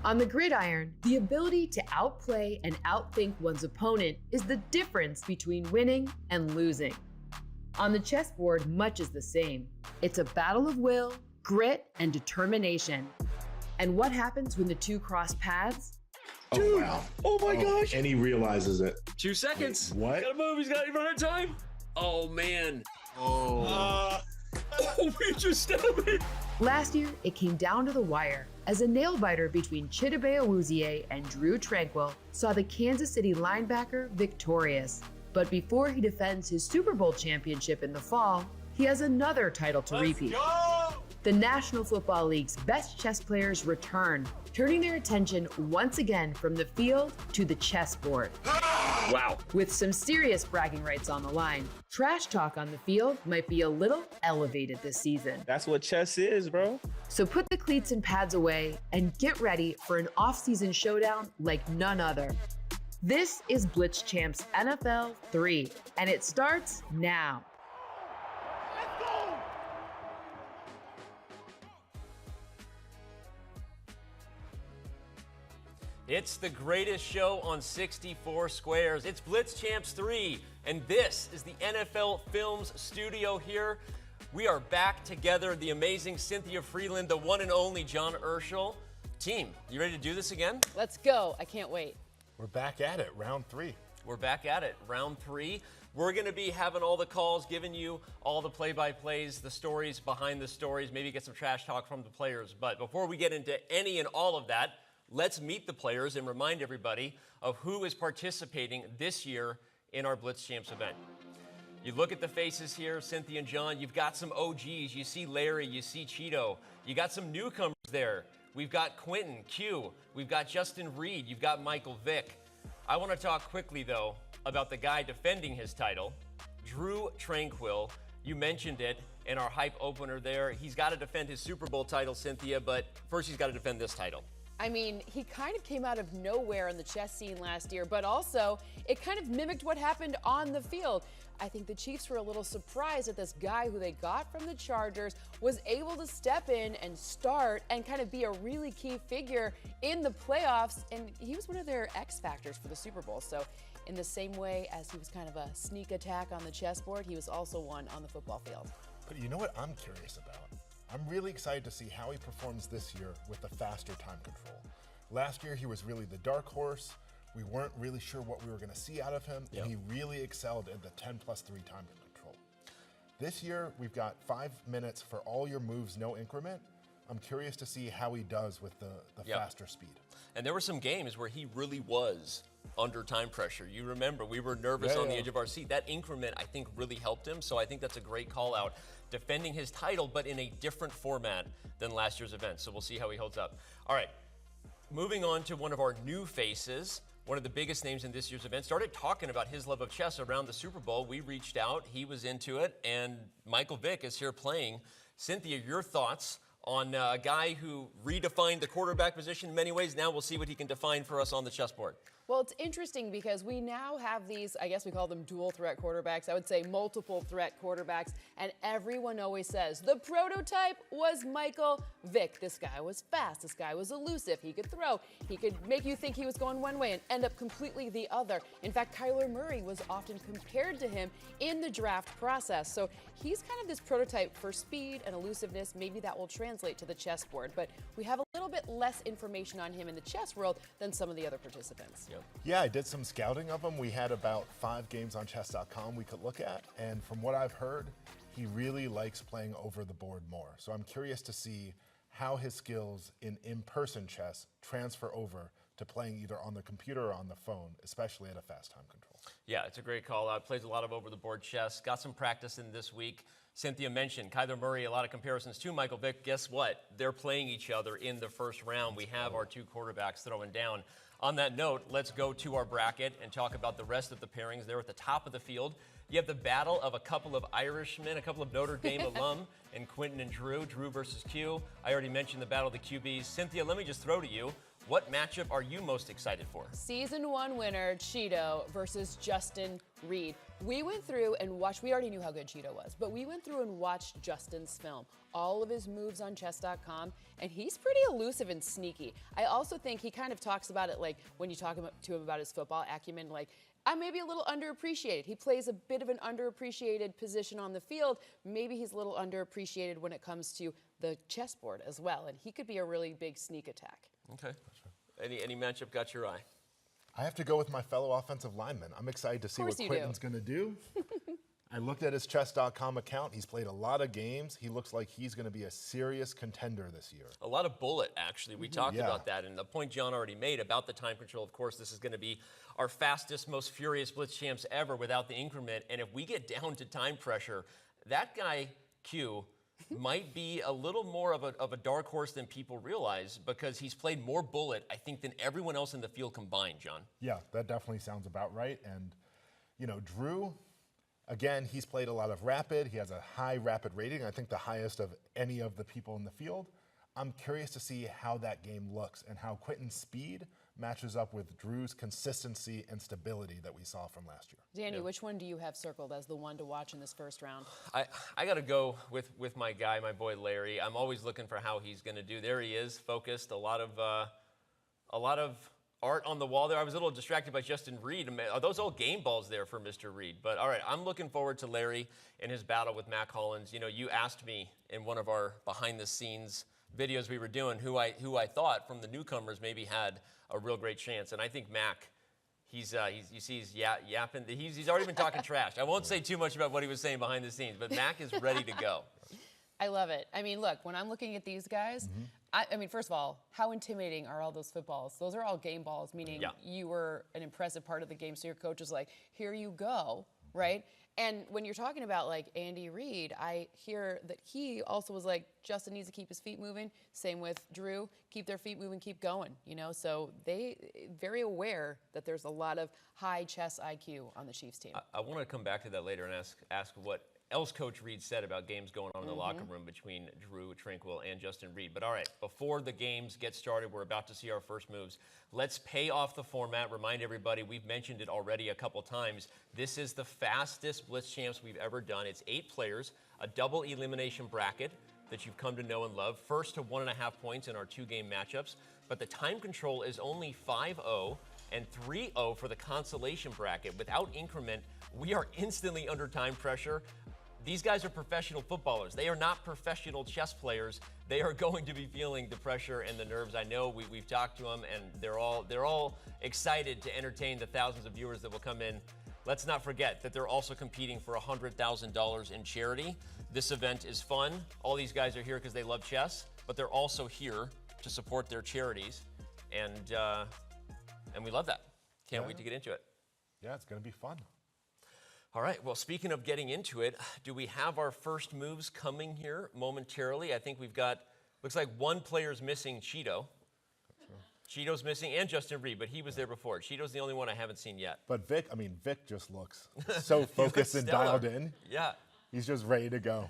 On the gridiron, the ability to outplay and outthink one's opponent is the difference between winning and losing. On the chessboard, much is the same. It's a battle of will, grit, and determination. And what happens when the two cross paths? Oh, wow. Oh my gosh. And he realizes it. 2 seconds. Wait, what? Gotta move. He's got to run out of time. Oh, man. Oh. We just stabbed it. Last year, it came down to the wire as a nail-biter between Chidobe Awuzie and Drue Tranquill saw the Kansas City linebacker victorious. But before he defends his Super Bowl championship in the fall, he has another title to repeat. Go! The National Football League's best chess players return, turning their attention once again from the field to the chessboard. Wow. With some serious bragging rights on the line, trash talk on the field might be a little elevated this season. That's what chess is, bro. So put the cleats and pads away and get ready for an off-season showdown like none other. This is BlitzChamps NFL 3, and it starts now. It's the greatest show on 64 squares. It's BlitzChamps 3, and this is the NFL Films studio here. We are back together, the amazing Cynthia Freeland, the one and only John Urschel. Team, you ready to do this again? Let's go. I can't wait. We're back at it, round 3. We're back at it, round 3. We're going to be having all the calls, giving you all the play-by-plays, the stories behind the stories, maybe get some trash talk from the players. But before we get into any and all of that, let's meet the players and remind everybody of who is participating this year in our BlitzChamps event. You look at the faces here, Cynthia and John, you've got some OGs. You see Larry, you see Chido. You got some newcomers there. We've got Quentin, Q. We've got Justin Reed. You've got Michael Vick. I want to talk quickly, though, about the guy defending his title, Drue Tranquill. You mentioned it in our hype opener there. He's got to defend his Super Bowl title, Cynthia, but first he's got to defend this title. I mean, he kind of came out of nowhere in the chess scene last year, but also it kind of mimicked what happened on the field. I think the Chiefs were a little surprised that this guy who they got from the Chargers was able to step in and start and kind of be a really key figure in the playoffs, and he was one of their X factors for the Super Bowl. So in the same way as he was kind of a sneak attack on the chessboard, he was also one on the football field. But you know what I'm curious about? I'm really excited to see how he performs this year with the faster time control. Last year, he was really the dark horse. We weren't really sure what we were going to see out of him, and he really excelled at the 10+3 time control. This year, we've got 5 minutes for all your moves, no increment. I'm curious to see how he does with the faster speed. And there were some games where he really was under time pressure. You remember, we were nervous on the edge of our seat. That increment, I think, really helped him, so I think that's a great call out. Defending his title, but in a different format than last year's event, so we'll see how he holds up. All right, moving on to one of our new faces, one of the biggest names in this year's event, started talking about his love of chess around the Super Bowl. We reached out, he was into it, and Michael Vick is here playing. Cynthia, your thoughts on a guy who redefined the quarterback position in many ways. Now we'll see what he can define for us on the chessboard. Well, it's interesting because we now have these, I guess we call them dual threat quarterbacks. I would say multiple threat quarterbacks. And everyone always says the prototype was Michael Vick. This guy was fast. This guy was elusive. He could throw. He could make you think he was going one way and end up completely the other. In fact, Kyler Murray was often compared to him in the draft process. So he's kind of this prototype for speed and elusiveness. Maybe that will translate to the chessboard. But we have a little bit less information on him in the chess world than some of the other participants. Yeah, I did some scouting of him. We had about 5 games on Chess.com we could look at, and from what I've heard, he really likes playing over the board more. So I'm curious to see how his skills in-person chess transfer over to playing either on the computer or on the phone, especially at a fast time control. Yeah, it's a great call out. Plays a lot of over-the-board chess. Got some practice in this week. Cynthia mentioned Kyler Murray, a lot of comparisons to Michael Vick. Guess what? They're playing each other in the first round. We have our 2 quarterbacks throwing down. On that note, let's go to our bracket and talk about the rest of the pairings there at the top of the field. You have the battle of a couple of Irishmen, a couple of Notre Dame alum, and Quentin and Drue. Drue versus Q. I already mentioned the battle of the QBs. Cynthia, let me just throw to you. What matchup are you most excited for? Season 1 winner, Chido versus Justin Reed. We went through and watched, we already knew how good Chido was, but we went through and watched Justin's film, all of his moves on Chess.com, and he's pretty elusive and sneaky. I also think he kind of talks about it like when you talk to him about his football acumen, like, I'm maybe a little underappreciated. He plays a bit of an underappreciated position on the field. Maybe he's a little underappreciated when it comes to the chessboard as well, and he could be a really big sneak attack. Okay. Any matchup got your eye? I have to go with my fellow offensive lineman. I'm excited to see what Quentin's going to do. I looked at his Chess.com account. He's played a lot of games. He looks like he's going to be a serious contender this year. A lot of bullet, actually. We talked about that. And the point John already made about the time control, of course, this is going to be our fastest, most furious BlitzChamps ever without the increment. And if we get down to time pressure, that guy, Q, might be a little more of a dark horse than people realize because he's played more bullet, I think, than everyone else in the field combined, John. Yeah, that definitely sounds about right. And, you know, Drue, again, he's played a lot of rapid. He has a high rapid rating, I think the highest of any of the people in the field. I'm curious to see how that game looks and how Quentin's speed matches up with Drue's consistency and stability that we saw from last year. Danny, which one do you have circled as the one to watch in this first round? I got to go with my guy, my boy Larry. I'm always looking for how he's going to do. There he is, focused. A lot of art on the wall there. I was a little distracted by Justin Reed. Are those all game balls there for Mr. Reed? But all right, I'm looking forward to Larry in his battle with Mac Hollins. You know, you asked me in one of our behind-the-scenes videos we were doing who I thought from the newcomers maybe had a real great chance, and I think Mac. You see he's yapping. He's already been talking trash. I won't say too much about what he was saying behind the scenes, but Mac is ready to go. I love it. I mean, look, when I'm looking at these guys, I mean, first of all, how intimidating are all those footballs? Those are all game balls, meaning you were an impressive part of the game, so your coach is like, here you go, right? And when you're talking about, like, Andy Reid, I hear that he also was like, Justin needs to keep his feet moving. Same with Drue. Keep their feet moving, keep going, you know? So they very aware that there's a lot of high chess IQ on the Chiefs team. I want to come back to that later and ask what else Coach Reid said about games going on in the locker room between Drue Tranquill and Justin Reid. But all right, before the games get started, we're about to see our first moves. Let's pay off the format. Remind everybody, we've mentioned it already a couple times. This is the fastest BlitzChamps we've ever done. It's 8 players, a double elimination bracket that you've come to know and love. First to 1.5 points in our 2-game matchups. But the time control is only 5-0 and 3-0 for the consolation bracket. Without increment, we are instantly under time pressure. These guys are professional footballers. They are not professional chess players. They are going to be feeling the pressure and the nerves. I know we've talked to them, and they're all excited to entertain the thousands of viewers that will come in. Let's not forget that they're also competing for $100,000 in charity. This event is fun. All these guys are here because they love chess, but they're also here to support their charities, and we love that. Can't wait to get into it. Yeah, it's going to be fun. All right, well, speaking of getting into it, do we have our first moves coming here momentarily? I think we've got, looks like one player's missing, Chido. Chido's missing, and Justin Reed, but he was there before. Chido's the only one I haven't seen yet. But Vick just looks so focused and dialed in. Yeah. He's just ready to go.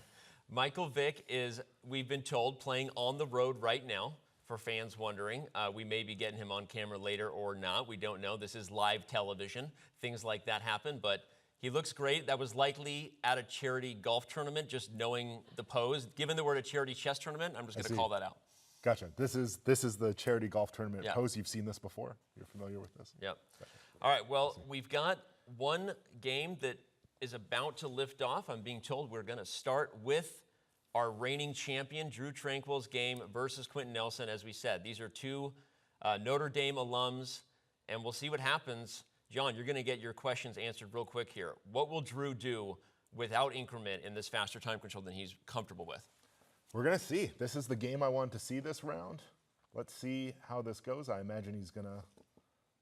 Michael Vick is, we've been told, playing on the road right now, for fans wondering. We may be getting him on camera later or not. We don't know. This is live television. Things like that happen, but he looks great. That was likely at a charity golf tournament, just knowing the pose. Given that we're at a charity chess tournament, I'm just going to call that out. Gotcha. This is the charity golf tournament pose. You've seen this before. You're familiar with this. Yep. Gotcha. All right. Well, we've got one game that is about to lift off. I'm being told we're going to start with our reigning champion, Drue Tranquill's game versus Quentin Nelson. As we said, these are two Notre Dame alums, and we'll see what happens. John, you're going to get your questions answered real quick here. What will Drue do without increment in this faster time control than he's comfortable with? We're going to see. This is the game I want to see this round. Let's see how this goes. I imagine he's going to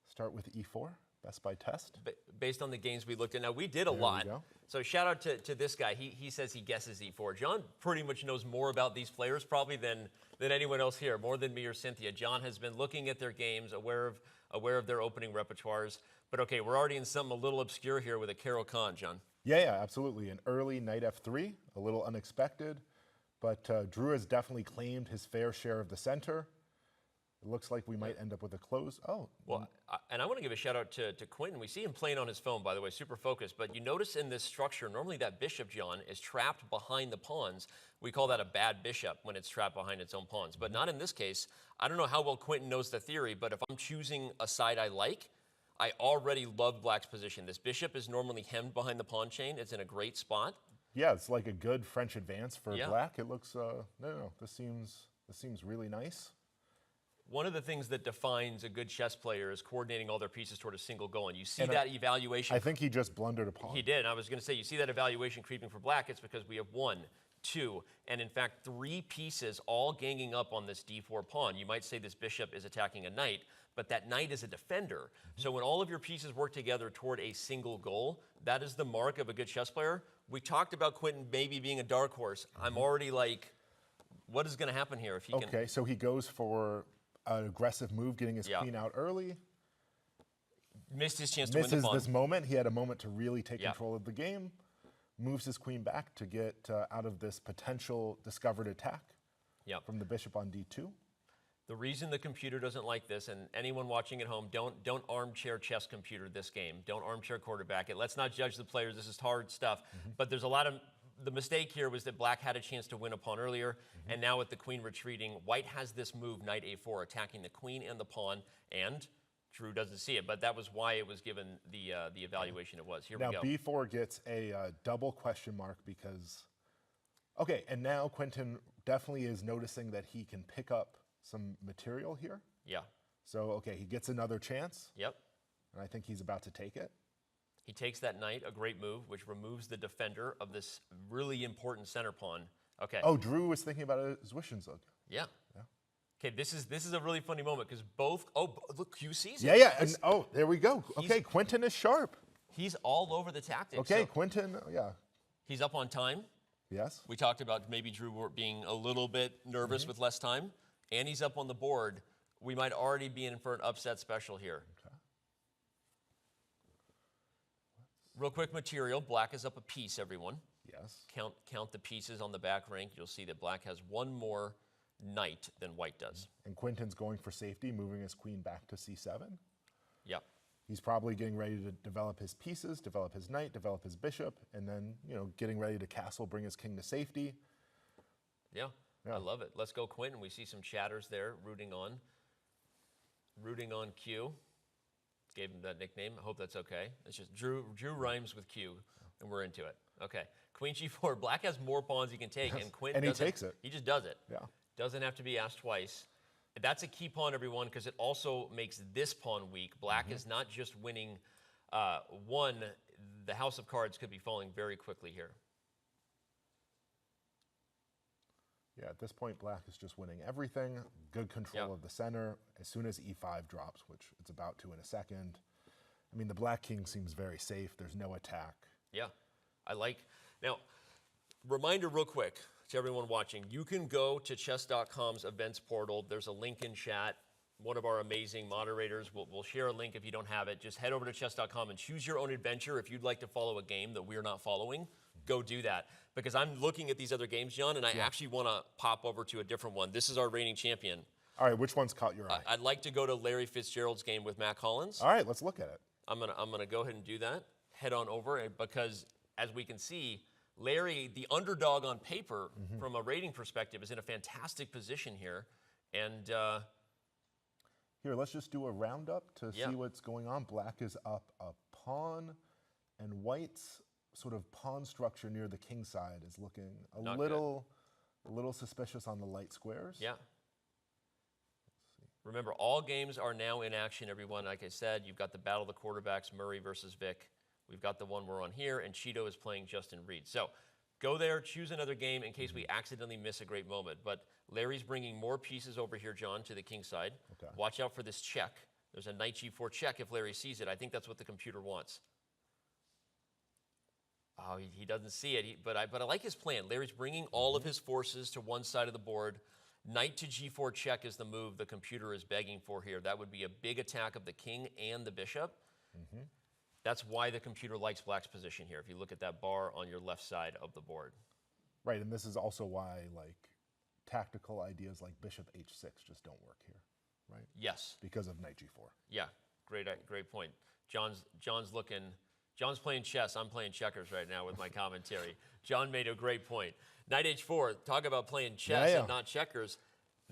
start with E4, best by test. Based on the games we looked at. Now, we did a lot. So shout out to this guy. He says he guesses E4. John pretty much knows more about these players probably than anyone else here, more than me or Cynthia. John has been looking at their games, aware of their opening repertoires. But okay, we're already in something a little obscure here with a Carol Khan, John. Yeah, absolutely. An early knight F3, a little unexpected, but Drue has definitely claimed his fair share of the center. It looks like we might end up with a close. Oh, Well, and I want to give a shout out to Quentin. We see him playing on his phone, by the way, super focused. But you notice in this structure, normally that bishop, John, is trapped behind the pawns. We call that a bad bishop when it's trapped behind its own pawns. But not in this case. I don't know how well Quentin knows the theory, but if I'm choosing a side I like, I already love Black's position. This bishop is normally hemmed behind the pawn chain. It's in a great spot. yeah, it's like a good French advance for Yeah. Black. It looks, no, this seems really nice. One of the things that defines a good chess player is coordinating all their pieces toward a single goal. And you see that evaluation. I think he just blundered a pawn. He did. I was going to say, you see that evaluation creeping for Black. It's because we have 1, 2, and in fact 3 pieces all ganging up on this d4 pawn. You might say this bishop is attacking a knight, but that knight is a defender. So when all of your pieces work together toward a single goal, that is the mark of a good chess player. We talked about Quentin maybe being a dark horse. I'm already like, what is going to happen here if he can? Okay, so he goes for an aggressive move, getting his queen out early. Missed his chance to win the Misses pawn. this moment. He had a moment to really take Yeah. control of the game. Moves his queen back to get out of this potential discovered attack Yep. from the bishop on d2. The reason the computer doesn't like this, and anyone watching at home, don't armchair chess computer this game. Don't armchair quarterback it. Let's not judge the players. This is hard stuff. But there's a lot of, the mistake here was that Black had a chance to win a pawn earlier, and now with the queen retreating, White has this move, knight a4, attacking the queen and the pawn, and Drue doesn't see it, but that was why it was given the evaluation it was. Here Now we go. b4 gets a double question mark because, okay, and now Quentin definitely is noticing that he can pick up some material here. Yeah. So, okay, he gets another chance, Yep. and I think he's about to take it. He takes that knight, a great move, which removes the defender of this really important center pawn. Okay. Oh, Drue was thinking about a Zwischenzug. Yeah. Okay, this is a really funny moment because both, look, Q sees it. Yeah, yeah, and oh, there we go. Okay, Quentin is sharp. He's all over the tactics. Okay, So Quentin, yeah, he's up on time. yes. We talked about maybe Drue being a little bit nervous with less time, and he's up on the board. We might already be in for an upset special here. Okay. Real quick material, Black is up a piece, everyone. Yes. Count the pieces on the back rank. You'll see that Black has 1 more knight than White does. And Quentin's going for safety, moving his queen back to c7. Yep. He's probably getting ready to develop his pieces, develop his knight, develop his bishop, and then, getting ready to castle, bring his king to safety. Yeah, Yeah. I love it. Let's go, Quentin. We see some chatters there rooting on Q. Gave him that nickname. I hope that's okay. It's just Drue rhymes with Q, and we're into it. Okay, Queen G4. Black has more pawns he can take, and Quentin And he doesn't- takes it. He just does it. Yeah. Doesn't have to be asked twice. That's a key pawn, everyone, because it also makes this pawn weak. Black is not just winning one. The house of cards could be falling very quickly here. Yeah, at this point, Black is just winning everything. Good control of the center. As soon as e5 drops, which it's about to in a second. I mean, the Black king seems very safe. There's no attack. Yeah, I like. Now, reminder real quick to everyone watching, you can go to Chess.com's events portal. There's a link in chat. One of our amazing moderators will share a link if you don't have it. Just head over to Chess.com and choose your own adventure. If you'd like to follow a game that we're not following, go do that. Because I'm looking at these other games, John, and I actually want to pop over to a different one. This is our reigning champion. All right, which one's caught your eye? I'd like to go to Larry Fitzgerald's game with Matt Collins. All right, let's look at it. I'm gonna go ahead and do that. Head on over because, as we can see, Larry, the underdog on paper from a rating perspective, is in a fantastic position here. And Here, let's just do a roundup to Yeah. see what's going on. Black is up a pawn, and White's sort of pawn structure near the king side is looking a Not little suspicious on the light squares. yeah. Remember, all games are now in action, everyone. Like I said, you've got the battle of the quarterbacks, Murray versus Vick. We've got the one we're on here, and Chido is playing Justin Reed. So go there, choose another game in case we accidentally miss a great moment. But Larry's bringing more pieces over here, John, to the king side. Okay. Watch out for this check. There's a knight g4 check if Larry sees it. I think that's what the computer wants. Oh, he doesn't see it, but I like his plan. Larry's bringing all of his forces to one side of the board. Knight to g4 check is the move the computer is begging for here. That would be a big attack of the king and the bishop. That's why the computer likes Black's position here, if you look at that bar on your left side of the board. Right, and this is also why, like, tactical ideas like bishop h6 just don't work here. right? Yes. Because of knight g4. Yeah, great point. John's playing chess. I'm playing checkers right now with my commentary. John made a great point. Knight h4, talk about playing chess and not checkers.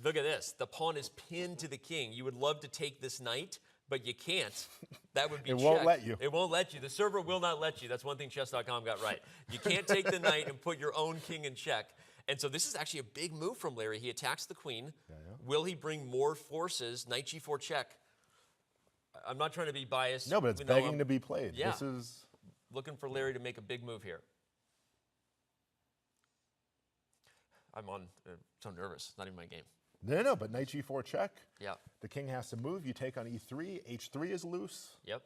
Look at this. The pawn is pinned to the king. You would love to take this knight, but you can't. That would be It check. won't let you. It won't let you. The server will not let you. That's one thing Chess.com got right. You can't take the knight and put your own king in check. And so this is actually a big move from Larry. He attacks the queen. Will he bring more forces? Knight g4 check. I'm not trying to be biased. No, but it's begging to be played. Yeah. This is looking for Larry to make a big move here. I'm so nervous. It's not even my game. no, but knight g4 check. Yeah. The king has to move. You take on e3. h3 is loose. Yep.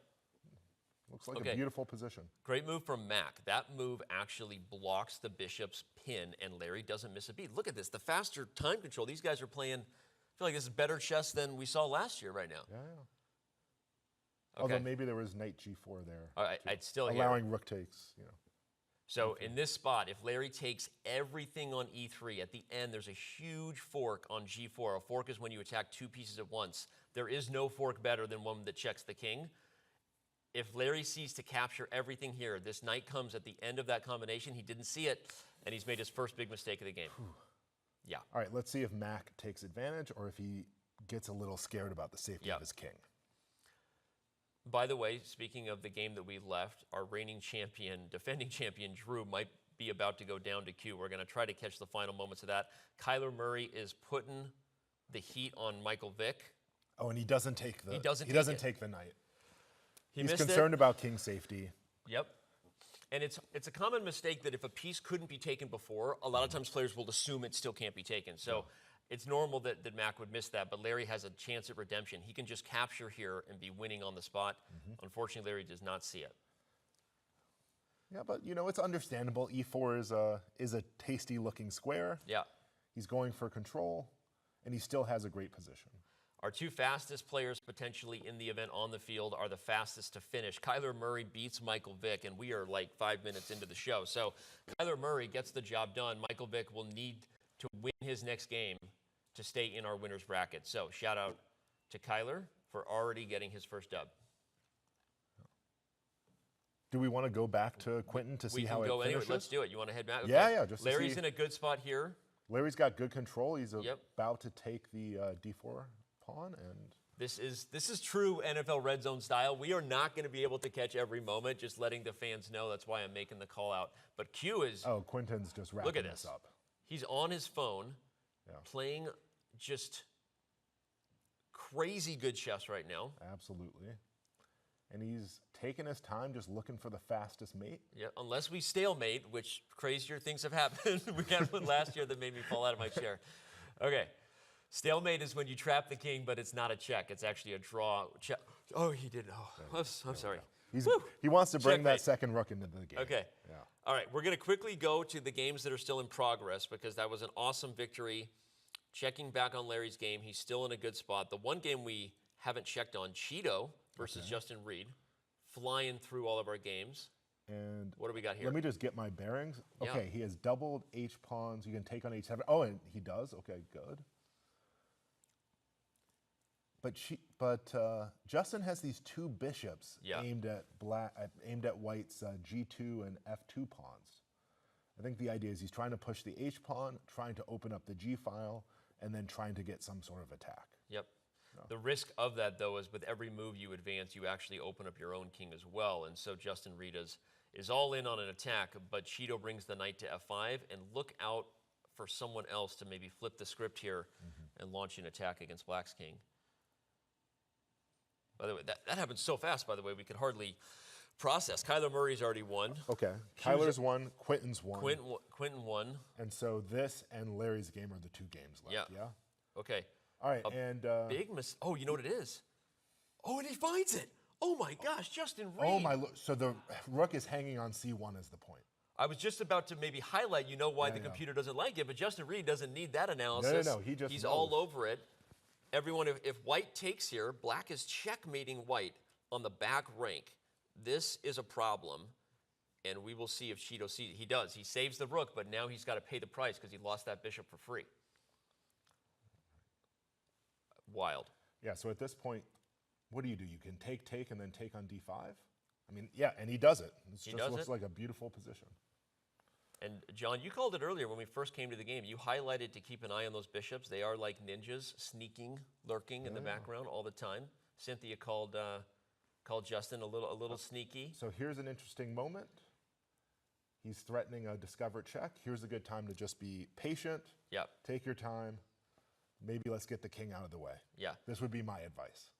Looks like a beautiful position. Great move from Mac. That move actually blocks the bishop's pin, and Larry doesn't miss a beat. Look at this. The faster time control. These guys are playing. I feel like this is better chess than we saw last year right now. Yeah. Okay. Although maybe there was knight g4 there. I'd still allowing rook takes. So in this spot, if Larry takes everything on e3, at the end there's a huge fork on g4. A fork is when you attack two pieces at once. There is no fork better than one that checks the king. If Larry sees to capture everything here, this knight comes at the end of that combination. He didn't see it, and he's made his first big mistake of the game. Yeah. All right, let's see if Mac takes advantage or if he gets a little scared about the safety of his king. By the way, speaking of the game that we left, our reigning champion, defending champion, Drue, might be about to go down to Q. We're going to try to catch the final moments of that. Kyler Murray is putting the heat on Michael Vick. Oh, and he doesn't take the take the knight. He's concerned about king safety. Yep. And it's a common mistake that if a piece couldn't be taken before, a lot of times players will assume it still can't be taken. So it's normal that Mac would miss that, but Larry has a chance at redemption. He can just capture here and be winning on the spot. Unfortunately, Larry does not see it. Yeah, but it's understandable. E4 is a tasty looking square. Yeah. He's going for control, and he still has a great position. Our two fastest players potentially in the event on the field are the fastest to finish. Kyler Murray beats Michael Vick, and we are like 5 minutes into the show. So Kyler Murray gets the job done. Michael Vick will need to win his next game to stay in our winner's bracket. So shout out to Kyler for already getting his first dub. Do we want to go back to Quentin to see how it finishes? We can go anywhere. Let's do it. You want to head back? Okay. Yeah. Just Larry's in a good spot here. Larry's got good control. He's about to take the d4 pawn, and this is true NFL red zone style. We are not going to be able to catch every moment. Just letting the fans know. That's why I'm making the call out. But Q is. Oh, Quentin's just wrapping this up. He's on his phone, playing just crazy good chess right now. Absolutely. And he's taking his time just looking for the fastest mate. Yeah, unless we stalemate, which crazier things have happened. We had one last year that made me fall out of my chair. Okay. Stalemate is when you trap the king, but it's not a check. It's actually a draw. Oh, he did. Oh, I'm sorry. He wants to bring that second rook into the game. Okay. Yeah. All right, we're going to quickly go to the games that are still in progress because that was an awesome victory. Checking back on Larry's game, he's still in a good spot. The one game we haven't checked on, Chido versus Justin Reed, flying through all of our games. And what do we got here? Let me just get my bearings. Okay, he has doubled H pawns. You can take on H7. Oh, and he does. Okay, good. But Justin has these two bishops aimed at White's G2 and F2 pawns. I think the idea is he's trying to push the H pawn, trying to open up the G file, and then trying to get some sort of attack. Yep. The risk of that, though, is with every move you advance, you actually open up your own king as well. And so Justin Reed is all in on an attack, but Chido brings the knight to F5, and look out for someone else to maybe flip the script here and launch an attack against Black's king. By the way, that happened so fast, by the way, we could hardly process. Kyler Murray's already won. Okay. Kyler's won. Quentin's won. Quentin won. And so this and Larry's game are the two games left. Yeah? Okay. All right. Oh, you know what it is? Oh, and he finds it. Oh, my gosh. Justin Reed. Oh, my. So the rook is hanging on C1 as the point. I was just about to maybe highlight, why the computer doesn't like it, but Justin Reed doesn't need that analysis. No. He's all over it. Everyone, if White takes here, Black is checkmating White on the back rank. This is a problem, and we will see if Chido sees it. He does. He saves the rook, but now he's got to pay the price because he lost that bishop for free. Wild. Yeah, so at this point, what do? You can take, and then take on d5? I mean, yeah, and he does it. It just looks like a beautiful position. And John, you called it earlier when we first came to the game. You highlighted to keep an eye on those bishops. They are like ninjas, sneaking, lurking in the background all the time. Cynthia called Justin a little sneaky. So here's an interesting moment. He's threatening a discover check. Here's a good time to just be patient. Yep. Take your time. Maybe let's get the king out of the way. Yeah. This would be my advice.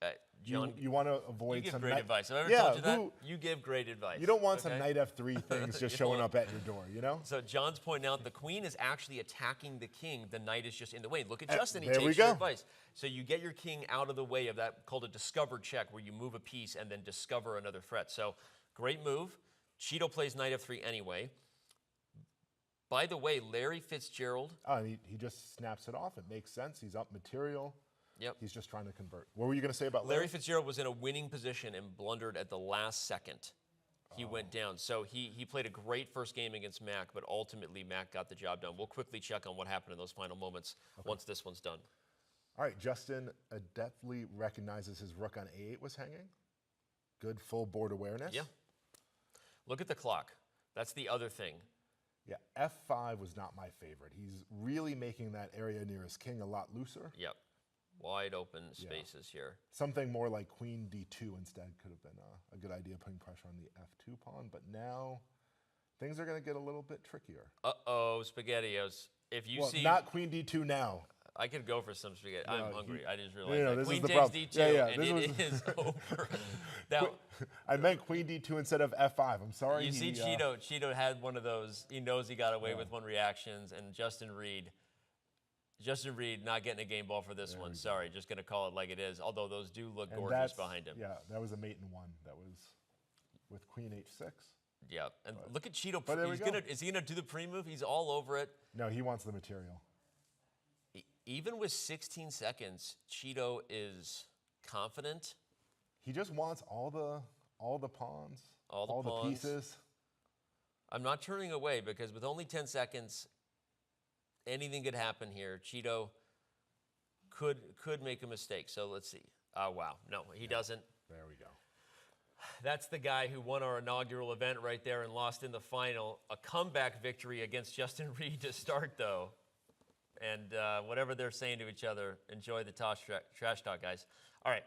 John, you want to avoid you give some great advice. Have I ever told you that? You give great advice. You don't want some knight f3 things just showing up at your door, you know? So John's pointing out the queen is actually attacking the king. The knight is just in the way. Look at Justin. He there we takes go. your advice. So you get your king out of the way of that, called a discover check, where you move a piece and then discover another threat. So great move. Chido plays knight f3 anyway. By the way, Larry Fitzgerald. Oh, and he just snaps it off. It makes sense. He's up material. Yep. He's just trying to convert. What were you going to say about Larry Fitzgerald was in a winning position and blundered at the last second. He went down. So he played a great first game against Mac, but ultimately Mac got the job done. We'll quickly check on what happened in those final moments once this one's done. All right, Justin adeptly recognizes his rook on a8 was hanging. Good full board awareness. Yeah. Look at the clock. That's the other thing. Yeah, f5 was not my favorite. He's really making that area near his king a lot looser. Yep. Wide open spaces here. Something more like queen d2 instead could have been a good idea, putting pressure on the f2 pawn. But now things are going to get a little bit trickier. Uh-oh, SpaghettiOs. If you see... not queen d2 now. I could go for some spaghetti. I'm hungry. I just realized no, that. this Queen is the takes problem. d2, and it is over. Now, I meant queen d2 instead of f5. I'm sorry. You see Chido had one of those. He knows he got away with one reactions, and Justin Reed not getting a game ball for this one. Sorry, just going to call it like it is, although those do look gorgeous behind him. Yeah, that was a mate in one. That was with queen h6. Yeah, and look at Chido. Is he going to do the pre-move? He's all over it. No, he wants the material. Even with 16 seconds, Chido is confident. He just wants all the pawns, all the pieces. I'm not turning away because with only 10 seconds, anything could happen here. Chido could make a mistake. So let's see. Oh, wow. No, he doesn't. There we go. That's the guy who won our inaugural event right there and lost in the final. A comeback victory against Justin Reed to start, though. And whatever they're saying to each other, enjoy the trash talk, guys. All right.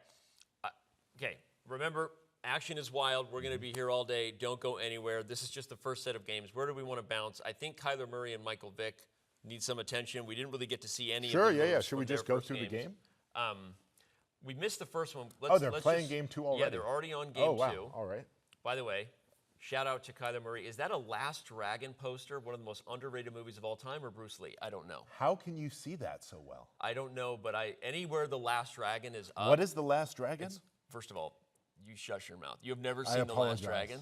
Okay. Remember, action is wild. We're going to be here all day. Don't go anywhere. This is just the first set of games. Where do we want to bounce? I think Kyler Murray and Michael Vick need some attention. We didn't really get to see any of them. Sure, Should we just go through the game? We missed the first one. They're playing game 2 already? Yeah, they're already on game 2. Oh, wow. All right. By the way, shout out to Kyler Murray. Is that a Last Dragon poster, one of the most underrated movies of all time, or Bruce Lee? I don't know. How can you see that so well? I don't know, but anywhere The Last Dragon is up. What is The Last Dragon? First of all, you shush your mouth. You have never seen The Last Dragon?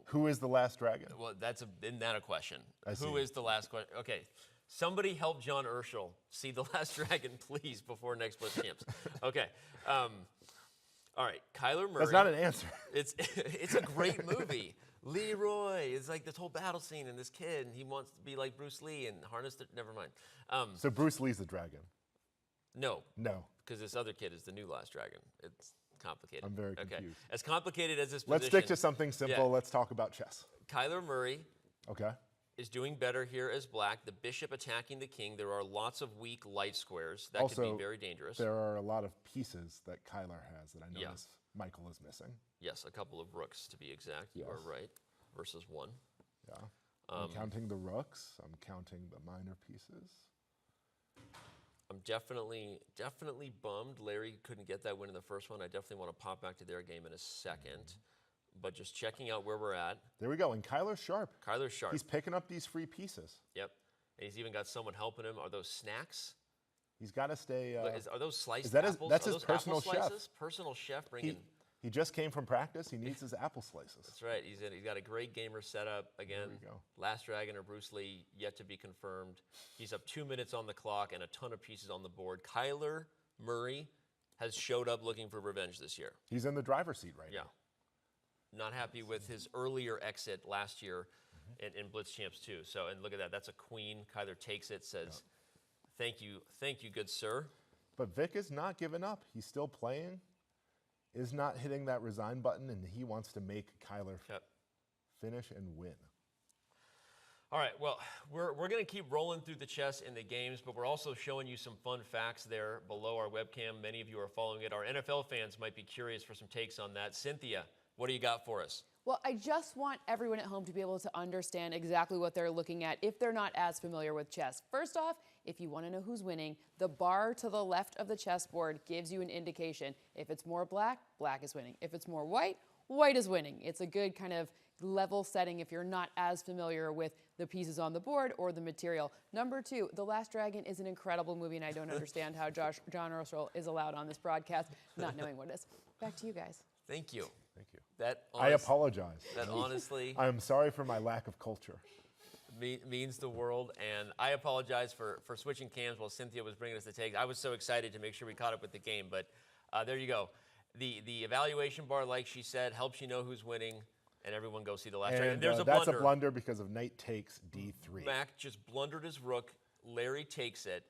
Who is The Last Dragon? Well, isn't that a question? I see. Who is the last question? Okay. Somebody help John Urschel see The Last Dragon, please, before next BlitzChamps. Okay. All right, Kyler Murray. That's not an answer. It's a great movie. Leroy is like this whole battle scene and this kid, and he wants to be like Bruce Lee and harness the, never mind. So Bruce Lee's the dragon? No. No. Because this other kid is the new Last Dragon. It's complicated. I'm very confused. Okay. As complicated as this position. Let's stick to something simple. Yeah. Let's talk about chess. Kyler Murray. Okay. Is doing better here as black. The bishop attacking the king. There are lots of weak light squares. That also, could be very dangerous. There are a lot of pieces that Kyler has that I notice Michael is missing. Yes, a couple of rooks to be exact. You are right. Versus 1. Yeah. I'm counting the rooks. I'm counting the minor pieces. I'm definitely bummed Larry couldn't get that win in the first one. I definitely want to pop back to their game in a second. But just checking out where we're at. There we go. And Kyler's sharp. Kyler's sharp. He's picking up these free pieces. Yep. And he's even got someone helping him. Are those snacks? He's got to stay. Are those sliced apples? That's his personal chef. Personal chef bringing. He just came from practice. He needs his apple slices. That's right. He's got a great gamer setup. Again, Last Dragon or Bruce Lee, yet to be confirmed. He's up 2 minutes on the clock and a ton of pieces on the board. Kyler Murray has showed up looking for revenge this year. He's in the driver's seat right now. Not happy with his earlier exit last year in BlitzChamps II. So, and look at that. That's a queen. Kyler takes it, says, thank you, good sir. But Vick is not giving up. He's still playing, is not hitting that resign button, and he wants to make Kyler finish and win. All right, well, we're going to keep rolling through the chess in the games, but we're also showing you some fun facts there below our webcam. Many of you are following it. Our NFL fans might be curious for some takes on that. Cynthia, what do you got for us? Well, I just want everyone at home to be able to understand exactly what they're looking at if they're not as familiar with chess. First off, if you want to know who's winning, the bar to the left of the chessboard gives you an indication. If it's more black, black is winning. If it's more white, white is winning. It's a good kind of level setting if you're not as familiar with the pieces on the board or the material. Number 2, The Last Dragon is an incredible movie, and I don't understand how John Russell is allowed on this broadcast not knowing what it is. Back to you guys. Thank you. Thank you. I apologize. That honestly I am sorry for my lack of culture. means the world, and I apologize for switching cams while Cynthia was bringing us the takes. I was so excited to make sure we caught up with the game, but there you go. The evaluation bar, like she said, helps you know who's winning, and everyone go see The Last Dragon. And There's a that's blunder. a blunder because of knight takes d3. Mac just blundered his rook. Larry takes it.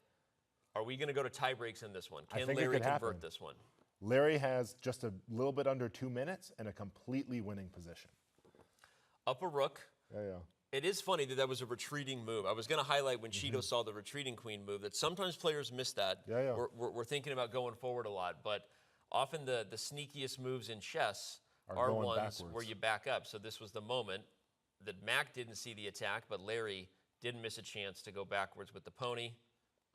Are we going to go to tie breaks in this one? I Can think it Larry could convert happen. this one? Larry has just a little bit under 2 minutes and a completely winning position. Up a rook. Yeah. It is funny that was a retreating move. I was going to highlight when Chido saw the retreating queen move that sometimes players miss that. Yeah. We're thinking about going forward a lot, but often the sneakiest moves in chess are going ones backwards. where you back up. So this was the moment that Mac didn't see the attack, but Larry didn't miss a chance to go backwards with the pony.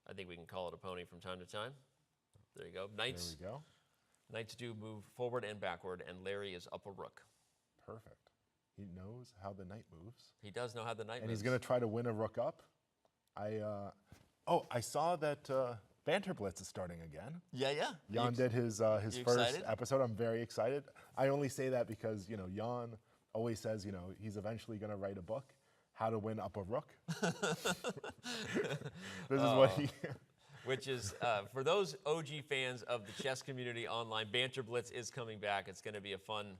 I think we can call it a pony from time to time. There you go. Knights. There we go. Knights do move forward and backward, and Larry is up a rook. Perfect. He knows how the knight moves. He does know how the knight And moves. he's going to try to win a rook up. I saw that Banter Blitz is starting again. Yeah. Jan did his first excited? episode. I'm very excited. I only say that because, Jan always says, he's eventually going to write a book, How to Win Up a Rook. This is what he... Which is, for those OG fans of the chess community online, Banter Blitz is coming back. It's going to be a fun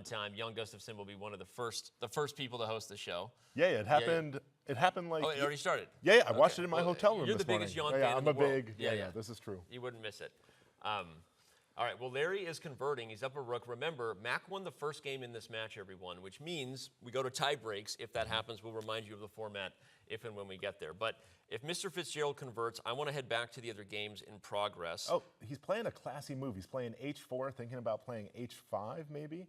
time. Jan Gustafsson will be one of the first people to host the show. Yeah, it happened. It happened like... Oh, it already started? Yeah, I watched it in my hotel room You're this the biggest morning. Jan fan in the I'm a world. big... Yeah, this is true. You wouldn't miss it. All right, well, Larry is converting. He's up a rook. Remember, Mac won the first game in this match, everyone, which means we go to tie breaks. If that happens, we'll remind you of the format if and when we get there. But if Mr. Fitzgerald converts, I want to head back to the other games in progress. Oh, he's playing a classy move. He's playing h4, thinking about playing h5 maybe,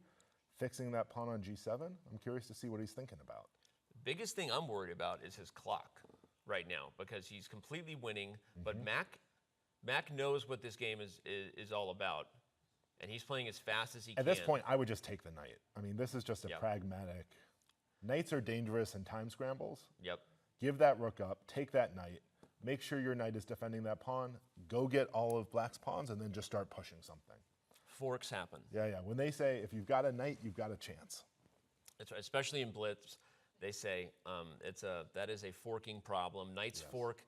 fixing that pawn on g7. I'm curious to see what he's thinking about. The biggest thing I'm worried about is his clock right now because he's completely winning, but Mac knows what this game is all about, and he's playing as fast as he can. At this point, I would just take the knight. I mean, this is just a Yep. pragmatic. Knights are dangerous in time scrambles. Yep. Give that rook up, take that knight, make sure your knight is defending that pawn, go get all of black's pawns, and then just start pushing something. Forks happen. Yeah. When they say, if you've got a knight, you've got a chance. That's right. Especially in Blitz, they say that is a forking problem. Knights fork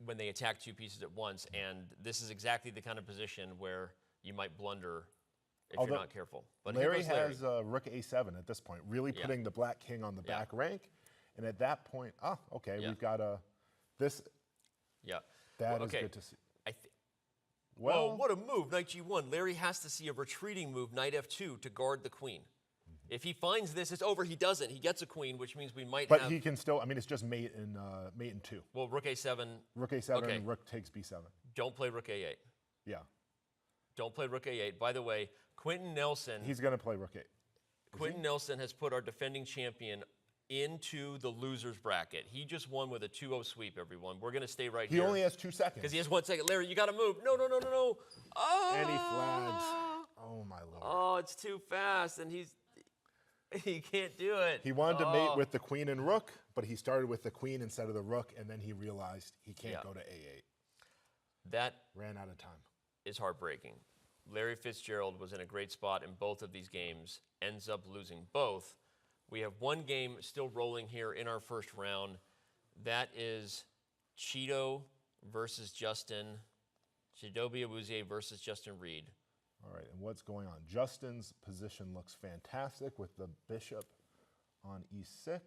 when they attack two pieces at once, and this is exactly the kind of position where you might blunder if you're not careful. But Larry has rook a7 at this point, really Yeah. putting the black king on the back rank. And at that point, we've got this. Yeah. That Well, is okay. good to see. Well, what a move, knight g1. Larry has to see a retreating move, knight f2, to guard the queen. If he finds this, it's over. He doesn't. He gets a queen, which means we might But have... he can still, it's just mate in 2. Well, rook a7. Rook a7, Okay. rook takes b7. Don't play rook a8. Yeah. Don't play rook a8. By the way, Quentin Nelson... He's going to play rook 8. Quentin Nelson has put our defending champion into the loser's bracket. He just won with a 2-0 sweep, everyone. We're going to stay right He here. only has 2 seconds. Because he has 1 second. Larry, you got to move. No. Oh! And he flags. Oh, my Lord. Oh, it's too fast, and he can't do it. He wanted to mate with the queen and rook, but he started with the queen instead of the rook, and then he realized he can't go to a8. That Ran out of time. is heartbreaking. Larry Fitzgerald was in a great spot in both of these games, ends up losing both. We have one game still rolling here in our first round. That is Chido versus Justin. Chidobe Awuzie versus Justin Reed. All right, and what's going on? Justin's position looks fantastic with the bishop on e6.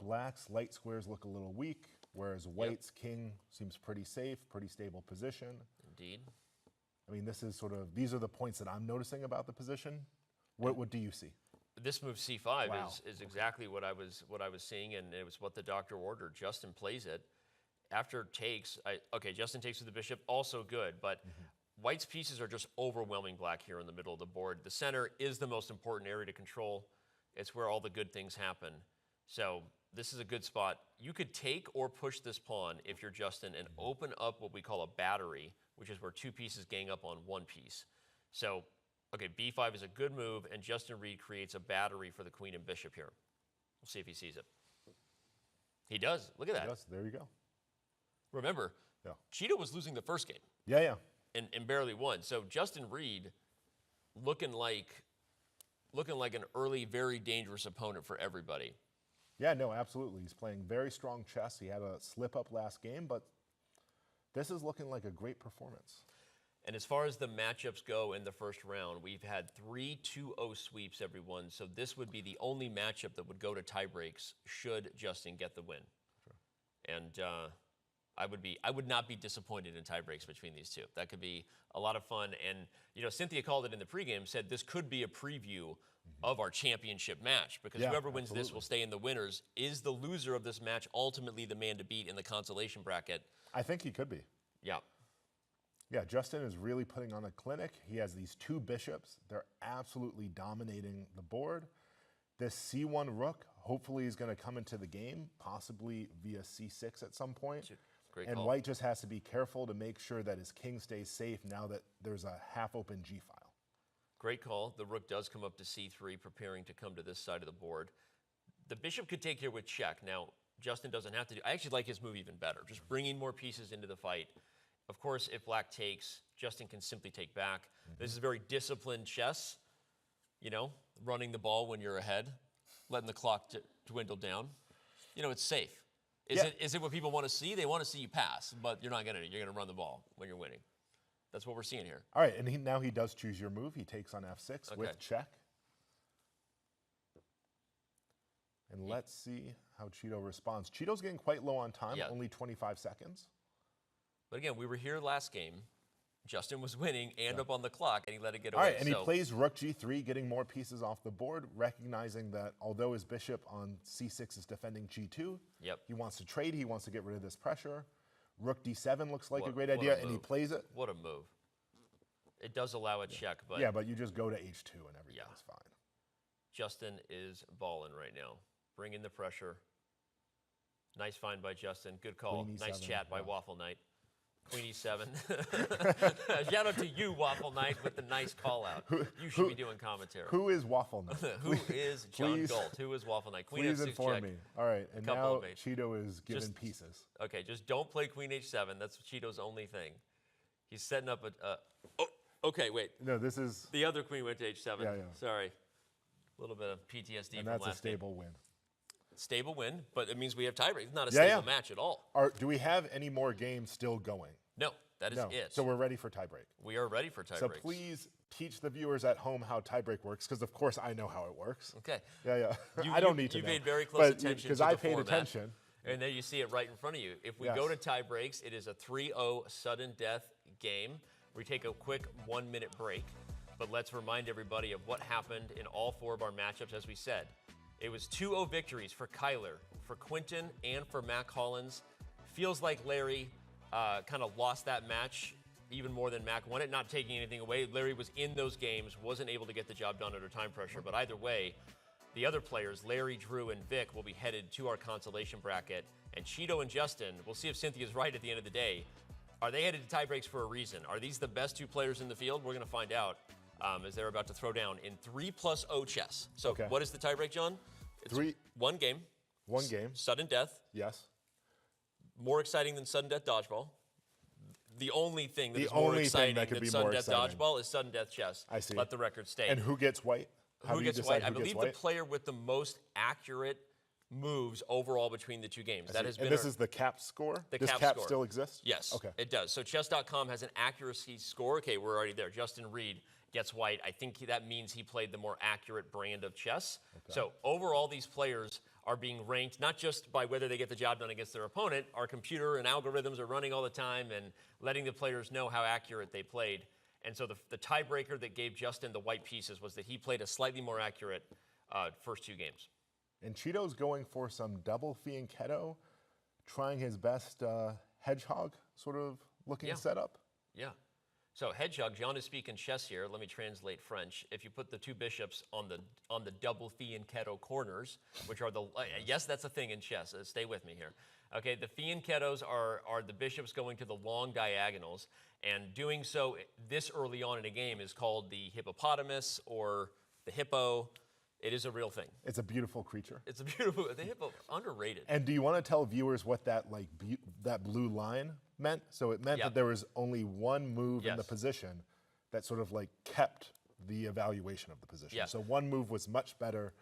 Black's light squares look a little weak. whereas White's king seems pretty safe, pretty stable position. Indeed. I mean, this is sort of, these are the points that I'm noticing about the position. What do you see? This move c5 Wow. is exactly what I was seeing, and it was what the doctor ordered. Justin plays it. After takes, okay, Justin takes with the bishop, also good, but White's pieces are just overwhelming black here in the middle of the board. The center is the most important area to control. It's where all the good things happen. So this is a good spot. You could take or push this pawn if you're Justin and open up what we call a battery, which is where two pieces gang up on one piece. So, okay, b5 is a good move, and Justin Reed creates a battery for the queen and bishop here. We'll see if he sees it. He does. Look at that. Yes, there you go. Remember, Yeah. Chido was losing the first game Yeah. and barely won. So Justin Reed looking like an early, very dangerous opponent for everybody. Yeah, no, absolutely. He's playing very strong chess. He had a slip up last game, but this is looking like a great performance. And as far as the matchups go in the first round, we've had 3 2-0 sweeps, everyone. So this would be the only matchup that would go to tiebreaks should Justin get the win. Sure. And I would not be disappointed in tiebreaks between these two. That could be a lot of fun. And you know, Cynthia called it in the pregame, said this could be a preview of our championship match, because whoever wins this will stay in the winners. Is the loser of this match ultimately the man to beat in the consolation bracket? I think he could be. Yeah. Yeah, Justin is really putting on a clinic. He has these two bishops. They're absolutely dominating the board. This c1 rook hopefully is going to come into the game, possibly via c6 at some point. Great and call. White just has to be careful to make sure that his king stays safe now that there's a half-open g-file. Great call. The rook does come up to c3, preparing to come to this side of the board. The bishop could take here with check. Now, Justin doesn't have to do. I actually like his move even better, just bringing more pieces into the fight. Of course, if black takes, Justin can simply take back. This is very disciplined chess, you know, running the ball when you're ahead, letting the clock dwindle down. You know, it's safe. Is it what people want to see? They want to see you pass, but you're not going to. You're going to run the ball when you're winning. That's what we're seeing here. All right, and now he does choose your move. He takes on f6 with check. And let's see how Chido responds. Chido's getting quite low on time, only 25 seconds. But again, we were here last game. Justin was winning and up on the clock, and he let it get All away. right, and he plays rook g3, getting more pieces off the board, recognizing that although his bishop on c6 is defending g2, he wants to trade, he wants to get rid of this pressure. Rook d7 looks like a great idea, and he plays it. What a move. It does allow a check, but... Yeah, but you just go to h2 and everything's fine. Justin is balling right now, bringing the pressure. Nice find by Justin. Good call. Nice chat by Waffle Knight. Queen e7. Shout out to you, Waffle Knight, with the nice call out. You should be doing commentary. Who is Waffle Knight? Who is John Galt? Who is Waffle Knight? Queen please f6 inform check. me. All right, and now Chido is given pieces. Okay, just don't play Queen h7. That's Chido's only thing. He's setting up a... oh, okay, wait. No, this is... The other queen went to h7. Yeah. Sorry. A little bit of PTSD and from last that's a stable game. win. Stable win, but it means we have tiebreak. It's not a stable match at all. Do we have any more games still going? No, that is it. So we're ready for tiebreak. We are ready for tiebreak. So please teach the viewers at home how tiebreak works, because of course I know how it works. Okay. Yeah. I don't need to You know. paid very close attention to the because I paid attention. And there you see it right in front of you. If we go to tiebreaks, it is a 3-0 sudden death game. We take a quick 1-minute break, but let's remind everybody of what happened in all 4 of our matchups. As we said, it was 2-0 victories for Kyler, for Quinton, and for Mac Hollins. Feels like Larry kind of lost that match even more than Mac won it, not taking anything away. Larry was in those games, wasn't able to get the job done under time pressure, but either way, the other players, Larry, Drue, and Vick, will be headed to our consolation bracket, and Chido and Justin, we'll see if Cynthia's right at the end of the day. Are they headed to tiebreaks for a reason? Are these the best 2 players in the field? We're going to find out as they're about to throw down in 3+0 chess. So what is the tiebreak, John? It's 1 game. 1 game. Sudden death. Yes. More exciting than sudden death dodgeball. The only thing that is more exciting than sudden death dodgeball is sudden death chess. I see. Let the record state. And who gets white? Who gets white? I believe the player with the most accurate moves overall between the 2 games. That has been. And this is the cap score? Does cap still exist? Yes. Okay. It does. So Chess.com has an accuracy score. Okay, we're already there. Justin Reed gets white. I think that means he played the more accurate brand of chess. Okay. So overall, these players are being ranked not just by whether they get the job done against their opponent. Our computer and algorithms are running all the time and letting the players know how accurate they played. And so the tiebreaker that gave Justin the white pieces was that he played a slightly more accurate first 2 games. And Chido's going for some double fianchetto, trying his best hedgehog sort of looking setup. Yeah. So hedgehog, John is speaking chess here. Let me translate French. If you put the 2 bishops on the double fianchetto corners, which are the yes, that's a thing in chess. Stay with me here. Okay, the fianchettos are the bishops going to the long diagonals, and doing so this early on in a game is called the hippopotamus or the hippo. It is a real thing. It's a beautiful creature. It's a beautiful, the hippo, underrated. And do you want to tell viewers what that that blue line meant? So it meant that there was only one move in the position that sort of like kept the evaluation of the position. So one move was much better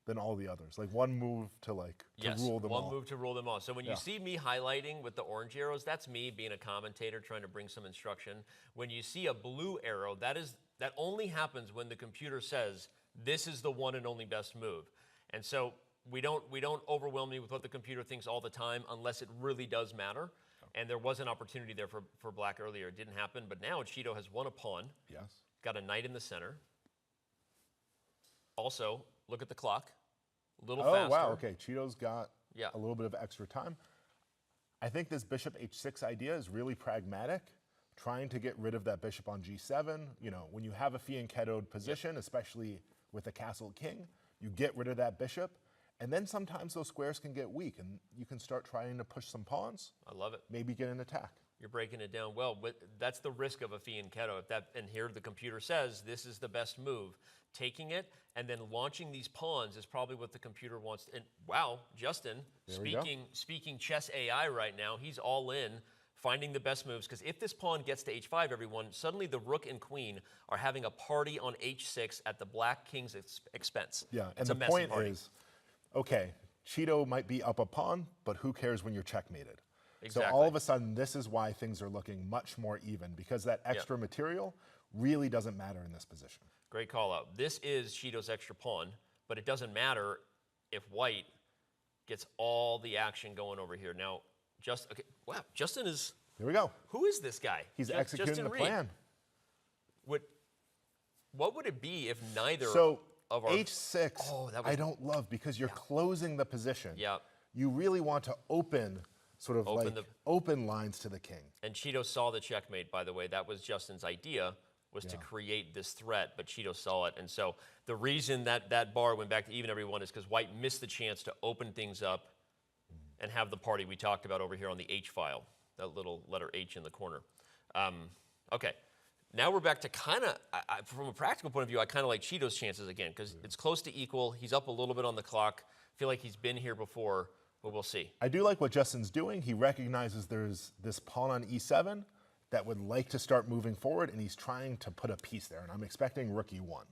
than all the others. Like one move to rule them all. One move to rule them all. So when you see me highlighting with the orange arrows, that's me being a commentator trying to bring some instruction. When you see a blue arrow, that only happens when the computer says, this is the one and only best move. And so we don't overwhelm you with what the computer thinks all the time unless it really does matter. And there was an opportunity there for black earlier. It didn't happen, but now Chido has won a pawn. Yes. Got a knight in the center. Also, look at the clock. A little faster. Oh, wow, okay. Chido's got a little bit of extra time. I think this bishop h6 idea is really pragmatic, trying to get rid of that bishop on g7. You know, when you have a fianchettoed position, especially with a castle king, you get rid of that bishop, and then sometimes those squares can get weak, and you can start trying to push some pawns. I love it. Maybe get an attack. You're breaking it down well, but that's the risk of a fianchetto. And here the computer says this is the best move. Taking it and then launching these pawns is probably what the computer wants. And wow, Justin, speaking chess AI right now, he's all in, finding the best moves, because if this pawn gets to h5, everyone, suddenly the rook and queen are having a party on h6 at the black king's expense. Yeah, and the point is, okay, Chido might be up a pawn, but who cares when you're checkmated? Exactly. So all of a sudden, this is why things are looking much more even, because that extra material really doesn't matter in this position. Great call out. This is Chido's extra pawn, but it doesn't matter if white gets all the action going over here. Now, wow, Justin is... Here we go. Who is this guy? He's executing the plan. What would it be if neither of our... h6, I don't love, because you're closing the position. Yeah. You really want to open open lines to the king. And Chido saw the checkmate, by the way. That was Justin's idea, was to create this threat, but Chido saw it. And so the reason that bar went back to even, everyone, is because white missed the chance to open things up and have the party we talked about over here on the H file, that little letter H in the corner. Okay, now we're back to kind of, from a practical point of view, I kind of like Chido's chances again, because it's close to equal. He's up a little bit on the clock. I feel like he's been here before, but we'll see. I do like what Justin's doing. He recognizes there's this pawn on e7 that would like to start moving forward, and he's trying to put a piece there, and I'm expecting rook e1.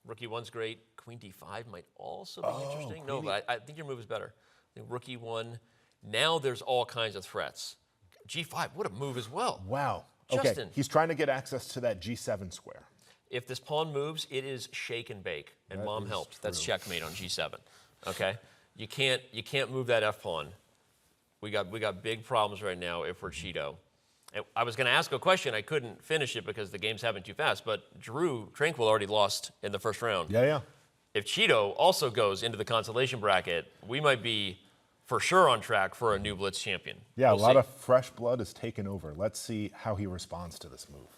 Rook e1's great. Queen d5 might also be interesting. No, but I think your move is better. I think rook e1. Now there's all kinds of threats. g5, what a move as well. Wow. Justin. Okay, he's trying to get access to that g7 square. If this pawn moves, it is shake and bake, and mom helped. True. That's checkmate on g7. Okay, you can't move that f pawn. We got big problems right now if we're Chido. And I was going to ask a question. I couldn't finish it because the game's happening too fast. But Drue Tranquill already lost in the first round. Yeah. If Chido also goes into the consolation bracket, we might be for sure on track for a new Blitz champion. Yeah, we'll a lot of fresh blood is taken over. Let's see how he responds to this move.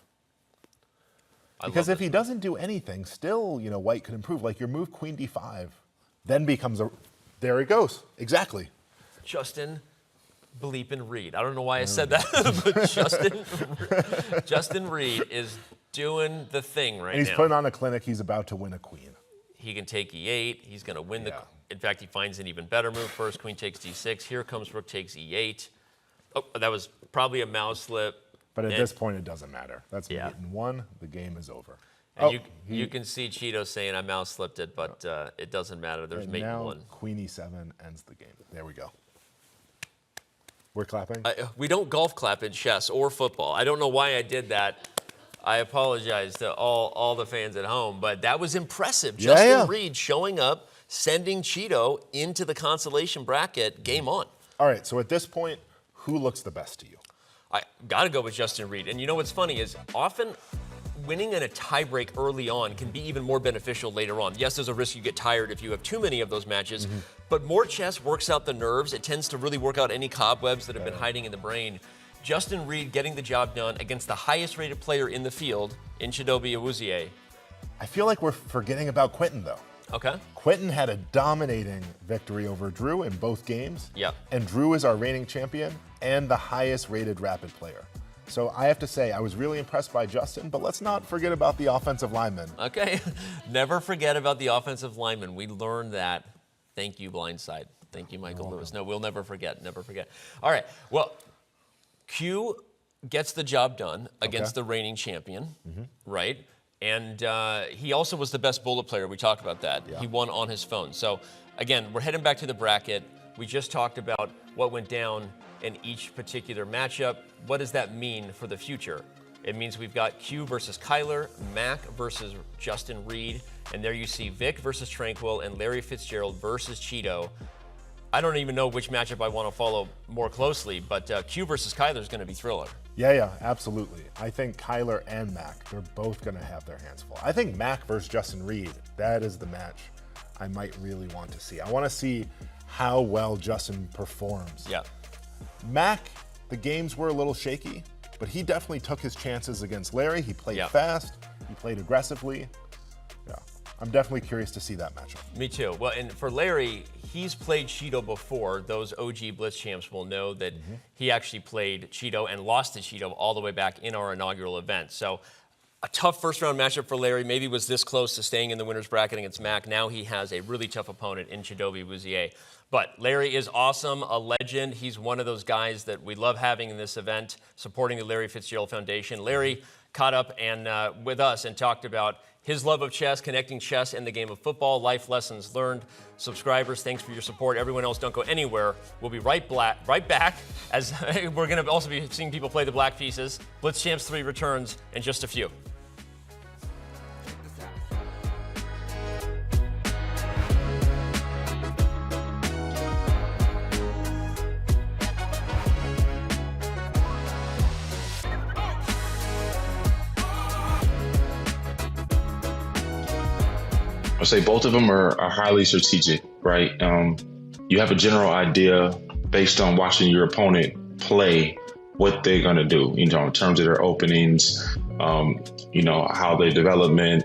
Because if he doesn't do anything, still, white could improve. Like your move queen d5, then becomes a... There he goes. Exactly. Justin bleepin' Reed. I don't know why I said that, but Justin Reed is doing the thing right now. And he's putting on a clinic. He's about to win a queen. He can take e8. He's going to win the... In fact, he finds an even better move first. Queen takes d6. Here comes rook takes e8. Oh, that was probably a mouse slip. But at this point, it doesn't matter. That's mate in one. The game is over. And you can see Chido saying, I mouse slipped it, but it doesn't matter. There's mate in one. Queen e7 ends the game. There we go. We're clapping? We don't golf clap in chess or football. I don't know why I did that. I apologize to all the fans at home, but that was impressive. Justin Reed showing up, sending Chido into the consolation bracket. Game on. All right, so at this point, who looks the best to you? I got to go with Justin Reed. And you know what's funny is often winning in a tiebreak early on can be even more beneficial later on. Yes, there's a risk you get tired if you have too many of those matches, but more chess works out the nerves. It tends to really work out any cobwebs that have been hiding in the brain. Justin Reed getting the job done against the highest rated player in the field in Chidobe Awuzie. I feel like we're forgetting about Quentin, though. Okay. Quentin had a dominating victory over Drue in both games. Yep. And Drue is our reigning champion and the highest rated rapid player. So I have to say, I was really impressed by Justin, but let's not forget about the offensive lineman. Okay. Never forget about the offensive lineman. We learned that. Thank you, Blindside. Thank you, Michael Lewis. No, we'll never forget. Never forget. All right. Well, Q gets the job done against the reigning champion, right? And he also was the best bullet player. We talked about that. Yeah. He won on his phone. So, again, we're heading back to the bracket. We just talked about what went down in each particular matchup. What does that mean for the future? It means we've got Q versus Kyler, Mac versus Justin Reed, and there you see Vick versus Tranquill and Larry Fitzgerald versus Chido. I don't even know which matchup I want to follow more closely, but Q versus Kyler is going to be thriller. Yeah, absolutely. I think Kyler and Mac, they're both going to have their hands full. I think Mac versus Justin Reed, that is the match I might really want to see. I want to see how well Justin performs. Yeah. Mac, the games were a little shaky, but he definitely took his chances against Larry. He played fast, he played aggressively. Yeah, I'm definitely curious to see that matchup. Me too. Well, and for Larry, he's played Chido before. Those OG Blitz champs will know that he actually played Chido and lost to Chido all the way back in our inaugural event. So a tough first-round matchup for Larry. Maybe was this close to staying in the winner's bracket against Mac. Now he has a really tough opponent in Chidobe Awuzie. But Larry is awesome, a legend. He's one of those guys that we love having in this event, supporting the Larry Fitzgerald Foundation. Larry caught up and with us and talked about his love of chess, connecting chess and the game of football, life lessons learned. Subscribers, thanks for your support. Everyone else, don't go anywhere. We'll be right back as we're going to also be seeing people play the black pieces. BlitzChamps 3 returns in just a few. I'd say both of them are highly strategic, right? You have a general idea based on watching your opponent play what they're going to do, in terms of their openings, how they development,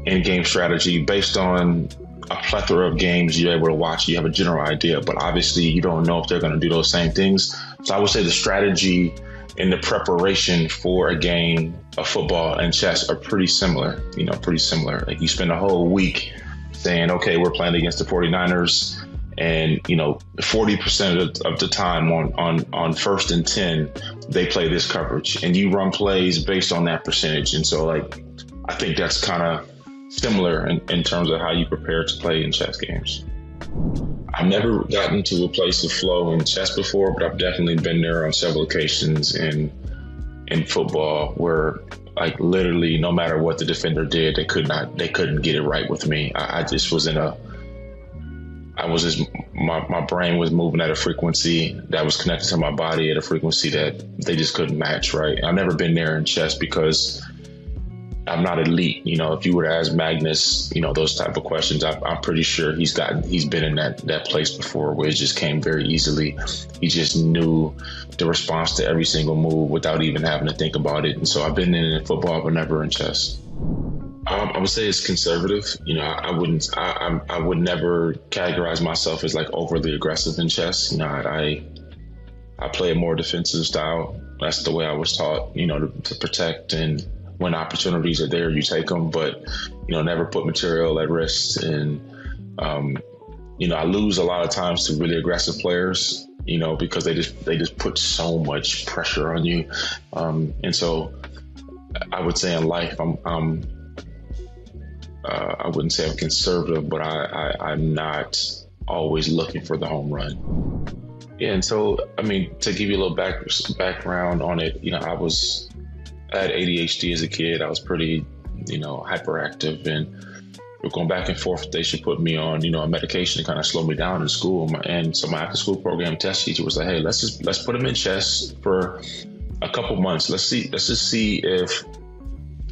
in-game strategy. Based on a plethora of games you're able to watch, you have a general idea, but obviously you don't know if they're going to do those same things. So I would say the strategy and the preparation for a game of football and chess are pretty similar, Like you spend a whole week saying, okay, we're playing against the 49ers, and 40% of the time on 1st and 10, they play this coverage, and you run plays based on that percentage. And so, I think that's kind of similar in terms of how you prepare to play in chess games. I've never gotten to a place of flow in chess before, but I've definitely been there on several occasions in football where, literally, no matter what the defender did, they couldn't get it right with me. My brain was moving at a frequency that was connected to my body at a frequency that they just couldn't match, right? I've never been there in chess because I'm not elite. If you were to ask Magnus, those type of questions, I'm pretty sure he's been in that place before where it just came very easily. He just knew the response to every single move without even having to think about it. And so I've been in football, but never in chess. I would say it's conservative. I would never categorize myself as overly aggressive in chess. I play a more defensive style. That's the way I was taught, to protect, and when opportunities are there, you take them, but, never put material at risk. And, I lose a lot of times to really aggressive players, because they just put so much pressure on you. And so I would say in life, I wouldn't say I'm conservative, but I'm not always looking for the home run. Yeah, and so, to give you a little background on it, I was I had ADHD as a kid. I was pretty, hyperactive, and we're going back and forth. They should put me on, a medication to kind of slow me down in school. And so my after-school program test teacher was like, "Hey, let's put him in chess for a couple months. Let's just see if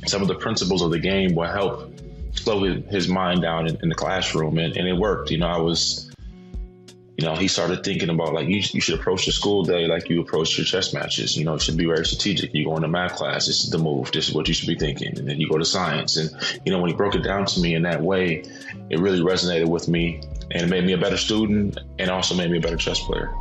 some of the principles of the game will help slow his mind down in the classroom." And it worked. He started thinking about, like, you should approach the school day like you approach your chess matches. It should be very strategic. You go into math class, this is the move, this is what you should be thinking. And then you go to science. And, when he broke it down to me in that way, it really resonated with me, and it made me a better student and also made me a better chess player.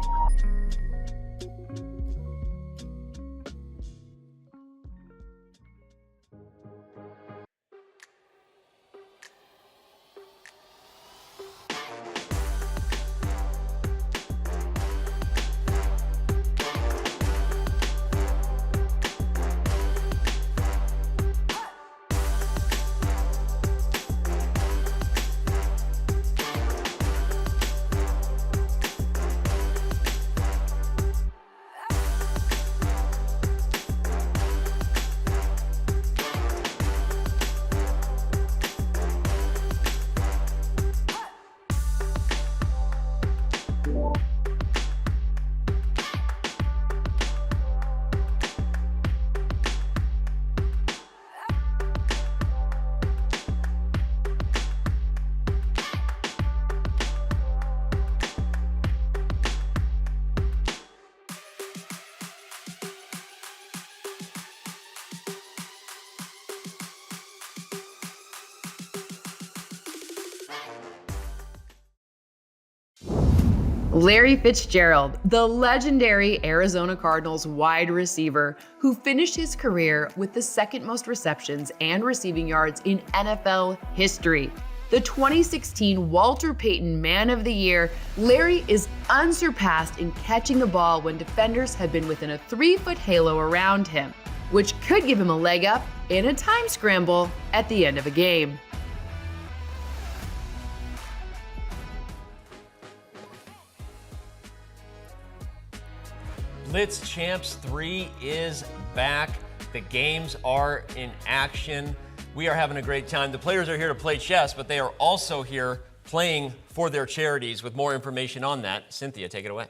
Larry Fitzgerald, the legendary Arizona Cardinals wide receiver who finished his career with the second most receptions and receiving yards in NFL history. The 2016 Walter Payton Man of the Year, Larry is unsurpassed in catching the ball when defenders have been within a 3-foot halo around him, which could give him a leg up in a time scramble at the end of a game. BlitzChamps III is back. The games are in action. We are having a great time. The players are here to play chess, but they are also here playing for their charities. With more information on that, Cynthia, take it away.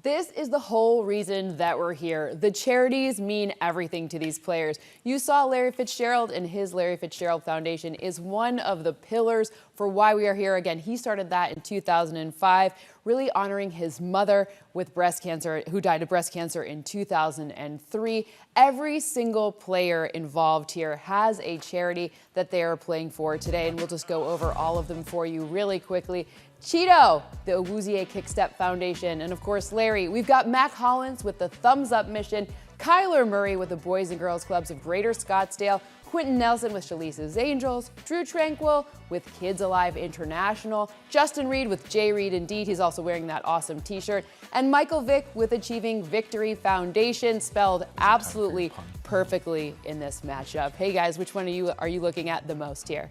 This is the whole reason that we're here. The charities mean everything to these players. You saw Larry Fitzgerald, and his Larry Fitzgerald Foundation is one of the pillars for why we are here. Again, he started that in 2005, really honoring his mother with breast cancer, who died of breast cancer in 2003. Every single player involved here has a charity that they are playing for today, and we'll just go over all of them for you really quickly. Chido, the Awuzie Kickstep Foundation, and of course Larry. We've got Mac Hollins with the Thumbs Up Mission, Kyler Murray with the Boys and Girls Clubs of Greater Scottsdale, Quentin Nelson with Shalice's Angels, Drue Tranquill with Kids Alive International, Justin Reed with J. Reed Indeed, he's also wearing that awesome t-shirt, and Michael Vick with Achieving Victory Foundation, spelled absolutely perfectly in this matchup. Hey guys, which one are you looking at the most here?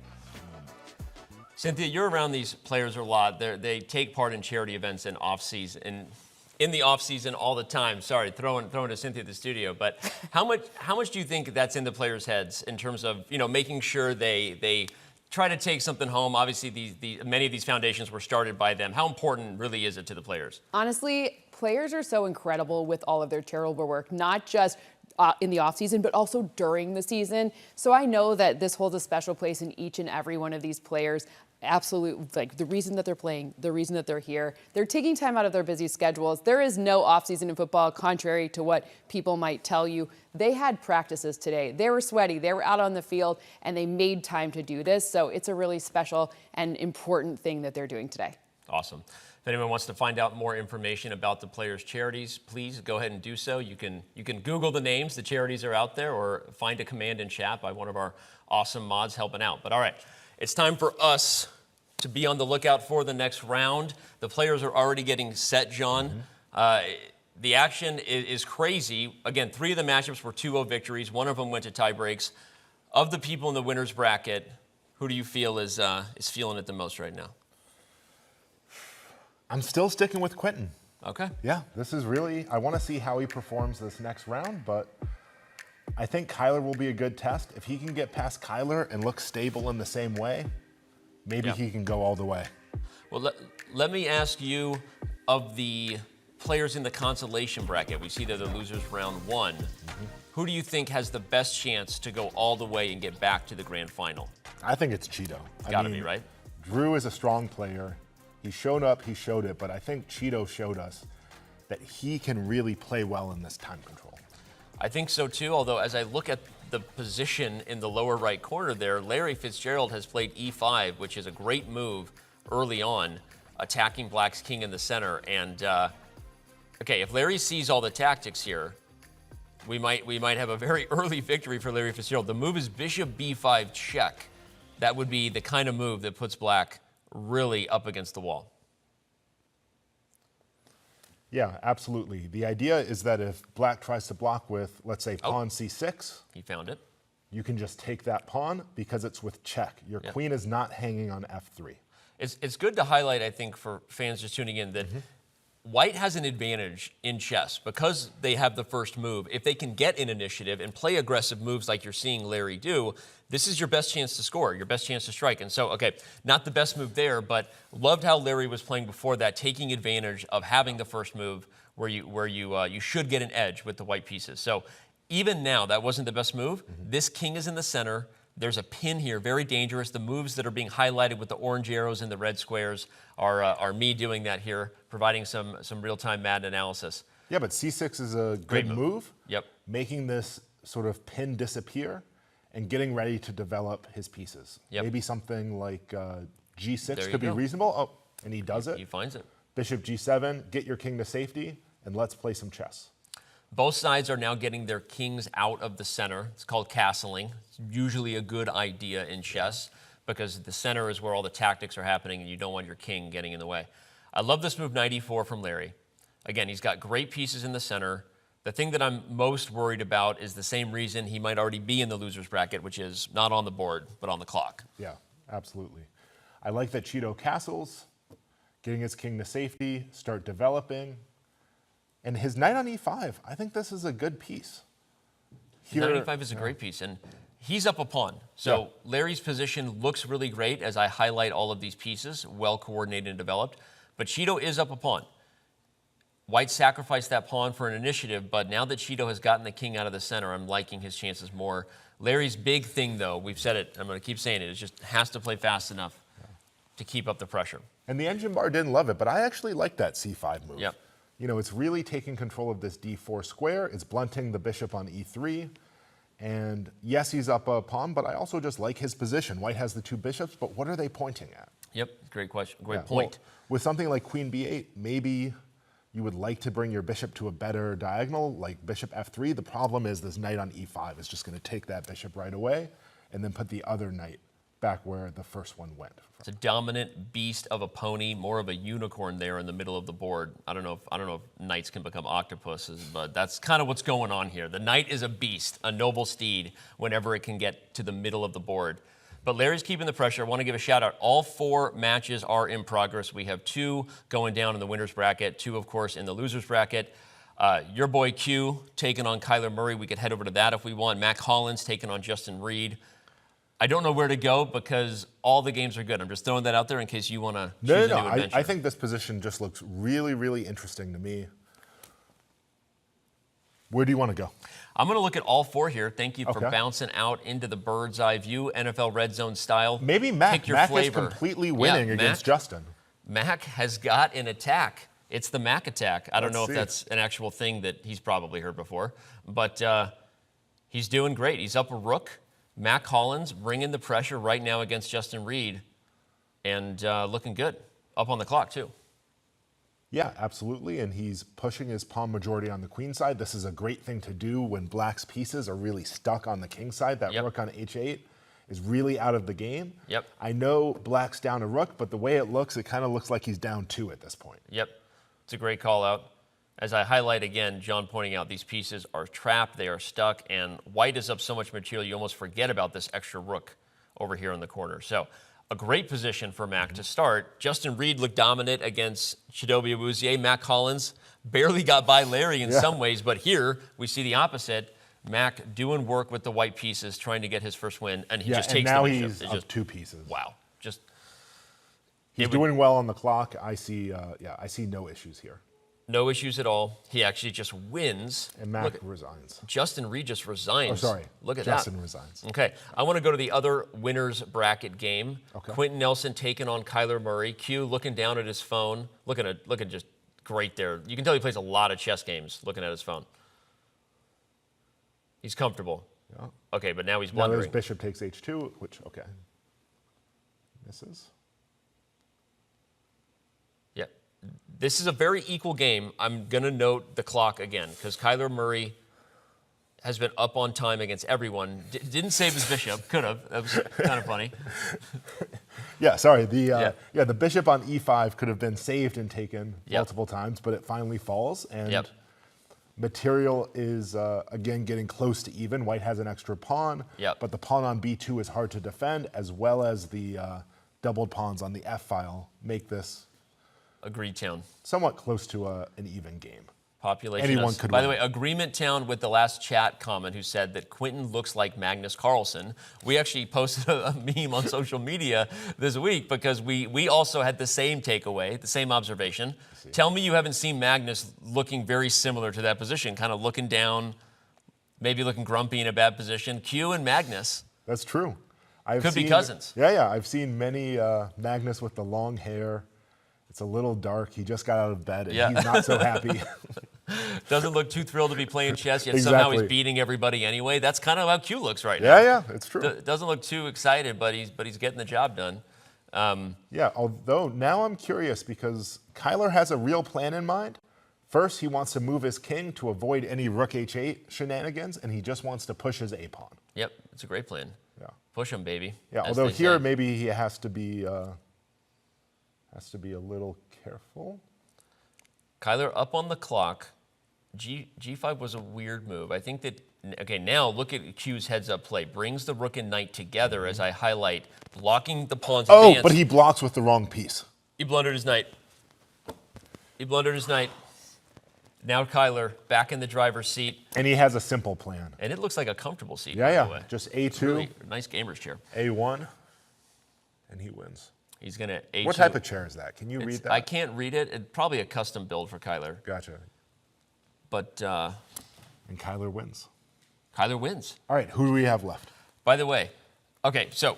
Cynthia, you're around these players a lot. They take part in charity events in off-season, in the off-season all the time. Sorry, throwing to Cynthia at the studio. But how much do you think that's in the players' heads in terms of making sure they try to take something home? Obviously, many of these foundations were started by them. How important really is it to the players? Honestly, players are so incredible with all of their charitable work, not just in the offseason, but also during the season. So I know that this holds a special place in each and every one of these players. Absolutely, like the reason that they're playing, the reason that they're here. They're taking time out of their busy schedules. There is no offseason in football, contrary to what people might tell you. They had practices today. They were sweaty. They were out on the field, and they made time to do this. So it's a really special and important thing that they're doing today. Awesome. If anyone wants to find out more information about the players' charities, please go ahead and do so. You can Google the names. The charities are out there, or find a command in chat by one of our awesome mods helping out. But all right, it's time for us to be on the lookout for the next round. The players are already getting set, John. The action is crazy. Again, 3 of the matchups were 2-0 victories. 1 of them went to tie breaks. Of the people in the winner's bracket, who do you feel is feeling it the most right now? I'm still sticking with Quentin. Okay. Yeah, this is really, I want to see how he performs this next round, but I think Kyler will be a good test. If he can get past Kyler and look stable in the same way, maybe he can go all the way. Well, let me ask you, of the players in the consolation bracket, we see they're the losers round 1. Who do you think has the best chance to go all the way and get back to the grand final? I think it's Chido. It's got to be, right? Drue is a strong player. He showed up, he showed it, but I think Chido showed us that he can really play well in this time control. I think so too, although as I look at the position in the lower right corner there, Larry Fitzgerald has played E5, which is a great move early on, attacking Black's king in the center. And okay, if Larry sees all the tactics here, we might have a very early victory for Larry Fitzgerald. The move is bishop b5 check. That would be the kind of move that puts Black really up against the wall. Yeah, absolutely. The idea is that if Black tries to block with, let's say, pawn c6, he found it. You can just take that pawn because it's with check. Your queen is not hanging on f3. It's good to highlight, I think, for fans just tuning in, that White has an advantage in chess because they have the first move. If they can get in initiative and play aggressive moves like you're seeing Larry do, this is your best chance to score, your best chance to strike. And so, okay, not the best move there, but loved how Larry was playing before that, taking advantage of having the first move where you should get an edge with the white pieces. So even now, that wasn't the best move. This king is in the center. There's a pin here, very dangerous. The moves that are being highlighted with the orange arrows and the red squares are me doing that here, providing some real-time Madden analysis. Yeah, but c6 is a good move. Yep. Making this sort of pin disappear and getting ready to develop his pieces. Yep. Maybe something like g6 could be go. reasonable. Oh, and he does it. He finds it. Bishop g7, get your king to safety, and let's play some chess. Both sides are now getting their kings out of the center. It's called castling. It's usually a good idea in chess because the center is where all the tactics are happening and you don't want your king getting in the way. I love this move, knight e4 from Larry. Again, he's got great pieces in the center. The thing that I'm most worried about is the same reason he might already be in the loser's bracket, which is not on the board, but on the clock. Yeah, absolutely. I like that Chido castles, getting his king to safety, start developing. And his knight on e5, I think this is a good piece. Here, knight e5 is a great piece, and he's up a pawn. So Larry's position looks really great as I highlight all of these pieces, well coordinated and developed. But Chido is up a pawn. White sacrificed that pawn for an initiative, but now that Chido has gotten the king out of the center, I'm liking his chances more. Larry's big thing, though, we've said it, I'm going to keep saying it, is just has to play fast enough to keep up the pressure. And the engine bar didn't love it, but I actually like that c5 move. Yep. You know, it's really taking control of this d4 square. It's blunting the bishop on e3. And yes, he's up a pawn, but I also just like his position. White has the two bishops, but what are they pointing at? Yep, great question, great point. Well, with something like queen b8, maybe you would like to bring your bishop to a better diagonal, like bishop f3. The problem is this knight on e5 is just going to take that bishop right away and then put the other knight back where the first one went. It's a dominant beast of a pony, more of a unicorn there in the middle of the board. I don't know if knights can become octopuses, but that's kind of what's going on here. The knight is a beast, a noble steed, whenever it can get to the middle of the board. But Larry's keeping the pressure. I want to give a shout out. All 4 matches are in progress. We have 2 going down in the winner's bracket, 2, of course, in the loser's bracket. Your boy Q taking on Kyler Murray. We could head over to that if we want. Mac Hollins taking on Justin Reed. I don't know where to go because all the games are good. I'm just throwing that out there in case you want to choose a new adventure. I think this position just looks really, really interesting to me. Where do you want to go? I'm going to look at all 4 here. Thank you for bouncing out into the bird's eye view, NFL Red Zone style. Maybe Mac. Mac is completely winning against Justin. Mac has got an attack. It's the Mac attack. I don't know if that's an actual thing that he's probably heard before, but he's doing great. He's up a rook. Mac Hollins bringing the pressure right now against Justin Reed and looking good. Up on the clock, too. Yeah, absolutely. And he's pushing his pawn majority on the queen side. This is a great thing to do when Black's pieces are really stuck on the king side. That rook on h8 is really out of the game. Yep. I know Black's down a rook, but the way it kind of looks like he's down 2 at this point. Yep. It's a great call out. As I highlight again, John pointing out these pieces are trapped, they are stuck, and White is up so much material you almost forget about this extra rook over here in the corner. So a great position for Mac to start. Justin Reed looked dominant against Chidobe Awuzie. Mac Hollins barely got by Larry in some ways, but here we see the opposite. Mac doing work with the white pieces, trying to get his first win, and he just and takes now the bishop. he's It's up just 2 pieces. wow. Just He's doing well on the clock. I see no issues here. no issues at all. He actually just wins. And Mac resigns. Justin Reed just resigns. Oh, sorry. Look at Justin that. resigns. Okay, I want to go to the other winners bracket game. Okay. Quentin Nelson taking on Kyler Murray. Q looking down at his phone, looking just great there. You can tell he plays a lot of chess games looking at his phone. He's comfortable. Yeah. Okay, but now he's Now blundering. there's bishop takes h2, which, okay. Misses. Yeah. This is a very equal game. I'm going to note the clock again because Kyler Murray has been up on time against everyone. Didn't save his bishop. Could have. That was kind of funny. Yeah, sorry. The bishop on e5 could have been saved and taken multiple times, but it finally falls. And material is, again, getting close to even. White has an extra pawn, but the pawn on b2 is hard to defend, as well as the doubled pawns on the f file make this Agreed town. somewhat close to an even game. Population. Anyone could By the win. way, agreement town with the last chat comment who said that Quentin looks like Magnus Carlsen. We actually posted a meme on social media this week because we also had the same takeaway, the same observation. Tell me you haven't seen Magnus looking very similar to that position, kind of looking down, maybe looking grumpy in a bad position. Q and Magnus. That's true. Could be cousins. Yeah. I've seen many Magnus with the long hair. It's a little dark. He just got out of bed, and he's not so happy. Doesn't look too thrilled to be playing chess, yet somehow he's beating everybody anyway. That's kind of how Q looks right now. Yeah, it's true. Doesn't look too excited, but he's getting the job done. Although now I'm curious because Kyler has a real plan in mind. First, he wants to move his king to avoid any rook h8 shenanigans, and he just wants to push his a-pawn. Yep, it's a great plan. Yeah. Push him, baby. Yeah, as although they here say. maybe he has to be a little careful. Kyler up on the clock. G5 was a weird move. I think that, okay, now look at Q's heads-up play. Brings the rook and knight together, as I highlight, blocking the pawn's advance. But he blocks with the wrong piece. He blundered his knight. Now Kyler back in the driver's seat. And he has a simple plan. And it looks like a comfortable seat, by the way. Just a2. Really nice gamer's chair. a1, and he wins. He's going to a2. What type of chair is that? Can you read that? I can't read it. It's probably a custom build for Kyler. Gotcha. But and Kyler wins. Kyler wins. All right, who do we have left? By the way, okay, so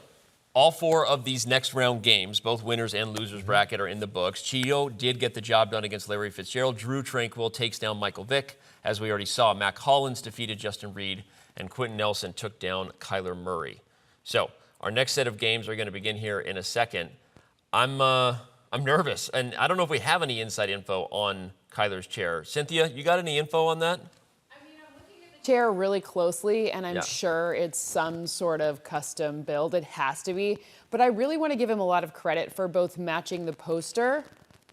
all 4 of these next round games, both winners and losers bracket, are in the books. Chido did get the job done against Larry Fitzgerald. Drue Tranquill takes down Michael Vick. As we already saw, Mac Hollins defeated Justin Reed, and Quentin Nelson took down Kyler Murray. So our next set of games are going to begin here in a second. I'm nervous, and I don't know if we have any inside info on Kyler's chair. Cynthia, you got any info on that? Chair really closely, and I'm sure it's some sort of custom build. It has to be. But I really want to give him a lot of credit for both matching the poster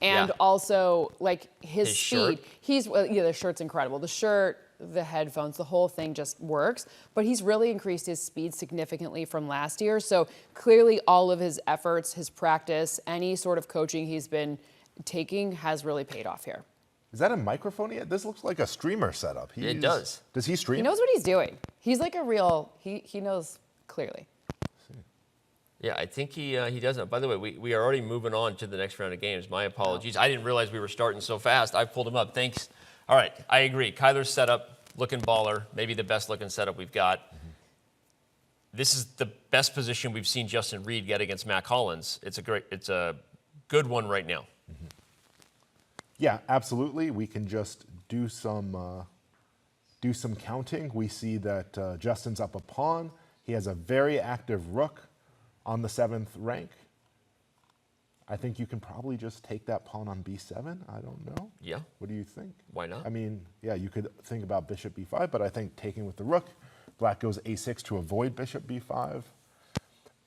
and also like his speed. Shirt. The shirt's incredible. The shirt, the headphones, the whole thing just works. But he's really increased his speed significantly from last year. So clearly all of his efforts, his practice, any sort of coaching he's been taking has really paid off here. Is that a microphone? This looks like a streamer setup. It does. Does he stream? He knows what he's doing. He's like a real, he knows clearly. Yeah, I think he doesn't. By the way, we are already moving on to the next round of games. My apologies. I didn't realize we were starting so fast. I pulled him up. Thanks. All right, I agree. Kyler's setup, looking baller, maybe the best looking setup we've got. This is the best position we've seen Justin Reed get against Mac Hollins. It's a good one right now. Yeah, absolutely. We can just do some counting. We see that Justin's up a pawn. He has a very active rook on the 7th rank. I think you can probably just take that pawn on b7. I don't know. Yeah. What do you think? Why not? I mean, yeah, you could think about bishop b5, but I think taking with the rook, black goes a6 to avoid bishop b5.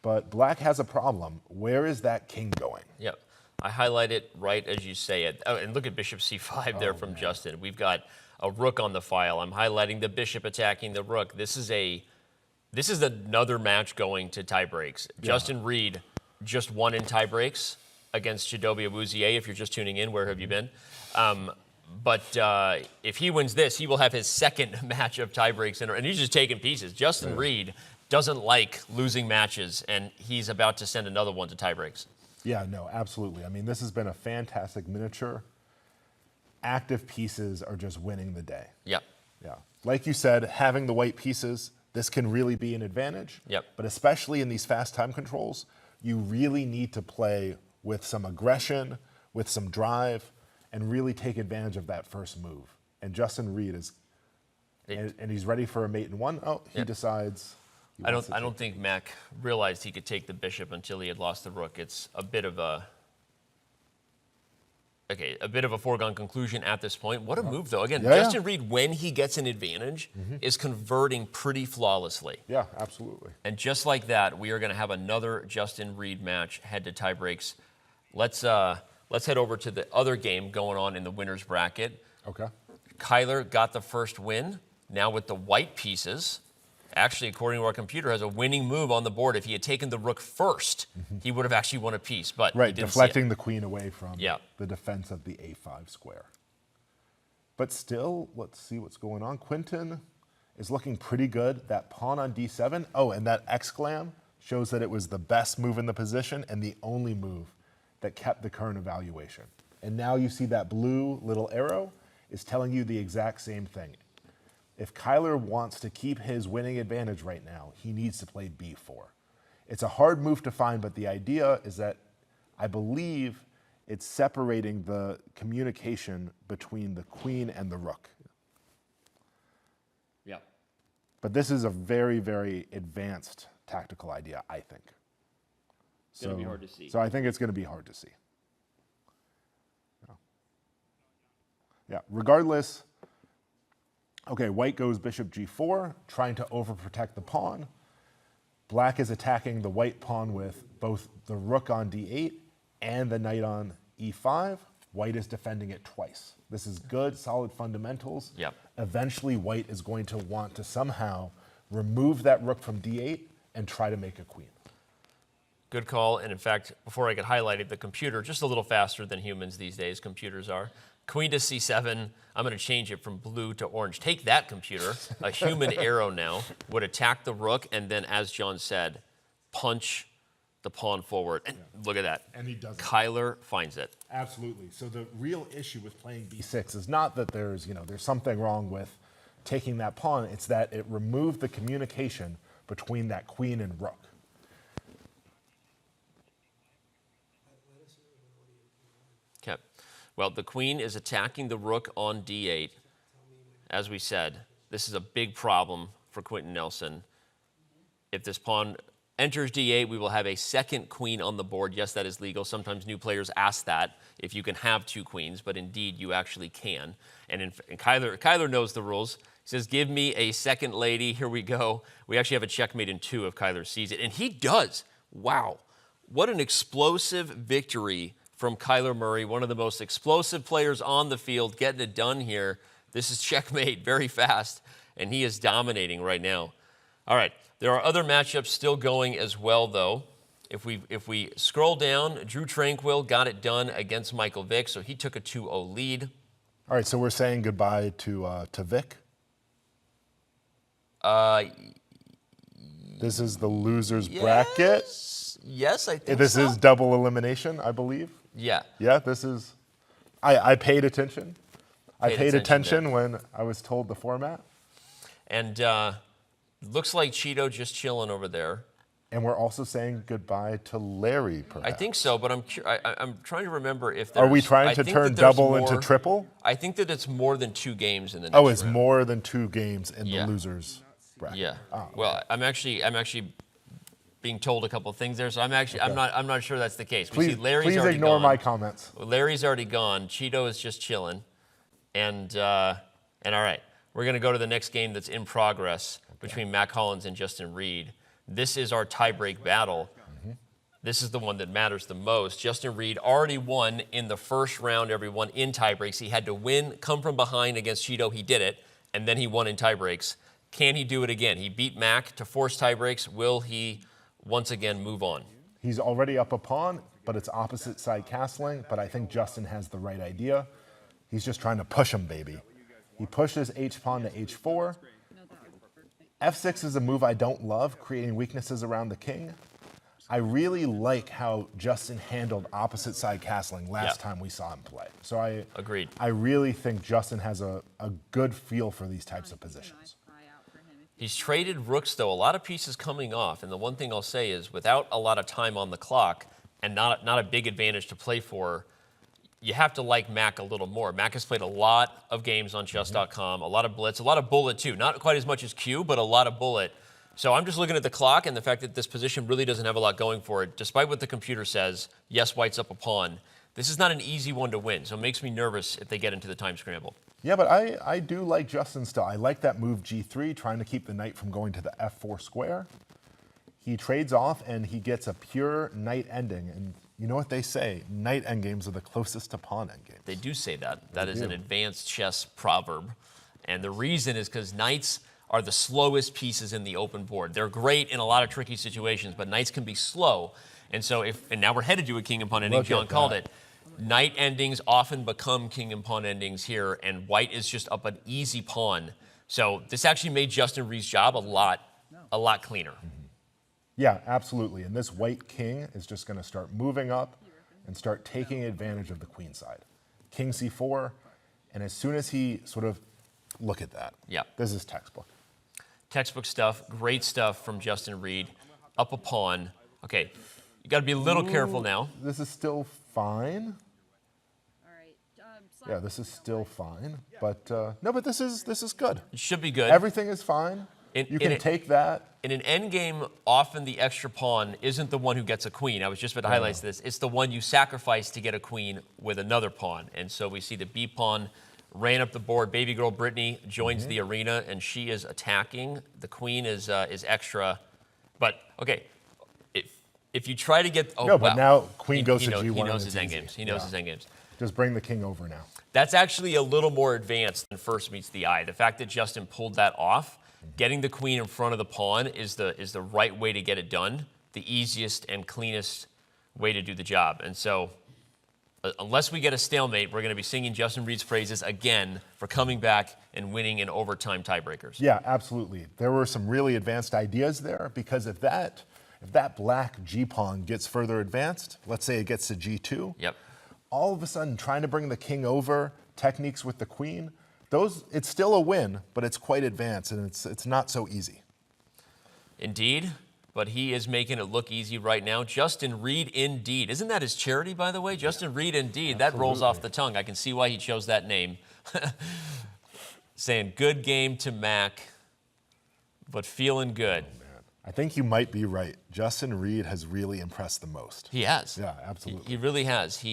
But black has a problem. Where is that king going? Yep. I highlight it right as you say it. Oh, and look at bishop c5 there from Justin. We've got a rook on the file. I'm highlighting the bishop attacking the rook. This is another match going to tie breaks. Yeah. Justin Reed just won in tie breaks against Chidobe Awuzie. If you're just tuning in, where have you been? But if he wins this, he will have his second match of tiebreaks, and he's just taking pieces. Justin Reed doesn't like losing matches, and he's about to send another one to tiebreaks. Yeah, no, absolutely. I mean, this has been a fantastic miniature. Active pieces are just winning the day. Yep. Yeah. Like you said, having the white pieces, this can really be an advantage. Yep. But especially in these fast time controls, you really need to play with some aggression, with some drive, and really take advantage of that first move. And Justin Reed is, and he's ready for a mate in one. Oh, he decides. I don't think Mac realized he could take the bishop until he had lost the rook. It's a bit of a foregone conclusion at this point. What a move, though. Again, Justin Reed, when he gets an advantage, is converting pretty flawlessly. Yeah, absolutely. And just like that, we are going to have another Justin Reed match head to tiebreaks. Let's head over to the other game going on in the winners bracket. Okay. Kyler got the first win. Now with the white pieces, actually, according to our computer, has a winning move on the board. If he had taken the rook first, he would have actually won a piece. But right, deflecting the queen away from the defense of the a5 square. But still, let's see what's going on. Quinton is looking pretty good. That pawn on d7. Oh, and that exclam shows that it was the best move in the position and the only move that kept the current evaluation. And now you see that blue little arrow is telling you the exact same thing. If Kyler wants to keep his winning advantage right now, he needs to play b4. It's a hard move to find, but the idea is that I believe it's separating the communication between the queen and the rook. Yeah. But this is a very, very advanced tactical idea, I think. It's going to be hard to see. So I think it's going to be hard to see. Yeah, regardless. Okay, white goes bishop g4, trying to overprotect the pawn. Black is attacking the white pawn with both the rook on d8 and the knight on e5. White is defending it twice. This is good, solid fundamentals. Yep. Eventually, white is going to want to somehow remove that rook from d8 and try to make a queen. Good call. And in fact, before I get highlighted, the computer, just a little faster than humans these days, computers are. Queen to c7. I'm going to change it from blue to orange. Take that, computer. A human arrow now would attack the rook and then, as John said, punch the pawn forward. And look at that. And he does it. Kyler finds it. Absolutely. So the real issue with playing b6 is not that there's something wrong with taking that pawn. It's that it removed the communication between that queen and rook. Okay. Well, the queen is attacking the rook on d8. As we said, this is a big problem for Quentin Nelson. If this pawn enters d8, we will have a second queen on the board. Yes, that is legal. Sometimes new players ask that if you can have two queens, but indeed you actually can. And Kyler knows the rules. He says, give me a second lady. Here we go. We actually have a checkmate in 2 if Kyler sees it. And he does. Wow. What an explosive victory from Kyler Murray, one of the most explosive players on the field, getting it done here. This is checkmate very fast, and he is dominating right now. All right, there are other matchups still going as well, though. If we scroll down, Drue Tranquill got it done against Michael Vick, so he took a 2-0 lead. All right, so we're saying goodbye to Vick? This is the loser's bracket? Yes, I think This so. is double elimination, I believe. Yeah. Yeah, this is. I paid attention. I paid attention there. when I was told the format. And looks like Chido just chilling over there. And we're also saying goodbye to Larry, perhaps. I think so, but I'm trying to remember if there's... Are we trying to turn double into triple? I think that it's more than 2 games in the next round. Oh, it's more than 2 games in the losers bracket. Yeah. Oh, well, I'm actually being told a couple of things there, so I'm not sure that's the case. Please, Larry's already ignore gone. my comments. Larry's already gone. Chido is just chilling, and all right, we're gonna go to the next game that's in progress between Mac Hollins and Justin Reed. This is our tiebreak battle. This is the one that matters the most. Justin Reed already won in the first round, everyone, in tiebreaks. He had to win, come from behind against Chido. He did it, and then he won in tiebreaks. Can he do it again? He beat Mac to force tiebreaks. Will he once again move on? He's already up a pawn, but it's opposite side castling. But I think Justin has the right idea. He's just trying to push him, baby. He pushes h-pawn to h4. f6 is a move I don't love, creating weaknesses around the king. I really like how Justin handled opposite side castling last time we saw him play. So I really think Justin has a good feel for these types of positions. He's traded rooks, though, a lot of pieces coming off. And the one thing I'll say is without a lot of time on the clock and not a big advantage to play for, you have to like Mac a little more. Mac has played a lot of games on Chess.com, a lot of blitz, a lot of bullet, too. Not quite as much as Q, but a lot of bullet. So I'm just looking at the clock and the fact that this position really doesn't have a lot going for it. Despite what the computer says, yes, white's up a pawn. This is not an easy one to win, so it makes me nervous if they get into the time scramble. Yeah, but I do like Justin still. I like that move g3, trying to keep the knight from going to the f4 square. He trades off and he gets a pure knight ending. And you know what they say, knight endgames are the closest to pawn endgames. They do say that. That is an advanced chess proverb. And the reason is because knights are the slowest pieces in the open board. They're great in a lot of tricky situations, but knights can be slow. And so and now we're headed to a king and pawn ending, John called it. Knight endings often become king and pawn endings here, and white is just up an easy pawn. So this actually made Justin Reed's job a lot cleaner. Yeah, absolutely. And this white king is just going to start moving up and start taking advantage of the queen side. King c4, and as soon as he sort of, look at that. Yeah. This is textbook. Textbook stuff, great stuff from Justin Reed. Up a pawn. Okay, you got to be a little careful now. This is still fine. Yeah, this is still fine, but no, but this is good. It should be good. Everything is fine. You can take that. In an endgame, often the extra pawn isn't the one who gets a queen. I was just about to highlight this. It's the one you sacrifice to get a queen with another pawn. And so we see the B pawn ran up the board. Baby girl Brittany joins the arena, and she is attacking. The queen is extra. But, okay, if you try to get... no, but now queen goes to G1. He knows his endgames. He knows his endgames. Just bring the king over now. That's actually a little more advanced than first meets the eye. The fact that Justin pulled that off, getting the queen in front of the pawn is the right way to get it done, the easiest and cleanest way to do the job. And so, unless we get a stalemate, we're going to be singing Justin Reed's praises again for coming back and winning in overtime tiebreakers. Yeah, absolutely. There were some really advanced ideas there, because if that black G pawn gets further advanced, let's say it gets to G2, all of a sudden trying to bring the king over, techniques with the queen, it's still a win, but it's quite advanced, and it's not so easy. Indeed, but he is making it look easy right now. Justin Reed, indeed. Isn't that his charity, by the way? Justin Reed, indeed. Absolutely. That rolls off the tongue. I can see why he chose that name. Saying good game to Mac, but feeling good. Oh, man. I think you might be right. Justin Reed has really impressed the most. He has. Yeah, absolutely. He really has.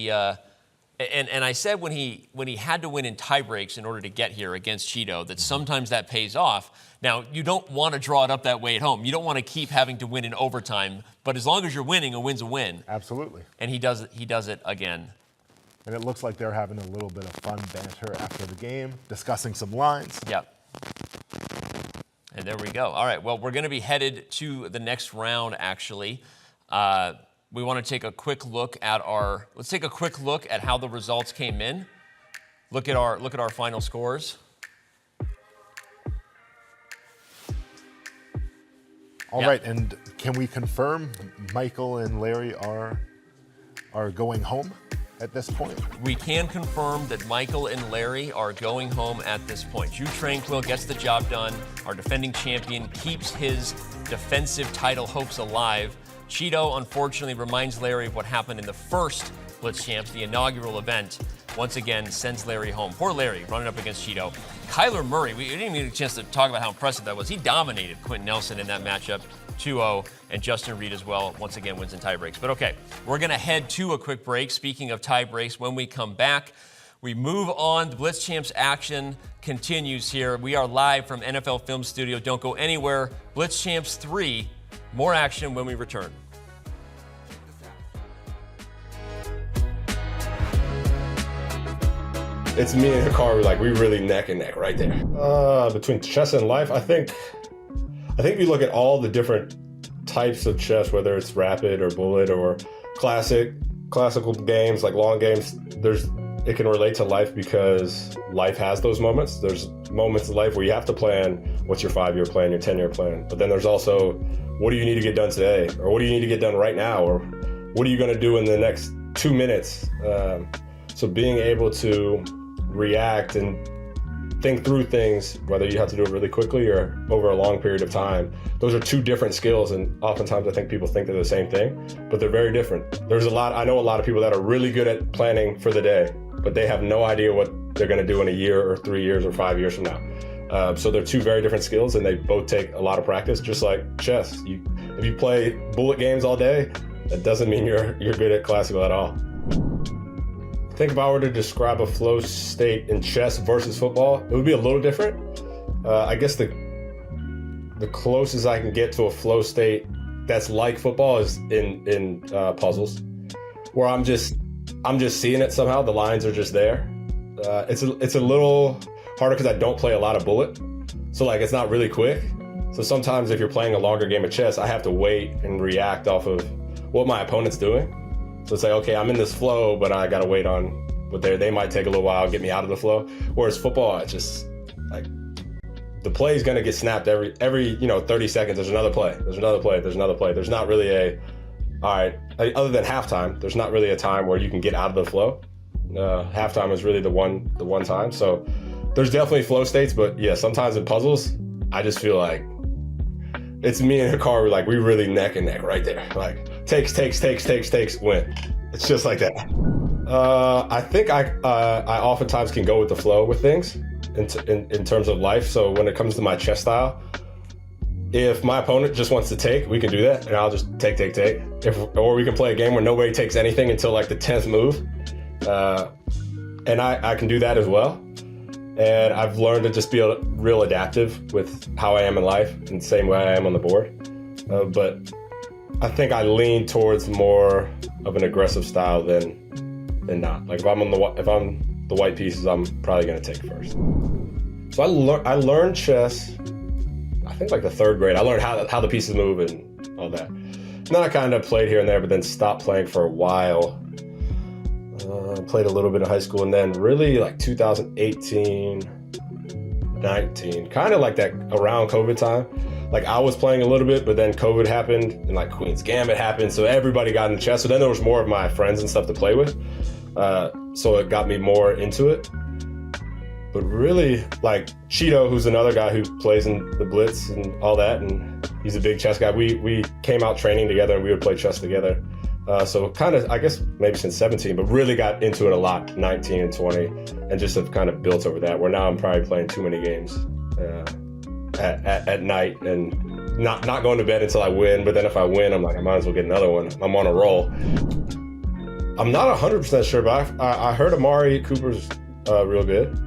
And I said when he had to win in tie breaks in order to get here against Chido that sometimes that pays off. Now, you don't want to draw it up that way at home. You don't want to keep having to win in overtime. But as long as you're winning, a win's a win. Absolutely. And he does it again. And it looks like they're having a little bit of fun banter after the game, discussing some lines. Yep. And there we go. All right, well, we're going to be headed to the next round, actually. We want to take a quick look at let's take a quick look at how the results came in. Look at our final scores. All right, and can we confirm Michael and Larry are going home at this point? We can confirm that Michael and Larry are going home at this point. Drue Tranquill gets the job done. Our defending champion keeps his defensive title hopes alive. Chido, unfortunately, reminds Larry of what happened in the first BlitzChamps, the inaugural event. Once again, sends Larry home. Poor Larry, running up against Chido. Kyler Murray, we didn't even get a chance to talk about how impressive that was. He dominated Quentin Nelson in that matchup, 2-0, and Justin Reed as well, once again, wins in tie breaks. But okay, we're going to head to a quick break. Speaking of tie breaks, when we come back, we move on. The BlitzChamps action continues here. We are live from NFL Film Studio. Don't go anywhere. BlitzChamps 3. More action when we return. It's me and Hikaru, like we really neck and neck right there. Between chess and life, I think if you look at all the different types of chess, whether it's rapid or bullet or classical games like long games, it can relate to life because life has those moments. There's moments in life where you have to plan what's your 5-year plan, your 10-year plan. But then there's also, what do you need to get done today? Or what do you need to get done right now? Or what are you going to do in the next 2 minutes? So being able to react and think through things, whether you have to do it really quickly or over a long period of time, those are two different skills. And oftentimes I think people think they're the same thing, but they're very different. I know a lot of people that are really good at planning for the day, but they have no idea what they're going to do in a year or 3 years or 5 years from now. So they're two very different skills, and they both take a lot of practice, just like chess. If you play bullet games all day, that doesn't mean you're good at classical at all. I think if I were to describe a flow state in chess versus football, it would be a little different. I guess the closest I can get to a flow state that's like football is in puzzles, where I'm just seeing it somehow. The lines are just there. It's a little harder because I don't play a lot of bullet, so like it's not really quick. So sometimes if you're playing a longer game of chess, I have to wait and react off of what my opponent's doing. So it's like, okay, I'm in this flow, but I gotta wait on what they might take a little while, get me out of the flow. Whereas football, it's just like the play is gonna get snapped every 30 seconds. There's another play. There's another play. There's another play. There's not really all right. Other than halftime, there's not really a time where you can get out of the flow. Halftime is really the one time. So there's definitely flow states, but yeah, sometimes in puzzles, I just feel like it's me and a car. Like we really neck and neck right there. Like takes, win. It's just like that. I think I oftentimes can go with the flow with things in terms of life. So when it comes to my chess style, if my opponent just wants to take, we can do that, and I'll just take. Or we can play a game where nobody takes anything until like the 10th move, and I can do that as well. And I've learned to just be real adaptive with how I am in life, in the same way I am on the board. But I think I lean towards more of an aggressive style than not. Like if I'm the white pieces, I'm probably going to take first. So I learned chess, I think like the 3rd grade. I learned how the pieces move and all that. And then I kind of played here and there, but then stopped playing for a while. Played a little bit in high school, and then really like 2018, 19, kind of like that around COVID time. Like I was playing a little bit, but then COVID happened and like Queen's Gambit happened. So everybody got into chess. So then there was more of my friends and stuff to play with. So it got me more into it. But really like Chido, who's another guy who plays in the Blitz and all that. And he's a big chess guy. We came out training together and we would play chess together. So kind of, I guess maybe since 17, but really got into it a lot, 19 and 20, and just have kind of built over that, where now I'm probably playing too many games at night and not going to bed until I win. But then if I win, I'm like, I might as well get another one. I'm on a roll. I'm not 100% sure, but I heard Amari Cooper's real good.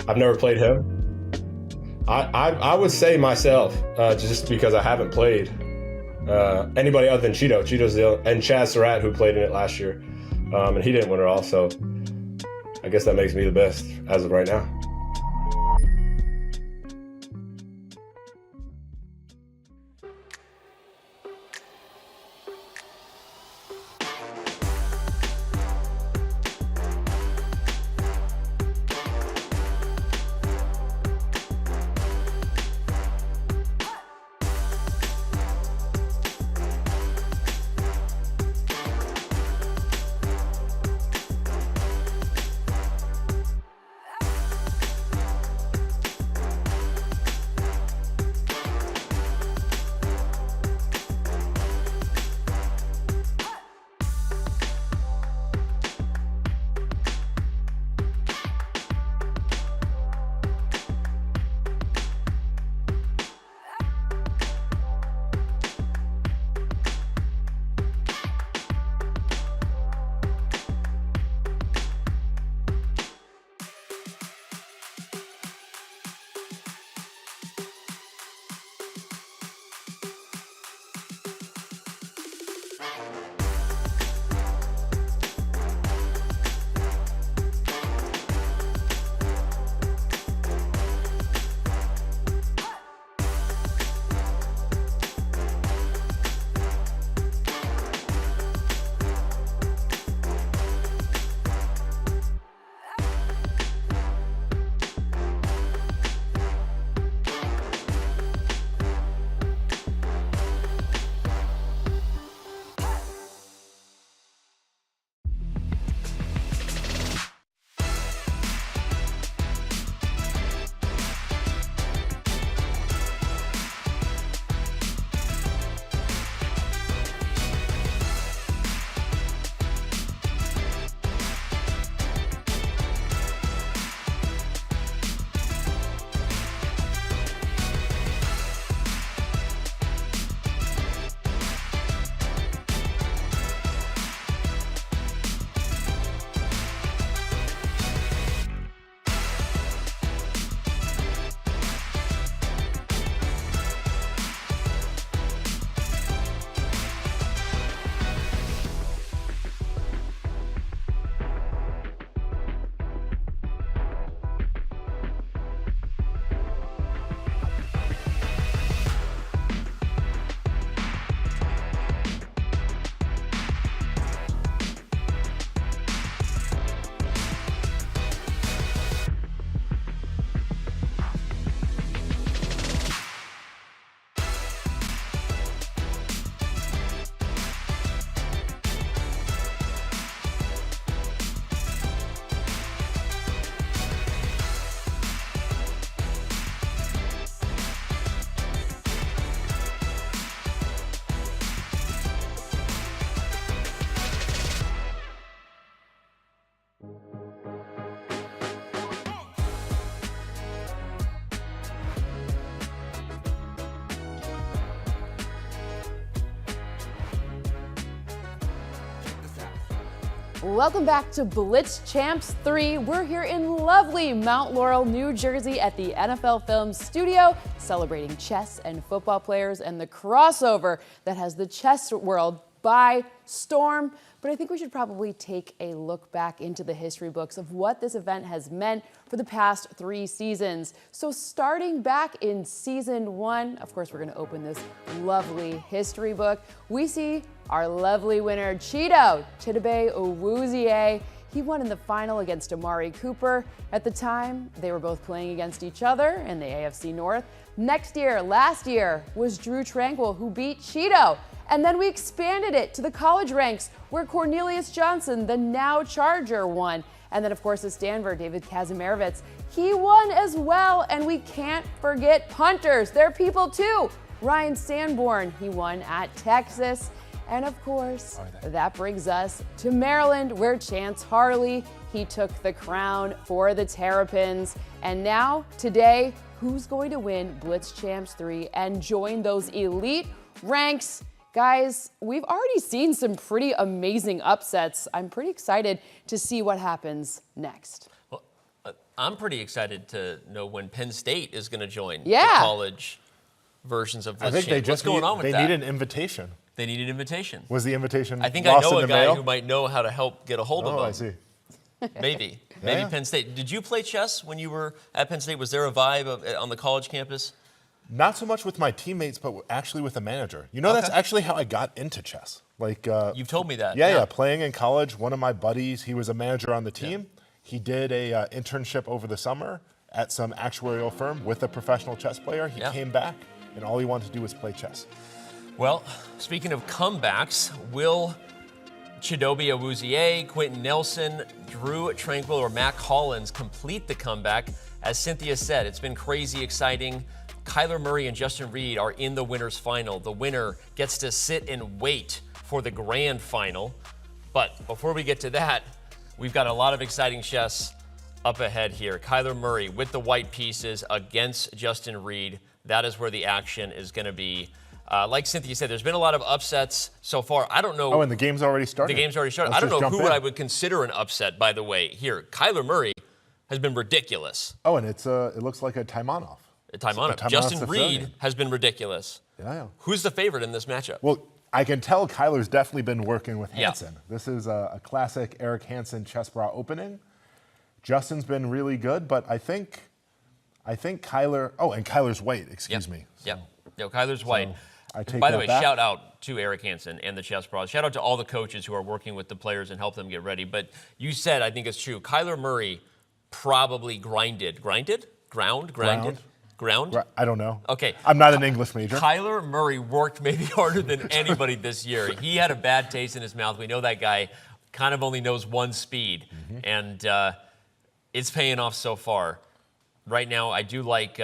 I've never played him. I would say myself, just because I haven't played anybody other than Chido. Chido's and Chaz Surratt, who played in it last year, and he didn't win it all. So I guess that makes me the best as of right now. Welcome back to BlitzChamps III. We're here in lovely Mount Laurel, New Jersey at the NFL Film Studio, celebrating chess and football players and the crossover that has the chess world by storm. But I think we should probably take a look back into the history books of what this event has meant for the past 3 seasons. So starting back in season 1, of course, we're going to open this lovely history book. We see our lovely winner, Chidobe Awuzie. He won in the final against Amari Cooper. At the time, they were both playing against each other in the AFC North. Last year, was Drue Tranquill who beat Chido. And then we expanded it to the college ranks where Cornelius Johnson, the now Charger, won. And then, of course, at Stanford, David Kazimierowicz, he won as well. And we can't forget punters. They're people too. Ryan Sanborn, he won at Texas. And of course, that brings us to Maryland, where Chance Harley, he took the crown for the Terrapins. And now, today, who's going to win BlitzChamps III and join those elite ranks? Guys, we've already seen some pretty amazing upsets. I'm pretty excited to see what happens next. Well, I'm pretty excited to know when Penn State is going to join the Yeah. college versions of BlitzChamp. I think they just What's going on with they that? need an invitation. They need an invitation. Was the invitation I think I lost know in a the guy mail? who might know how to help get a hold of Oh, them. I see. Maybe. Yeah, Maybe yeah. Penn State. Did you play chess when you were at Penn State? Was there a vibe on the college campus? Not so much with my teammates, but actually with the manager. You know, that's actually how I got into chess. Like, You've told me that. yeah, playing in college, one of my buddies, he was a manager on the team. He did a internship over the summer at some actuarial firm with a professional chess player. He came back, and all he wanted to do was play chess. Well, speaking of comebacks, will Chidobe Awuzie, Quentin Nelson, Drue Tranquill, or Mac Hollins complete the comeback? As Cynthia said, it's been crazy exciting. Kyler Murray and Justin Reed are in the winner's final. The winner gets to sit and wait for the grand final. But before we get to that, we've got a lot of exciting chess up ahead here. Kyler Murray with the white pieces against Justin Reed. That is where the action is going to be. Like Cynthia said, there's been a lot of upsets so far. I don't know. Oh, and the game's already started. The game's already started. Let's I don't just know jump who in. I would consider an upset, by the way. Here, Kyler Murray has been ridiculous. Oh, and it looks like a Taimanov. Time on it. Taimanov's Justin the Reed favorite. has been ridiculous. Yeah. Who's the favorite in this matchup? Well, I can tell Kyler's definitely been working with Yeah. Hansen. This is a classic Eric Hansen chess bra opening. Justin's been really good, but I think Kyler. Oh, and Kyler's white. Excuse me. Yeah. No, Kyler's white. I take By the that way, back. shout out to Eric Hansen and the Chess Bros. Shout out to all the coaches who are working with the players and help them get ready. But you said, I think it's true, Kyler Murray probably ground? I don't know. Okay. I'm not an English major. Kyler Murray worked maybe harder than anybody this year. He had a bad taste in his mouth. We know that guy kind of only knows one speed, and it's paying off so far. Right now, I do like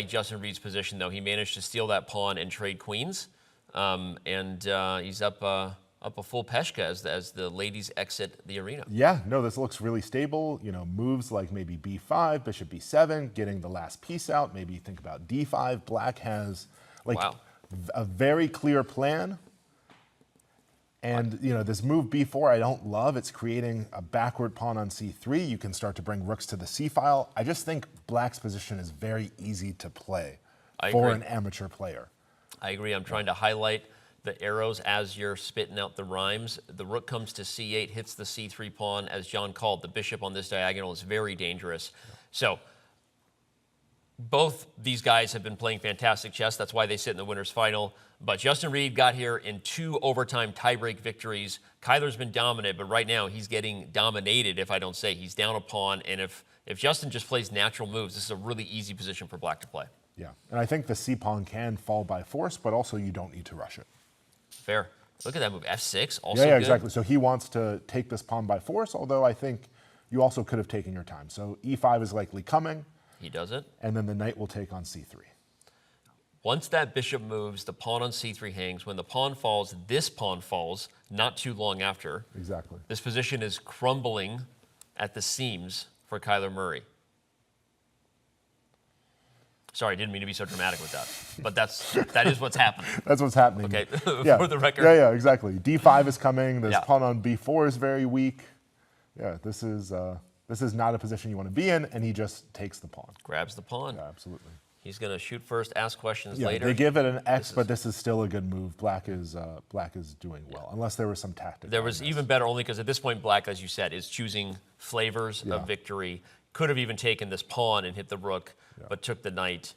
Justin Reed's position though. He managed to steal that pawn and trade queens, and he's up a full peshka as the ladies exit the arena. Yeah, no, this looks really stable. You know, moves like maybe b5, bishop b7, getting the last piece out. Maybe think about d5. Black has like a very clear plan. And you know, this move b4 I don't love. It's creating a backward pawn on c3. You can start to bring rooks to the c file. I just think Black's position is very easy to play for an amateur player. I agree. I'm trying to highlight the arrows as you're spitting out the rhymes. The rook comes to c8, hits the c3 pawn. As John called, the bishop on this diagonal is very dangerous. So both these guys have been playing fantastic chess. That's why they sit in the winner's final. But Justin Reed got here in 2 overtime tiebreak victories. Kyler's been dominant, but right now he's getting dominated, if I don't say. He's down a pawn, and if Justin just plays natural moves, this is a really easy position for Black to play. Yeah, and I think the c pawn can fall by force, but also you don't need to rush it. Fair. Look at that move. F6, also Yeah, good. exactly. So he wants to take this pawn by force, although I think you also could have taken your time. So e5 is likely coming. He does it. And then the knight will take on c3. Once that bishop moves, the pawn on c3 hangs. When the pawn falls, this pawn falls not too long after. Exactly. This position is crumbling at the seams for Kyler Murray. Sorry, I didn't mean to be so dramatic with that, but that is what's happening. That's what's happening. Okay, Yeah. for the record. Yeah, exactly. d5 is coming. This Yeah. pawn on b4 is very weak. Yeah, this is not a position you want to be in, and he just takes the pawn. Grabs the pawn. Yeah, absolutely. He's going to shoot first, ask questions Yeah, later. they give it an X, but this is still a good move. Black is doing well, unless there was some tactic. There was even better only because at this point, Black, as you said, is choosing flavors Yeah. of victory. Could have even taken this pawn and hit the rook, but took the knight.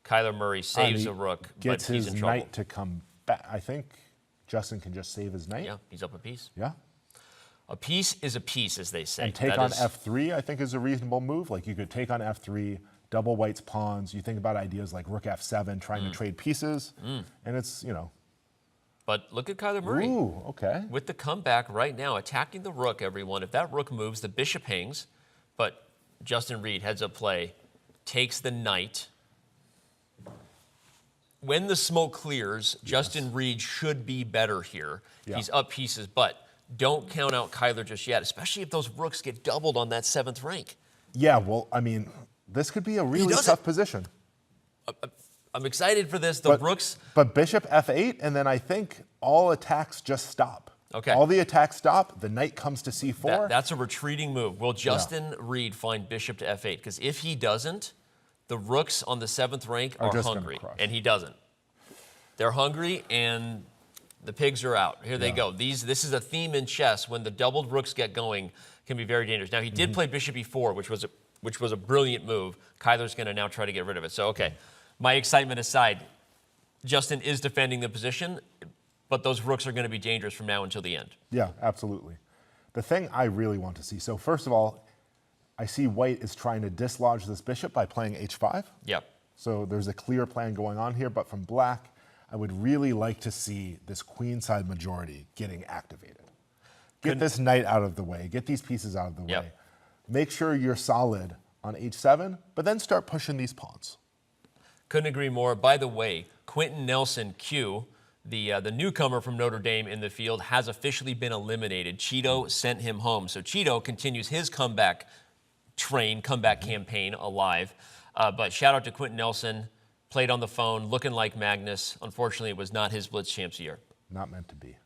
Kyler Murray saves a rook, but gets he's his in trouble. knight to come back. I think Justin can just save his knight. Yeah, he's up a piece. Yeah. A piece is a piece, as they say. And take That on is- F3, I think, is a reasonable move. Like you could take on F3, double White's pawns. You think about ideas like Rook F7, trying to trade pieces, and it's, But look at Kyler Murray. Ooh, okay. With the comeback right now, attacking the rook, everyone. If that rook moves, the bishop hangs, but Justin Reed, heads up play, takes the knight. When the smoke clears, Justin Reed should be better here. Yeah. He's up pieces, but don't count out Kyler just yet, especially if those rooks get doubled on that 7th rank. Yeah, well, I mean, this could be a really does tough it. position. I'm excited for this. The rooks. But Bishop F8, and then I think all attacks just stop. Okay. All the attacks stop. The knight comes to C4. That's a retreating move. Will Justin Reed find bishop to F8? Because if he doesn't, the rooks on the 7th rank are just gonna hungry, crush. and he doesn't. They're hungry, and the pigs are out. Here they go. This is a theme in chess. When the doubled rooks get going, can be very dangerous. Now he did play bishop E4, which was a brilliant move. Kyler's going to now try to get rid of it. So okay, my excitement aside, Justin is defending the position, but those rooks are going to be dangerous from now until the end. Yeah, absolutely. The thing I really want to see, so first of all, I see White is trying to dislodge this bishop by playing H5. Yep. So there's a clear plan going on here, but from Black, I would really like to see this queenside majority getting activated. Get this knight out of the way, get these pieces out of the way. Make sure you're solid on H7, but then start pushing these pawns. Couldn't agree more. By the way, Quentin Nelson, Q, the newcomer from Notre Dame in the field, has officially been eliminated. Chido sent him home. So Chido continues his comeback campaign alive. But shout out to Quentin Nelson. Played on the phone, looking like Magnus. Unfortunately, it was not his BlitzChamps year. Not meant to be.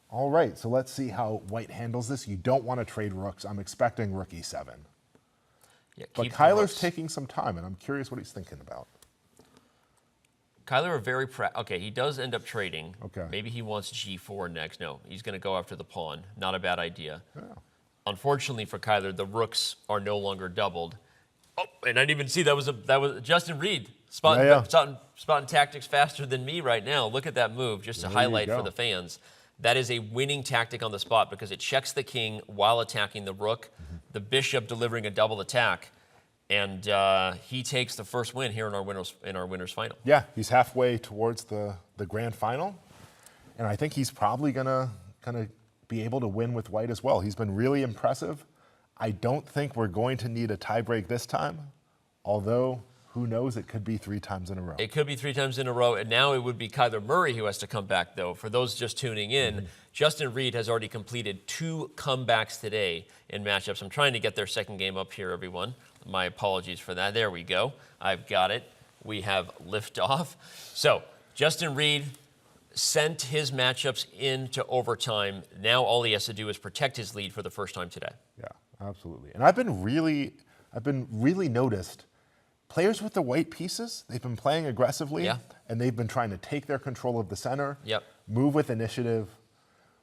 All right, so let's see how White handles this. You don't want to trade rooks. I'm expecting rook E7. Yeah, But keep the Kyler's rooks. taking some time, and I'm curious what he's thinking about. Kyler are very okay, he does end up trading. Okay. Maybe he wants G4 next. No, he's going to go after the pawn. Not a bad idea. Yeah. Unfortunately for Kyler, the rooks are no longer doubled. Oh, and I didn't even see that was Justin Reed spotting tactics faster than me right now. Look at that move, just to There you highlight for go. the fans. That is a winning tactic on the spot because it checks the king while attacking the rook. The bishop delivering a double attack, and he takes the first win here in our winners final. Yeah, he's halfway towards the grand final, and I think he's probably gonna be able to win with White as well. He's been really impressive. I don't think we're going to need a tiebreak this time, although who knows, it could be 3 times in a row. It could be 3 times in a row, and now it would be Kyler Murray who has to come back, though. For those just tuning in, Justin Reed has already completed 2 comebacks today in matchups. I'm trying to get their second game up here, everyone. My apologies for that. There we go. I've got it. We have liftoff. So Justin Reed sent his matchups into overtime. Now all he has to do is protect his lead for the first time today. Yeah, absolutely. And I've been really noticed. Players with the white pieces, they've been playing aggressively, and they've been trying to take their control of the center, move with initiative.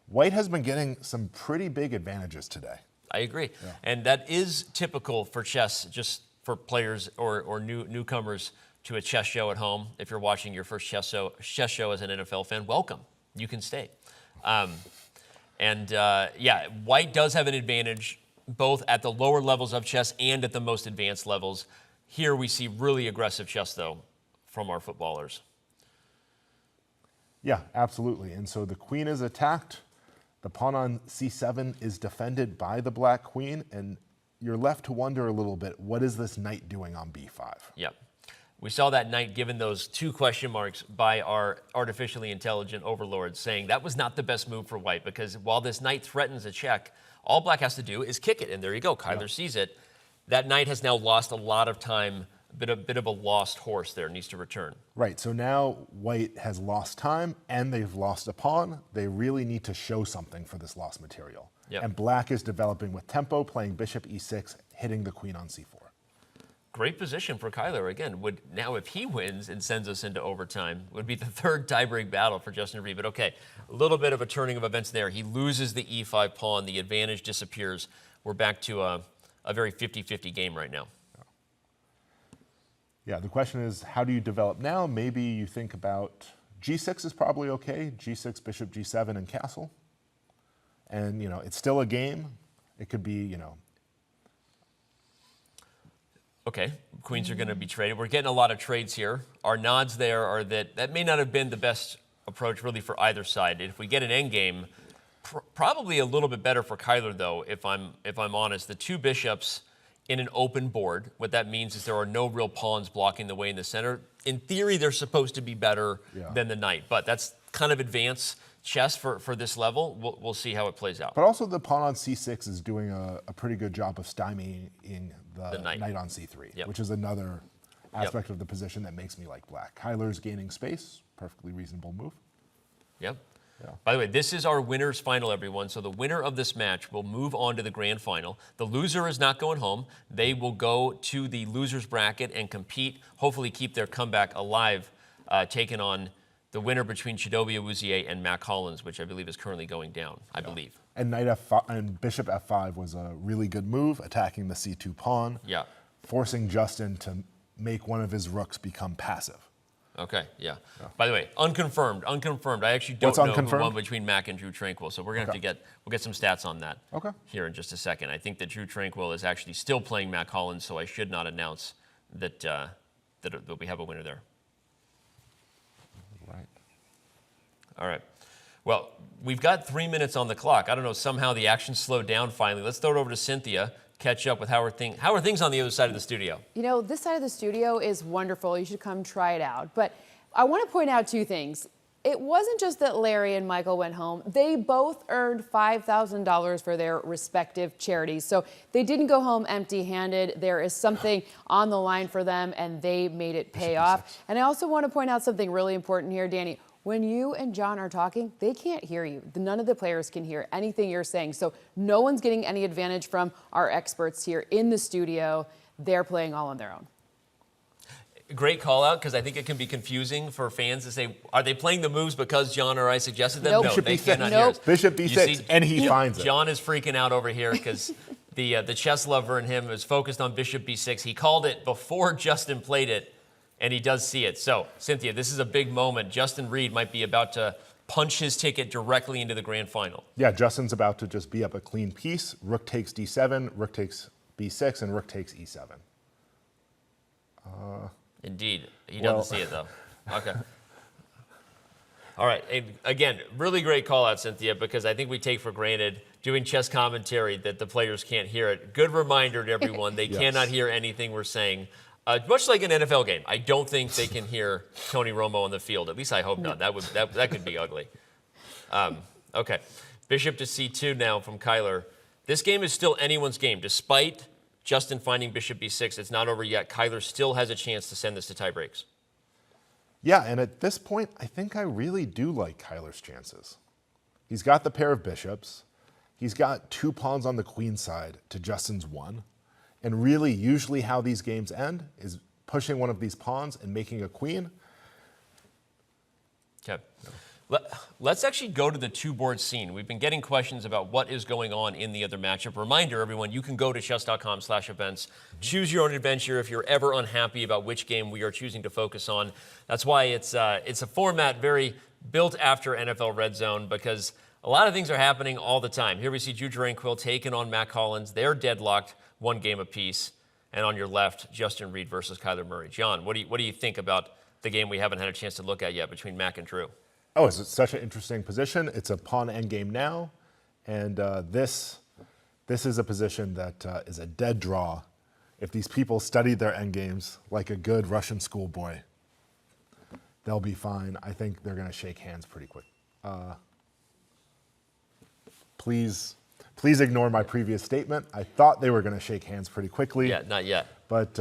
White has been getting some pretty big advantages today. I agree. And that is typical for chess, just for players or newcomers to a chess show at home. If you're watching your first chess show as an NFL fan, welcome. You can stay. White does have an advantage both at the lower levels of chess and at the most advanced levels. Here we see really aggressive chess, though, from our footballers. Yeah, absolutely. And so the queen is attacked. The pawn on c7 is defended by the black queen. And you're left to wonder a little bit, what is this knight doing on b5? Yep. We saw that knight given those 2 question marks by our artificially intelligent overlords, saying that was not the best move for White, because while this knight threatens a check, all Black has to do is kick it. And there you go. Kyler sees it. That knight has now lost a lot of time bit of a lost horse there, needs to return. Right, so now white has lost time and they've lost a pawn. They really need to show something for this lost material. Yep. And black is developing with tempo, playing bishop e6, hitting the queen on c4. Great position for Kyler. Again, would now if he wins and sends us into overtime, would be the third tiebreak battle for Justin Reed. But okay, a little bit of a turning of events there. He loses the e5 pawn. The advantage disappears. We're back to a very 50-50 game right now. Yeah, the question is, how do you develop now? Maybe you think about g6 is probably okay. g6, bishop g7, and castle. And, you know, it's still a game. It could be, you know. Okay, queens are going to be traded. We're getting a lot of trades here. Our nods there are that may not have been the best approach really for either side. If we get an endgame, probably a little bit better for Kyler though, if I'm honest. The two bishops in an open board, what that means is there are no real pawns blocking the way in the center. In theory, they're supposed to be better than the knight, but that's kind of advanced chess for this level. We'll see how it plays out. But also the pawn on c6 is doing a pretty good job of stymieing the knight on c3, which is another aspect of the position that makes me like black. Kyler's gaining space, perfectly reasonable move. Yep. Yeah. By the way, this is our winner's final, everyone. So the winner of this match will move on to the grand final. The loser is not going home. They will go to the loser's bracket and compete, hopefully keep their comeback alive, taking on the winner between Chidobe Awuzie and Mac Hollins, which I believe is currently going down, I believe. And knight f5 and bishop f5 was a really good move, attacking the c2 pawn, forcing Justin to make one of his rooks become passive. Okay, yeah. By the way, unconfirmed. I actually don't know who won between Mac and Drue Tranquill, so we're gonna have to we'll get some stats on that here in just a second. I think that Drue Tranquill is actually still playing Mac Hollins, so I should not announce that that we have a winner there. Right. All right. Well, we've got 3 minutes on the clock. I don't know, somehow the action slowed down finally. Let's throw it over to Cynthia. Catch up with how are things on the other side of the studio? You know, this side of the studio is wonderful. You should come try it out. But I want to point out two things. It wasn't just that Larry and Michael went home. They both earned $5,000 for their respective charities. So they didn't go home empty-handed. There is something on the line for them, and they made it pay off. And I also want to point out something really important here, Danny. When you and John are talking, they can't hear you. None of the players can hear anything you're saying. So no one's getting any advantage from our experts here in the studio. They're playing all on their own. Great call out, because I think it can be confusing for fans to say, are they playing the moves because John or I suggested them? Nope. No, Bishop they B6. cannot hear us. Bishop B6, and he finds it. John is freaking out over here because the chess lover in him is focused on Bishop B6. He called it before Justin played it. And he does see it. So, Cynthia, this is a big moment. Justin Reed might be about to punch his ticket directly into the grand final. Yeah, Justin's about to just be up a clean piece. Rook takes d7, rook takes b6, and rook takes e7. Indeed. He doesn't see it, though. Okay. All right. And again, really great call out, Cynthia, because I think we take for granted doing chess commentary that the players can't hear it. Good reminder to everyone. They cannot hear anything we're saying. Much like an NFL game, I don't think they can hear Tony Romo on the field. At least I hope not. That could be ugly. Okay, bishop to c2 now from Kyler. This game is still anyone's game. Despite Justin finding bishop b6, it's not over yet. Kyler still has a chance to send this to tie breaks. Yeah, and at this point, I think I really do like Kyler's chances. He's got the pair of bishops. He's got two pawns on the queen side to Justin's one. And really, usually how these games end is pushing one of these pawns and making a queen. Okay. Let's actually go to the two-board scene. We've been getting questions about what is going on in the other matchup. Reminder, everyone, you can go to chess.com/events. Choose your own adventure if you're ever unhappy about which game we are choosing to focus on. That's why it's a format very built after NFL Red Zone, because a lot of things are happening all the time. Here we see Drue Tranquill taking on Mac Hollins. They're deadlocked, one game apiece. And on your left, Justin Reed versus Kyler Murray. John, what do you think about the game we haven't had a chance to look at yet between Mac and Drue? Oh, it's such an interesting position. It's a pawn endgame now. And this is a position that is a dead draw. If these people studied their endgames like a good Russian schoolboy, they'll be fine. I think they're going to shake hands pretty quick. Please ignore my previous statement. I thought they were going to shake hands pretty quickly. Yeah, not yet. But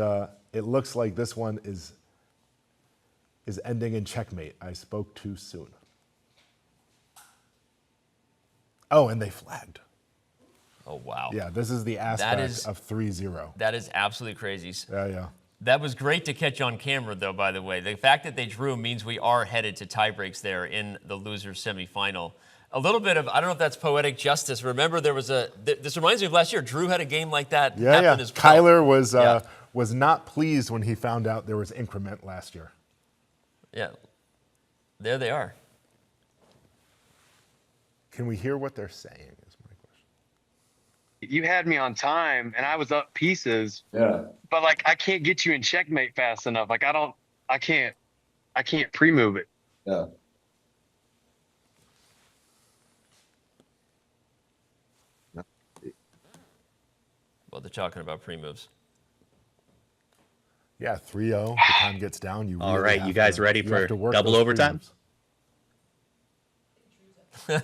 It looks like this one is ending in checkmate. I spoke too soon. Oh, and they flagged. Oh, wow. Yeah, this is the aspect of 3-0. That is absolutely crazy. Yeah. That was great to catch on camera, though, by the way. The fact that they drew means we are headed to tiebreaks there in the loser's semifinal. A little bit of, I don't know if that's poetic justice. Remember, there was this reminds me of last year. Drue had a game like that happen as well. Kyler was not pleased when he found out there was increment last year. Yeah. There they are. Can we hear what they're saying is my question. You had me on time and I was up pieces. Yeah. But like I can't get you in checkmate fast enough. Like I can't pre-move it. Yeah. Well, they're talking about pre-moves. Yeah, 3-0. The time gets down. You All really right, have you guys to- ready you for have to work double those overtime? pre-moves.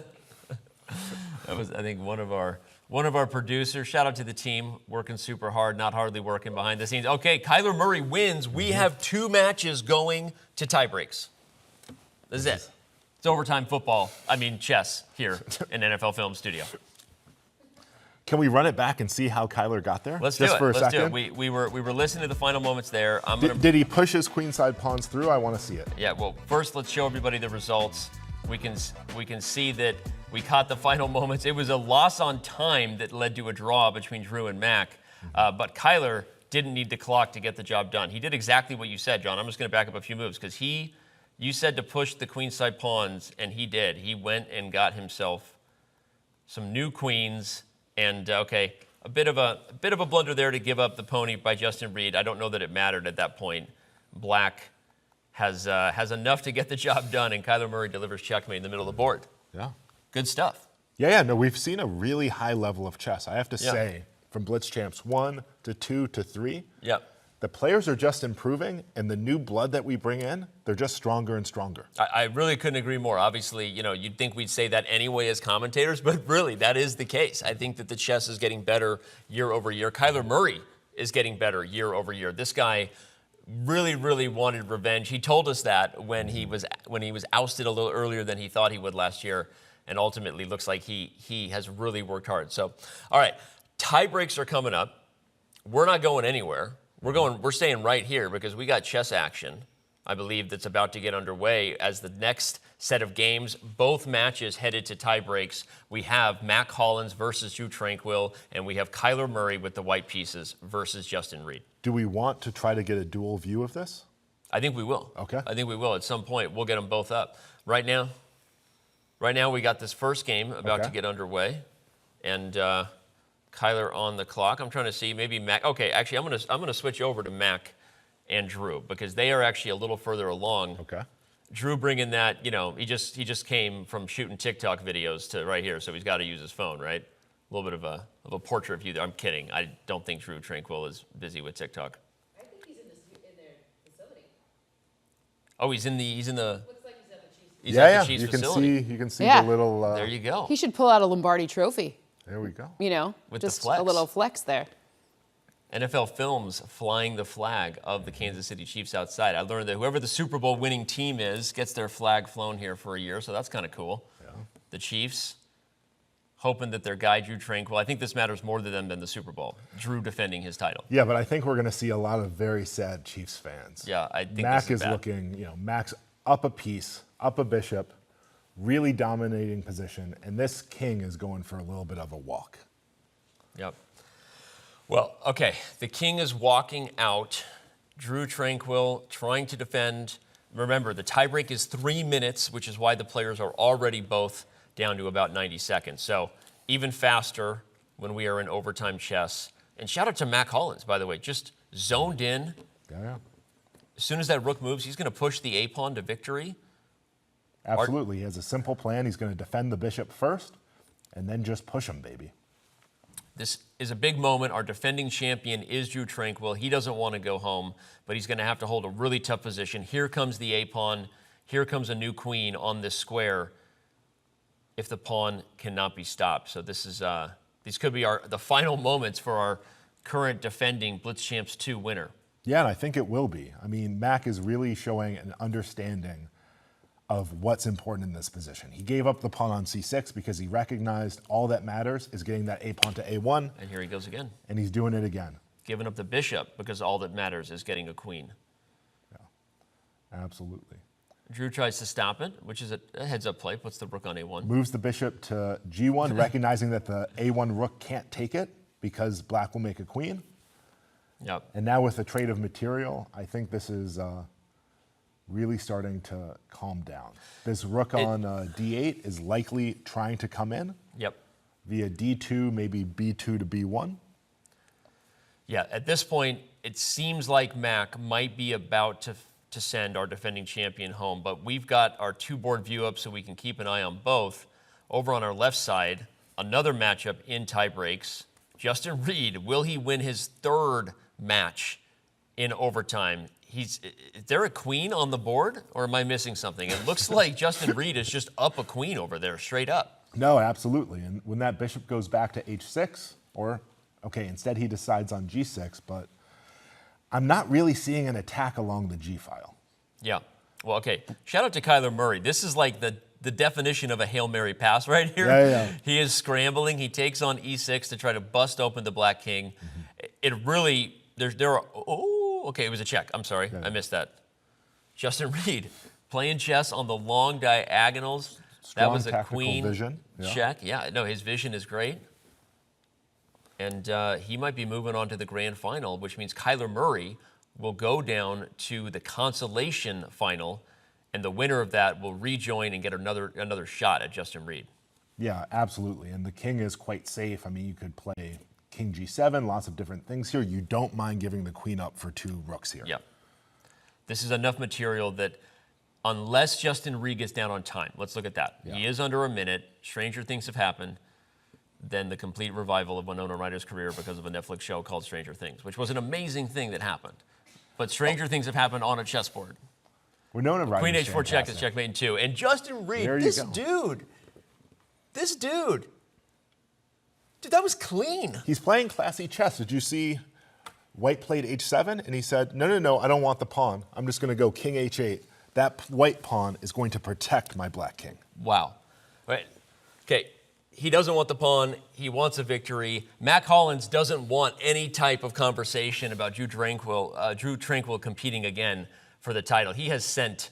That was, I think, one of our producers. Shout out to the team, working super hard, not hardly working behind the scenes. Okay, Kyler Murray wins. We have 2 matches going to tiebreaks. This is it. It's overtime football. I mean, chess here in NFL Film Studio. Can we run it back and see how Kyler got there? Let's Just do it. for a Let's second. do it. We were listening to the final moments there. Did he push his queenside pawns through? I want to see it. Yeah. Well, first let's show everybody the results. We can see that we caught the final moments. It was a loss on time that led to a draw between Drue and Mac, but Kyler didn't need the clock to get the job done. He did exactly what you said, John. I'm just going to back up a few moves because you said to push the queenside pawns, and he did. He went and got himself some new queens. And okay, a bit of a blunder there to give up the pony by Justin Reed. I don't know that it mattered at that point. Black has enough to get the job done, and Kyler Murray delivers checkmate in the middle of the board. Yeah. Good stuff. Yeah. No, we've seen a really high level of chess. I have to say, from BlitzChamps 1 to 2 to 3. Yep. The players are just improving, and the new blood that we bring in, they're just stronger and stronger. I really couldn't agree more. Obviously, you'd think we'd say that anyway as commentators, but really, that is the case. I think that the chess is getting better year over year. Kyler Murray is getting better year over year. This guy really, really wanted revenge. He told us that when he was ousted a little earlier than he thought he would last year, and ultimately looks like he has really worked hard. So, all right, tie breaks are coming up. We're not going anywhere. We're staying right here because we got chess action, I believe, that's about to get underway as the next set of games. Both matches headed to tie breaks. We have Mac Hollins versus Drue Tranquill, and we have Kyler Murray with the white pieces versus Justin Reed. Do we want to try to get a dual view of this? I think we will. Okay. I think we will. At some point, we'll get them both up. Right now, we got this first game about to get underway, and Kyler on the clock. I'm trying to see maybe Mac. Okay, actually, I'm gonna switch over to Mac and Drue because they are actually a little further along. Okay. Drue bringing that, he just came from shooting TikTok videos to right here, so he's got to use his phone, right? A little bit of a portrait view there. I'm kidding. I don't think Drue Tranquill is busy with TikTok. I think he's in their facility. Oh, he's in the. Looks like he's at the Chiefs. He's at the Chiefs you facility. can see Yeah. the little. There you go. He should pull out a Lombardi trophy. There we go. With the just flex. a little flex there. NFL Films flying the flag of the Kansas City Chiefs outside. I learned that whoever the Super Bowl winning team is gets their flag flown here for a year, so that's kind of cool. Yeah. The Chiefs hoping that their guy, Drue Tranquill, I think this matters more to them than the Super Bowl. Drue defending his title. Yeah, but I think we're going to see a lot of very sad Chiefs fans. Yeah, I think Mac this is bad. looking, Mac's up a piece, up a bishop, really dominating position, and this king is going for a little bit of a walk. Yep. Well, okay, the king is walking out. Drue Tranquill trying to defend. Remember, the tiebreak is 3 minutes, which is why the players are already both down to about 90 seconds. So even faster when we are in overtime chess. And shout out to Mac Hollins, by the way, just zoned in. Yeah. As soon as that rook moves, he's going to push the a-pawn to victory. Absolutely. He has a simple plan. He's going to defend the bishop first and then just push him, baby. This is a big moment. Our defending champion is Drue Tranquill. He doesn't want to go home, but he's going to have to hold a really tough position. Here comes the a-pawn. Here comes a new queen on this square if the pawn cannot be stopped. So this is these could be the final moments for our current defending BlitzChamps II winner. Yeah, and I think it will be. I mean, Mac is really showing an understanding of what's important in this position. He gave up the pawn on c6 because he recognized all that matters is getting that a pawn to a1. And here he goes again. And he's doing it again. Giving up the bishop because all that matters is getting a queen. Yeah, absolutely. Drue tries to stop it, which is a heads-up play, puts the rook on a1. Moves the bishop to g1, recognizing that the a1 rook can't take it because black will make a queen. Yep. And now with the trade of material, I think this is really starting to calm down. This rook on d8 is likely trying to come in. Yep. Via d2, maybe b2 to b1. Yeah, at this point, it seems like Mac might be about to send our defending champion home, but we've got our two-board view up so we can keep an eye on both. Over on our left side, another matchup in tiebreaks. Justin Reed, will he win his third match in overtime? Is there a queen on the board, or am I missing something? It looks like Justin Reed is just up a queen over there, straight up. No, absolutely. And when that bishop goes back to h6, or, okay, instead he decides on g6, but I'm not really seeing an attack along the g file. Yeah. Well, okay. Shout out to Kyler Murray. This is like the definition of a Hail Mary pass right here. Yeah. He is scrambling. He takes on e6 to try to bust open the black king. Mm-hmm. It really, okay, it was a check. I'm sorry. Yeah. I missed that. Justin Reed playing chess on the long diagonals. Strong that was a queen vision. Check. Yeah, no, his vision is great. And he might be moving on to the grand final, which means Kyler Murray will go down to the consolation final, and the winner of that will rejoin and get another shot at Justin Reed. Yeah, absolutely. And the king is quite safe. I mean, you could play king g7, lots of different things here. You don't mind giving the queen up for two rooks here. Yeah. This is enough material that unless Justin Reed gets down on time, let's look at that. Yeah. He is under a minute. Stranger things have happened than the complete revival of Winona Ryder's career because of a Netflix show called Stranger Things, which was an amazing thing that happened. But stranger things have happened on a chessboard. Winona Ryder. Queen h4 check is checkmate in 2. And Justin Reed, this dude, that was clean. He's playing classy chess. Did you see white played h7? And he said, no, I don't want the pawn. I'm just going to go king h8. That white pawn is going to protect my black king. Wow. Right. Okay. He doesn't want the pawn. He wants a victory. Mac Hollins doesn't want any type of conversation about Drue Tranquill competing again for the title. He has sent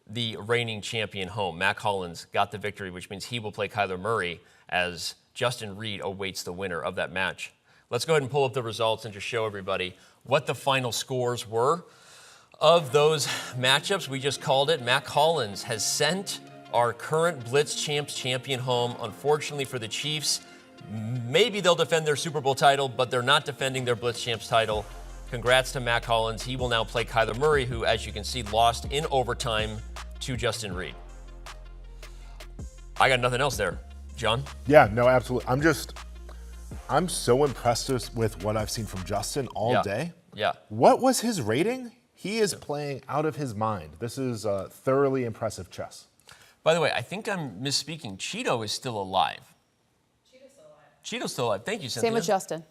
the reigning champion home. Mac Hollins got the victory, which means he will play Kyler Murray as Justin Reed awaits the winner of that match. Let's go ahead and pull up the results and just show everybody what the final scores were of those matchups. We just called it. Mac Hollins has sent our current BlitzChamps champion home. Unfortunately for the Chiefs, maybe they'll defend their Super Bowl title, but they're not defending their BlitzChamps title. Congrats to Mac Hollins. He will now play Kyler Murray, who, as you can see, lost in overtime to Justin Reed. I got nothing else there. John? Yeah, no, absolutely. I'm so impressed with what I've seen from Justin all day. Yeah. What was his rating? He is playing out of his mind. This is thoroughly impressive chess. By the way, I think I'm misspeaking. Chido is still alive. Chido's still alive. Thank you, Cynthia. Same with Justin.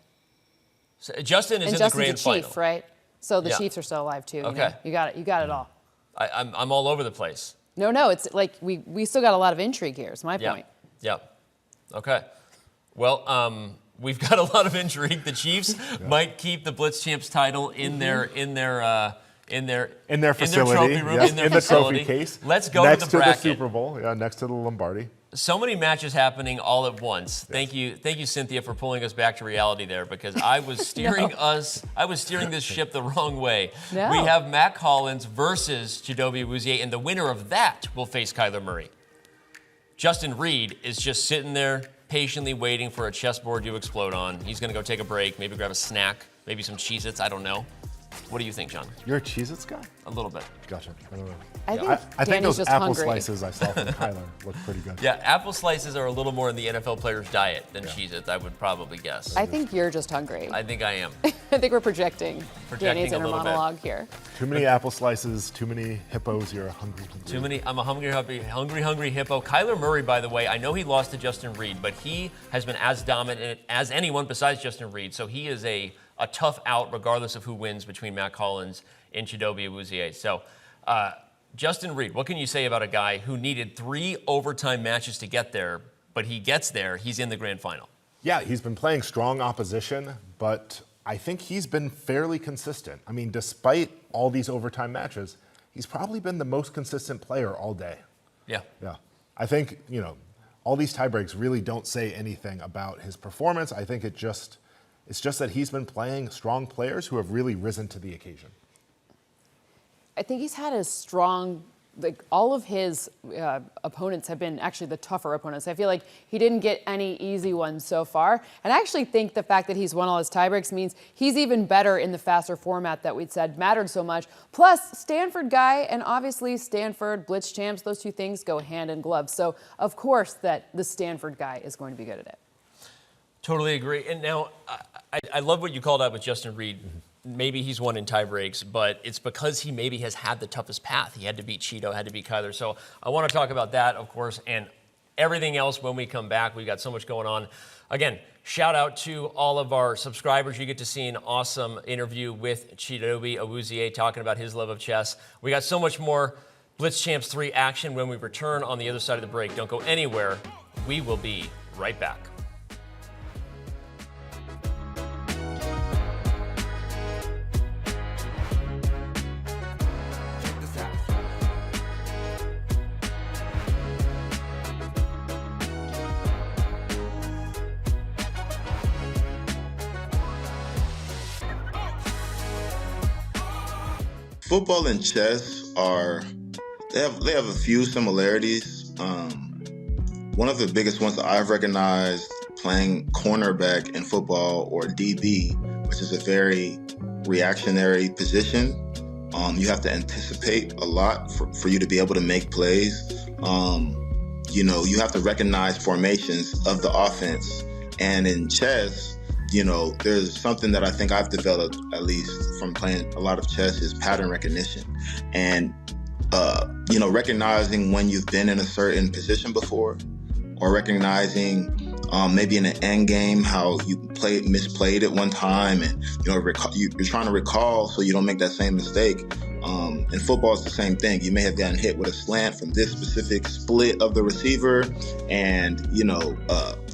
So Justin is in the grand final. And Justin's a Chief, right? So the Chiefs are still alive too. Okay. You got it. You got it all. I'm all over the place. No, it's like we still got a lot of intrigue here. Is my point. Yeah. Okay. Well, we've got a lot of intrigue. The Chiefs might keep the BlitzChamps title in their facility, trophy room, in their the facility. trophy case. Let's go next to the bracket. Next to the Super Bowl, next to the Lombardi. So many matches happening all at once. Yes. Thank you, Cynthia, for pulling us back to reality there, because I was steering I was steering this ship the wrong way. No. We have Mac Hollins versus Chidobe Awuzie, and the winner of that will face Kyler Murray. Justin Reed is just sitting there patiently waiting for a chessboard to explode on. He's going to go take a break, maybe grab a snack, maybe some Cheez-Its, I don't know. What do you think, John? You're a Cheez-Its guy? A little bit. Gotcha. I don't know. I think those just apple hungry. slices I saw from Kyler look pretty good. Yeah, apple slices are a little more in the NFL player's diet than Cheez-Its, I would probably guess. I think you're just hungry. I think I am. I think we're projecting Danny's a inner little monologue here. Too many apple slices, too many hippos. You're a hungry. I'm a hungry hippo. Kyler Murray, by the way, I know he lost to Justin Reed, but he has been as dominant as anyone besides Justin Reed. So he is a a tough out regardless of who wins between Matt Collins and Chidobe Awuzie. So, Justin Reed, what can you say about a guy who needed 3 overtime matches to get there, but he gets there, he's in the grand final? Yeah, he's been playing strong opposition, but I think he's been fairly consistent. I mean, despite all these overtime matches, he's probably been the most consistent player all day. Yeah. Yeah. I think, all these tiebreaks really don't say anything about his performance. I think it's just that he's been playing strong players who have really risen to the occasion. I think he's had a strong, all of his opponents have been actually the tougher opponents. I feel like he didn't get any easy ones so far. And I actually think the fact that he's won all his tiebreaks means he's even better in the faster format that we'd said mattered so much. Plus, Stanford guy, and obviously Stanford, BlitzChamps, those two things go hand in glove. So, of course, that the Stanford guy is going to be good at it. Totally agree. And now, I love what you called out with Justin Reed. Maybe he's won in tie breaks, but it's because he maybe has had the toughest path. He had to beat Chido, had to beat Kyler. So I want to talk about that, of course, and everything else when we come back. We've got so much going on. Again, shout out to all of our subscribers. You get to see an awesome interview with Chidobe Awuzie talking about his love of chess. We got so much more BlitzChamps 3 action when we return on the other side of the break. Don't go anywhere. We will be right back. Football and chess they have a few similarities. One of the biggest ones that I've recognized playing cornerback in football, or DB, which is a very reactionary position. You have to anticipate a lot for you to be able to make plays. You have to recognize formations of the offense. And in chess, there's something that I think I've developed, at least from playing a lot of chess, is pattern recognition. And, recognizing when you've been in a certain position before, or recognizing maybe in an endgame how you misplayed it one time, and, you're trying to recall so you don't make that same mistake. In football, it's the same thing. You may have gotten hit with a slant from this specific split of the receiver, and,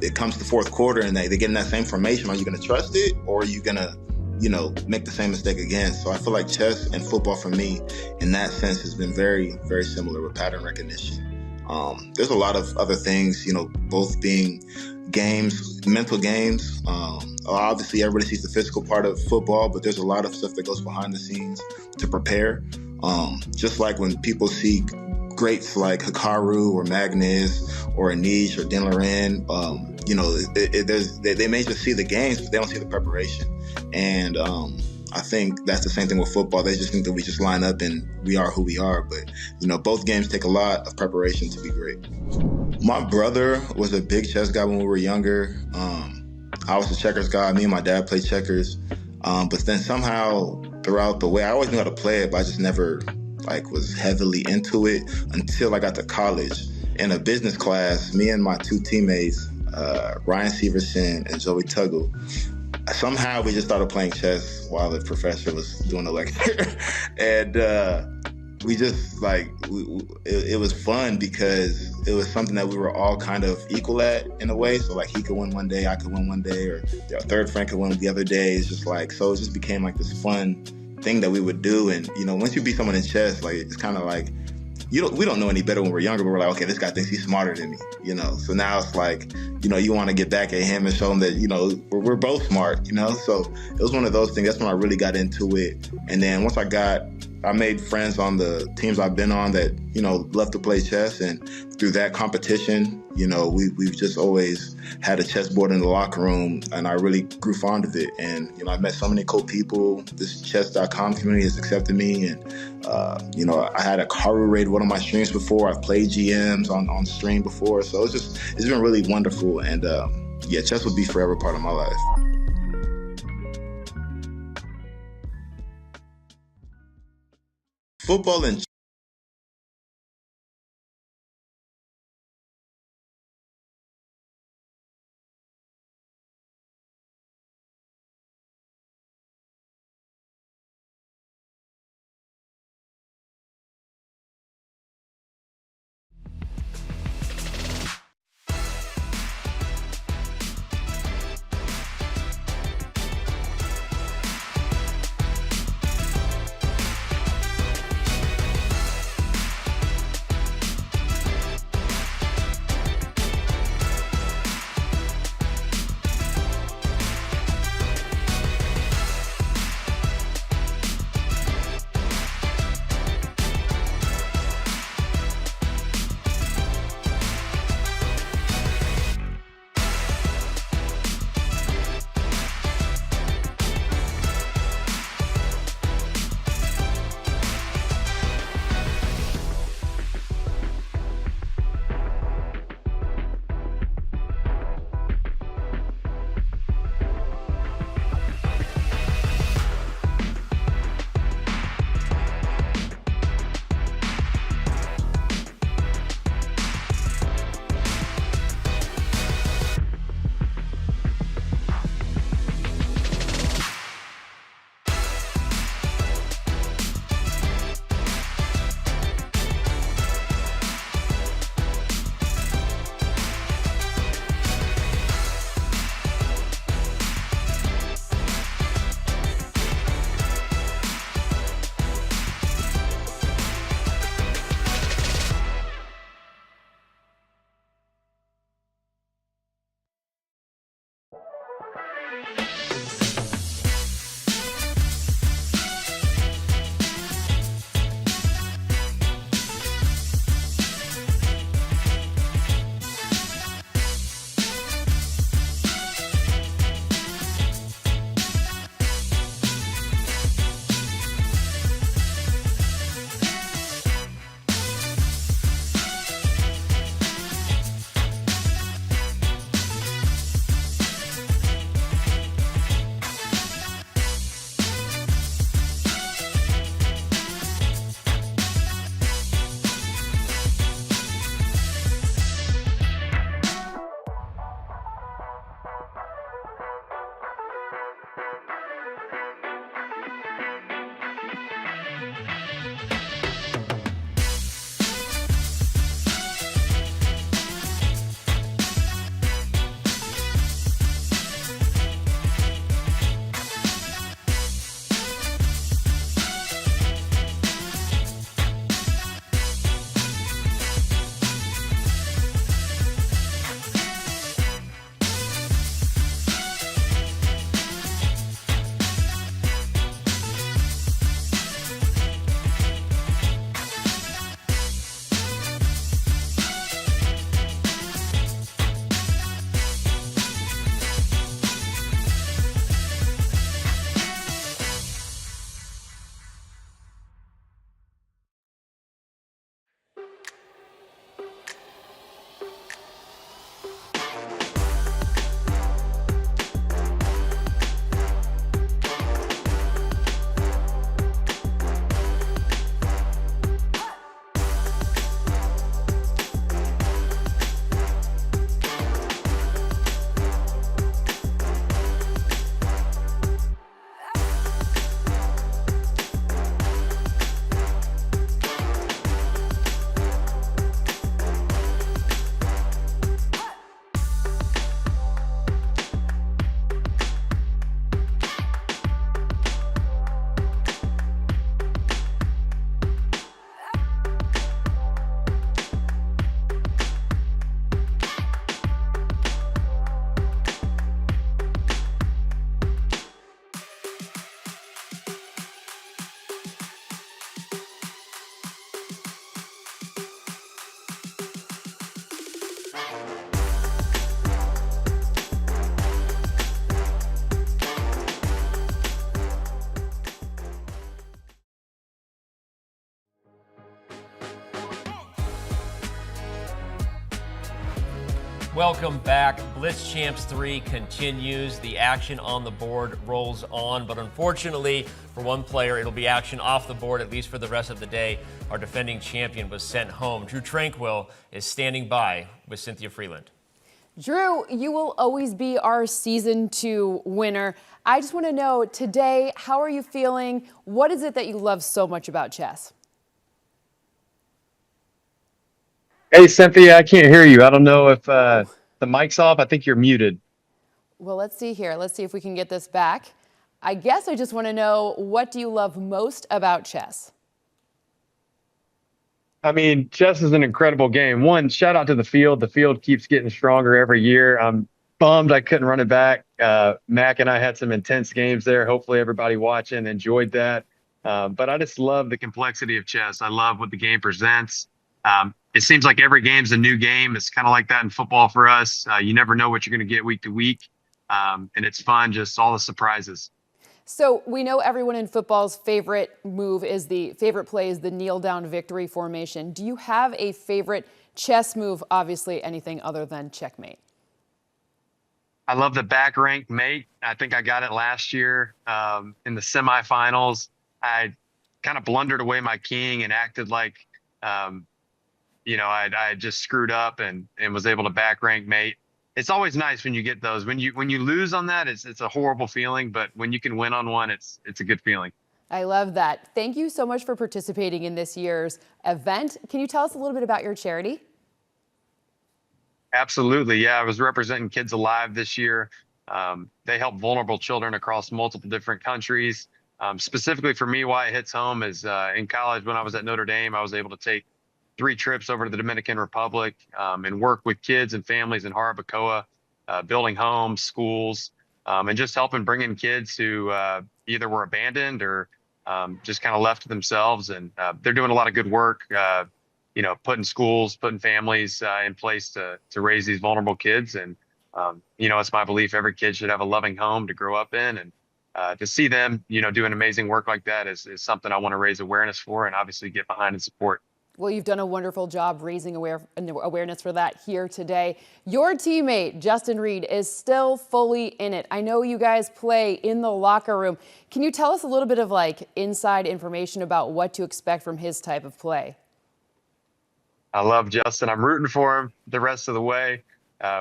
it comes to the fourth quarter and they get in that same formation. Are you going to trust it, or are you going to, make the same mistake again? So I feel like chess and football for me, in that sense, has been very, very similar with pattern recognition. There's a lot of other things, both being games, mental games. Obviously, everybody sees the physical part of football, but there's a lot of stuff that goes behind the scenes to prepare. Just like when people see greats like Hikaru or Magnus or Anish or Dinlarin, they may just see the games, but they don't see the preparation. And I think that's the same thing with football. They just think that we just line up and we are who we are. But, both games take a lot of preparation to be great. My brother was a big chess guy when we were younger. I was a checkers guy. Me and my dad played checkers. But then somehow throughout the way, I always knew how to play it, but I just never was heavily into it until I got to college. In a business class, me and my two teammates, Ryan Severson and Joey Tuggle, somehow we just started playing chess while the professor was doing the lecture. And we just it was fun because it was something that we were all kind of equal at in a way. So he could win one day, I could win one day, or the third friend could win the other day. It's just so it just became this fun thing that we would do. And once you beat someone in chess, it's kind of we don't know any better when we're younger, but we're okay, this guy thinks he's smarter than me, so now it's you want to get back at him and show him that we're both smart, so it was one of those things. That's when I really got into it. And then once I made friends on the teams I've been on that love to play chess, and through that competition, we've just always had a chessboard in the locker room, and I really grew fond of it. And I've met so many cool people. This Chess.com community has accepted me, and I had a Hikaru raid one of my streams before. I've played GMs on stream before, so it's been really wonderful. And chess will be forever part of my life. Football and Welcome back. BlitzChamps 3 continues. The action on the board rolls on, but unfortunately for one player, it'll be action off the board, at least for the rest of the day. Our defending champion was sent home. Drue Tranquill is standing by with Cynthia Freeland. Drue, you will always be our Season 2 winner. I just want to know today, how are you feeling? What is it that you love so much about chess? Hey, Cynthia, I can't hear you. I don't know if the mic's off. I think you're muted. Well, let's see here. Let's see if we can get this back. I guess I just want to know, what do you love most about chess? I mean, chess is an incredible game. One, shout out to the field. The field keeps getting stronger every year. I'm bummed I couldn't run it back. Mac and I had some intense games there. Hopefully everybody watching enjoyed that. But I just love the complexity of chess. I love what the game presents. It seems like every game's a new game. It's kind of like that in football for us. You never know what you're going to get week to week. And it's fun, just all the surprises. So we know everyone in football's favorite play is the kneel down victory formation. Do you have a favorite chess move? Obviously anything other than checkmate. I love the back rank mate. I think I got it last year in the semifinals. I kind of blundered away my king and acted like, I just screwed up and was able to back rank mate. It's always nice when you get those. When you lose on that, it's a horrible feeling. But when you can win on one, it's a good feeling. I love that. Thank you so much for participating in this year's event. Can you tell us a little bit about your charity? Absolutely. Yeah, I was representing Kids Alive this year. They help vulnerable children across multiple different countries. Specifically for me, why it hits home is in college when I was at Notre Dame, I was able to take 3 trips over to the Dominican Republic and work with kids and families in Jarabacoa, building homes, schools, and just helping bring in kids who either were abandoned or just kind of left to themselves. And they're doing a lot of good work, putting schools, putting families in place to raise these vulnerable kids. And, it's my belief every kid should have a loving home to grow up in. And to see them, doing amazing work like that is something I want to raise awareness for and obviously get behind and support. Well, you've done a wonderful job raising awareness for that here today. Your teammate, Justin Reed, is still fully in it. I know you guys play in the locker room. Can you tell us a little bit of inside information about what to expect from his type of play? I love Justin. I'm rooting for him the rest of the way.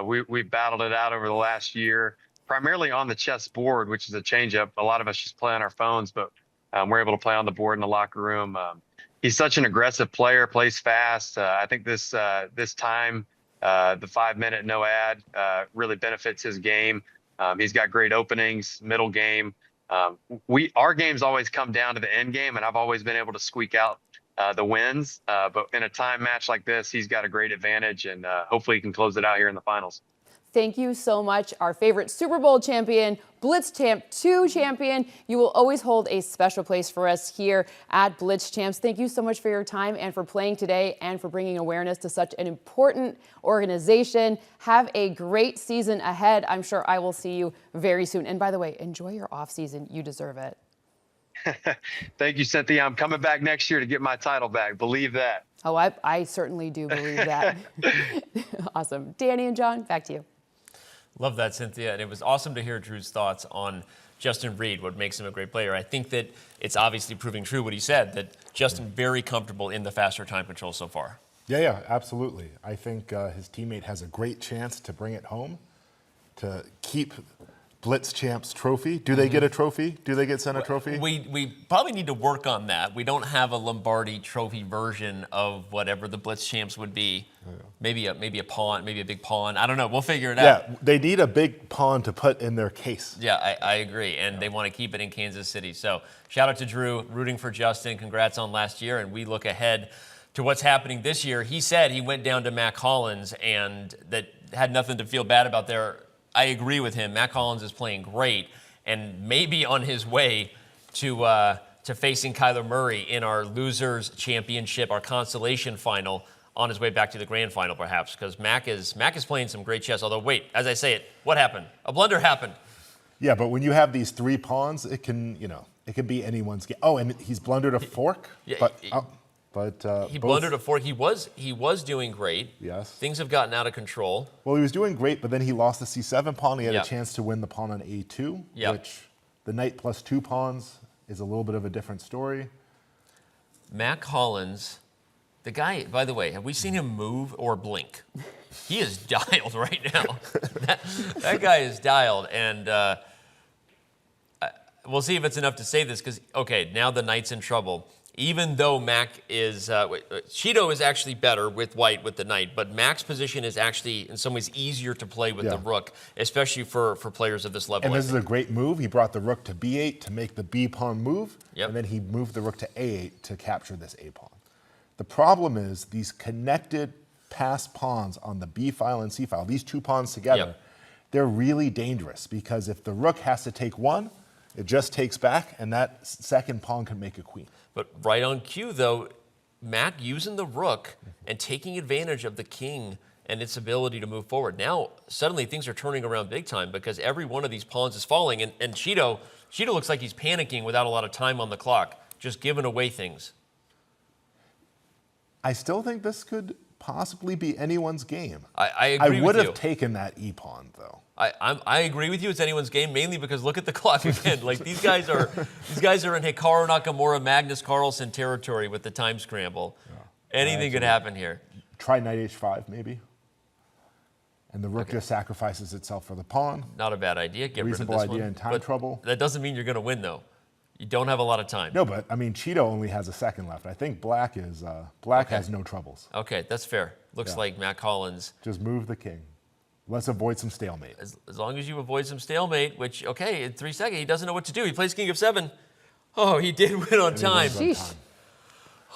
We've battled it out over the last year, primarily on the chess board, which is a changeup. A lot of us just play on our phones, but we're able to play on the board in the locker room. He's such an aggressive player, plays fast. I think this time, the 5-minute no ad really benefits his game. He's got great openings, middle game. Our games always come down to the end game, and I've always been able to squeak out the wins. But in a time match like this, he's got a great advantage, and hopefully he can close it out here in the finals. Thank you so much, our favorite Super Bowl champion, BlitzChamp II champion. You will always hold a special place for us here at BlitzChamps. Thank you so much for your time and for playing today and for bringing awareness to such an important organization. Have a great season ahead. I'm sure I will see you very soon. And by the way, enjoy your off season. You deserve it. Thank you, Cynthia. I'm coming back next year to get my title back. Believe that. Oh, I certainly do believe that. Awesome. Danny and John, back to you. Love that, Cynthia. And it was awesome to hear Drue's thoughts on Justin Reed, what makes him a great player. I think that it's obviously proving true what he said, that Justin very comfortable in the faster time control so far. Yeah, absolutely. I think his teammate has a great chance to bring it home, to keep BlitzChamps trophy. Do they get a trophy? Do they get sent a trophy? We probably need to work on that. We don't have a Lombardi trophy version of whatever the BlitzChamps would be. Yeah. Maybe a pawn, maybe a big pawn. I don't know. We'll figure it out. Yeah, they need a big pawn to put in their case. Yeah, I agree. And they want to keep it in Kansas City. So shout out to Drue, rooting for Justin. Congrats on last year. And we look ahead to what's happening this year. He said he went down to Mac Hollins and that had nothing to feel bad about there. I agree with him. Mac Hollins is playing great and maybe on his way to facing Kyler Murray in our losers championship, our consolation final, on his way back to the grand final perhaps, because Mac is playing some great chess. Although, wait, as I say it, what happened? A blunder happened. Yeah, but when you have these 3 pawns, it can be anyone's game. Oh, and he's blundered a fork? Yeah, but But he blundered a fork. He was doing great. Yes. Things have gotten out of control. Well, he was doing great, but then he lost the c7 pawn. He had Yep. a chance to win the pawn on a2, Yep. which the knight plus 2 pawns is a little bit of a different story. Mac Hollins, the guy, by the way, have we seen him move or blink? He is dialed right now. that guy is dialed, and we'll see if it's enough to say this, because, okay, now the knight's in trouble. Even though Mac is, Chido is actually better with white with the knight, but Mac's position is actually, in some ways, easier to play with the rook, especially for players of this level. And this is a great move. He brought the rook to b8 to make the b pawn move, Yep. and then he moved the rook to a8 to capture this a pawn. The problem is these connected passed pawns on the b file and c file, these 2 pawns together, Yep. they're really dangerous, because if the rook has to take one, it just takes back, and that second pawn can make a queen. But right on cue, though, Mac using the rook and taking advantage of the king and its ability to move forward. Now, suddenly things are turning around big time, because every one of these pawns is falling, and Chido looks like he's panicking without a lot of time on the clock, just giving away things. I still think this could possibly be anyone's game. I agree I would with you. have taken that e pawn, though. I agree with you. It's anyone's game, mainly because look at the clock again. Like these guys are in Hikaru Nakamura, Magnus Carlsen territory with the time scramble. Yeah. Anything could happen here. Try knight h5 maybe, and the rook just sacrifices itself for the pawn. Not a bad idea. Get Reasonable rid of this idea one. in time But trouble. That doesn't mean you're going to win, though. You don't have a lot of time. No, but I mean Chido only has a second left. I think Black has no troubles. Okay, that's fair. Looks like Mac Hollins. Just move the king. Let's avoid some stalemate. As long as you avoid some stalemate, which, okay, in 3 seconds, he doesn't know what to do. He plays king of 7. Oh, he did win on time.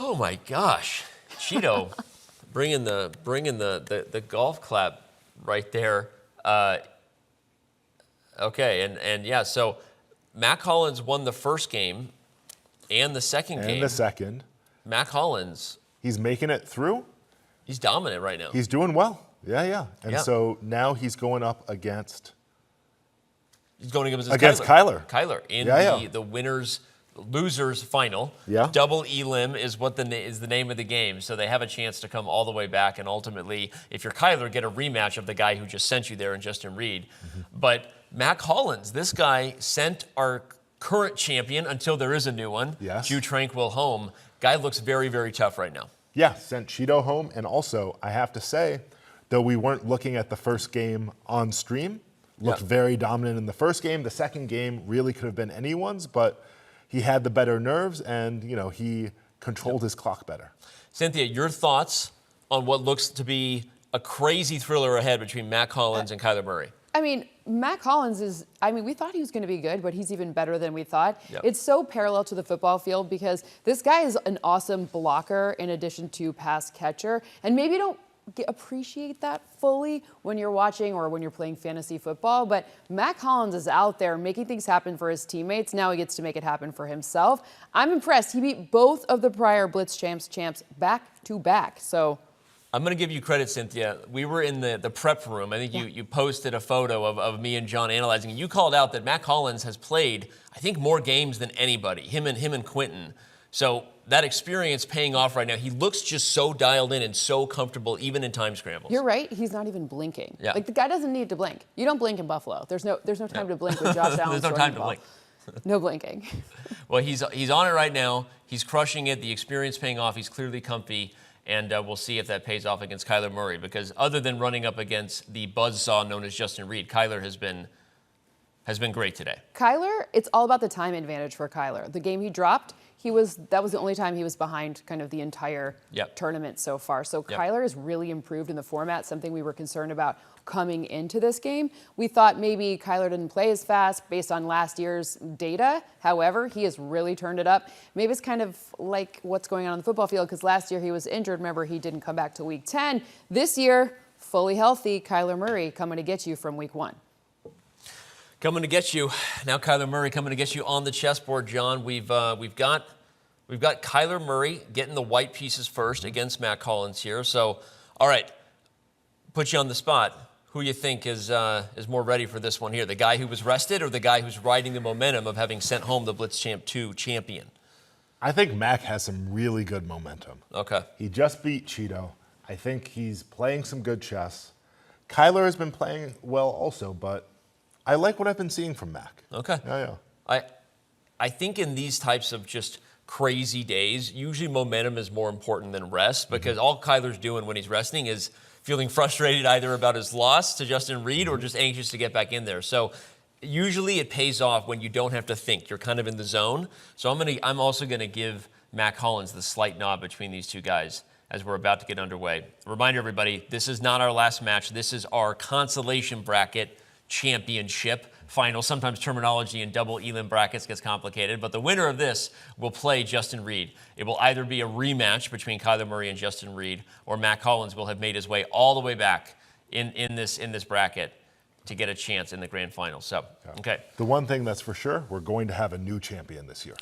Oh my gosh. Chido bringing the golf clap right there. Okay, and yeah, so Mac Hollins won the first game and the second game. And the second. Mac Hollins. He's making it through. He's dominant right now. He's doing well. Yeah. And so now he's going up against. He's going against Kyler. Kyler in the losers final. Yeah. Double elim is what is the name of the game. So they have a chance to come all the way back and ultimately, if you're Kyler, get a rematch of the guy who just sent you there in Justin Reed. Mm-hmm. But Mac Hollins, this guy sent our current champion until there is a new one, Drue Tranquill, home. Guy looks very, very tough right now. Yeah, sent Chido home. And also, I have to say, though we weren't looking at the first game on stream, looked very dominant in the first game. The second game really could have been anyone's, but he had the better nerves and, he controlled his clock better. Cynthia, your thoughts on what looks to be a crazy thriller ahead between Mac Hollins and Kyler Murray? I mean, Mac Hollins we thought he was going to be good, but he's even better than we thought. Yep. It's so parallel to the football field because this guy is an awesome blocker in addition to pass catcher. And maybe you don't appreciate that fully when you're watching or when you're playing fantasy football, but Mac Hollins is out there making things happen for his teammates. Now he gets to make it happen for himself. I'm impressed. He beat both of the prior BlitzChamps champs back to back. So I'm going to give you credit, Cynthia. We were in the prep room. I think you posted a photo of me and John analyzing. You called out that Mac Hollins has played, I think, more games than anybody, him and Quentin. So that experience paying off right now. He looks just so dialed in and so comfortable, even in time scrambles. You're right. He's not even blinking. Yeah. Like the guy doesn't need to blink. You don't blink in Buffalo. There's no time to blink with Josh Allen. There's no time to blink. No blinking. Well, he's on it right now. He's crushing it. The experience paying off. He's clearly comfy. And we'll see if that pays off against Kyler Murray. Because other than running up against the buzzsaw known as Justin Reed, Kyler has been great today. Kyler, it's all about the time advantage for Kyler. The game he dropped, that was the only time he was behind kind of the entire tournament so far. So Kyler has really improved in the format, something we were concerned about coming into this game. We thought maybe Kyler didn't play as fast based on last year's data. However, he has really turned it up. Maybe it's kind of like what's going on the football field because last year he was injured. Remember, he didn't come back to week 10. This year, fully healthy, Kyler Murray coming to get you from week 1. Coming to get you. Now Kyler Murray coming to get you on the chessboard, John. We've got Kyler Murray getting the white pieces first against Mac Hollins here. So, all right, put you on the spot. Who you think is more ready for this one here? The guy who was rested or the guy who's riding the momentum of having sent home the BlitzChamp II champion? I think Mac has some really good momentum. Okay. He just beat Chido. I think he's playing some good chess. Kyler has been playing well also, but I like what I've been seeing from Mac. Okay. Yeah. I think in these types of just crazy days, usually momentum is more important than rest, because all Kyler's doing when he's resting is feeling frustrated either about his loss to Justin Reed or just anxious to get back in there. So usually it pays off when you don't have to think. You're kind of in the zone. So I'm also gonna give Mac Hollins the slight nod between these two guys as we're about to get underway. Reminder everybody, this is not our last match. This is our consolation bracket championship final. Sometimes terminology in double elim brackets gets complicated, but the winner of this will play Justin Reed. It will either be a rematch between Kyler Murray and Justin Reed, or Mac Hollins will have made his way all the way back in this bracket to get a chance in the grand final. So, okay. The one thing that's for sure, we're going to have a new champion this year.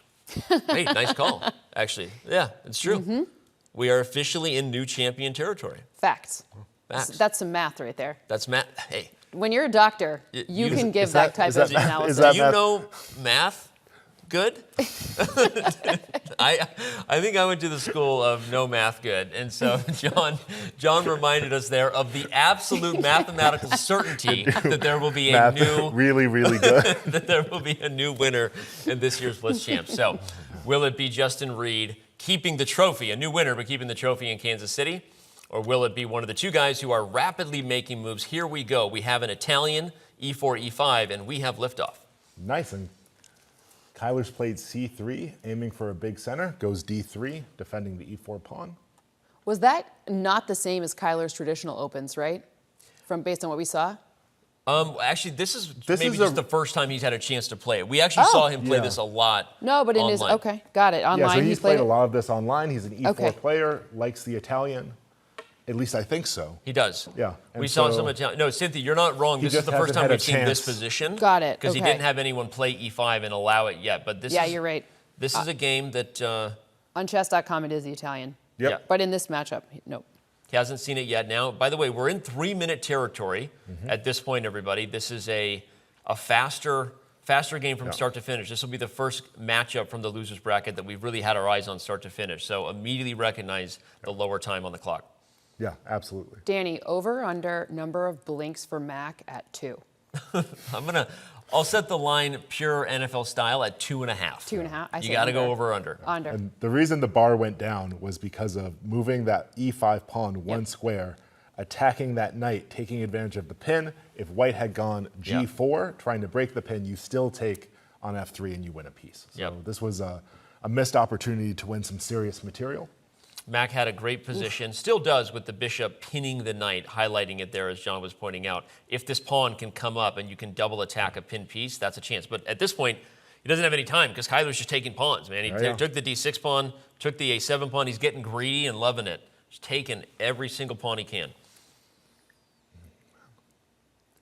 Hey, nice call, actually. Yeah, it's true. We are officially in new champion territory. Facts. Facts. That's some math right there. That's math. Hey. When you're a doctor, you can give that type of math? analysis. Do you know math good? I think I went to the school of no math good. And so John reminded us there of the absolute mathematical certainty that there will be a new really, really good. that there will be a new winner in this year's BlitzChamps. So will it be Justin Reed keeping the trophy, a new winner, but keeping the trophy in Kansas City? Or will it be one of the two guys who are rapidly making moves? Here we go. We have an Italian, E4, E5, and we have liftoff. Nice. And Kyler's played C3, aiming for a big center, goes D3, defending the E4 pawn. Was that not the same as Kyler's traditional opens, right? Based on what we saw? Actually, this is just the first time he's had a chance to play it. We actually saw him play this a lot. No, but in online. okay, got it. Online, yeah, so he's played it. a lot of this online. He's an E4 player, likes the Italian. At least I think so. He does. Yeah. We saw some Italian. No, Cynthia, you're not wrong. This is the first time we've seen this position. Got it. Because he didn't have anyone play E5 and allow it yet. But this you're right. This is a game that on Chess.com it is the Italian. Yep. Yeah. But in this matchup, nope. He hasn't seen it yet. Now, by the way, we're in 3-minute territory at this point, everybody. This is a faster game from start to finish. This will be the first matchup from the losers bracket that we've really had our eyes on start to finish. So immediately recognize the lower time on the clock. Yeah, absolutely. Danny, over under number of blinks for Mac at 2. I'll set the line pure NFL style at 2.5. 2.5. You got to go over under. Under. And the reason the bar went down was because of moving that E5 pawn one square, attacking that knight, taking advantage of the pin. If white had gone G4, trying to break the pin, you still take on F3 and you win a piece. So this was a missed opportunity to win some serious material. Mac had a great position, still does, with the bishop pinning the knight, highlighting it there as John was pointing out. If this pawn can come up and you can double attack a pin piece, that's a chance. But at this point, he doesn't have any time because Kyler's just taking pawns, man. He took the D6 pawn, took the A7 pawn. He's getting greedy and loving it. He's taking every single pawn he can.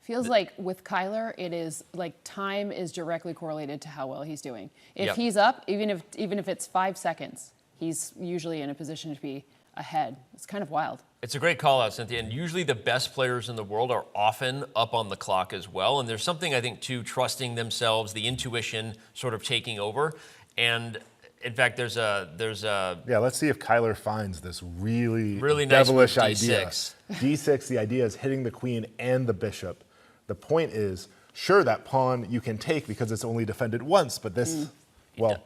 Feels like with Kyler, it is like time is directly correlated to how well he's doing. If he's up, even if it's 5 seconds, he's usually in a position to be ahead. It's kind of wild. It's a great call out, Cynthia. And usually the best players in the world are often up on the clock as well. And there's something, I think, to trusting themselves, the intuition sort of taking over. And in fact, there's a yeah, let's see if Kyler finds this really nice devilish move, idea. D6. D6, the idea is hitting the queen and the bishop. The point is, sure, that pawn you can take because it's only defended once, but this, well,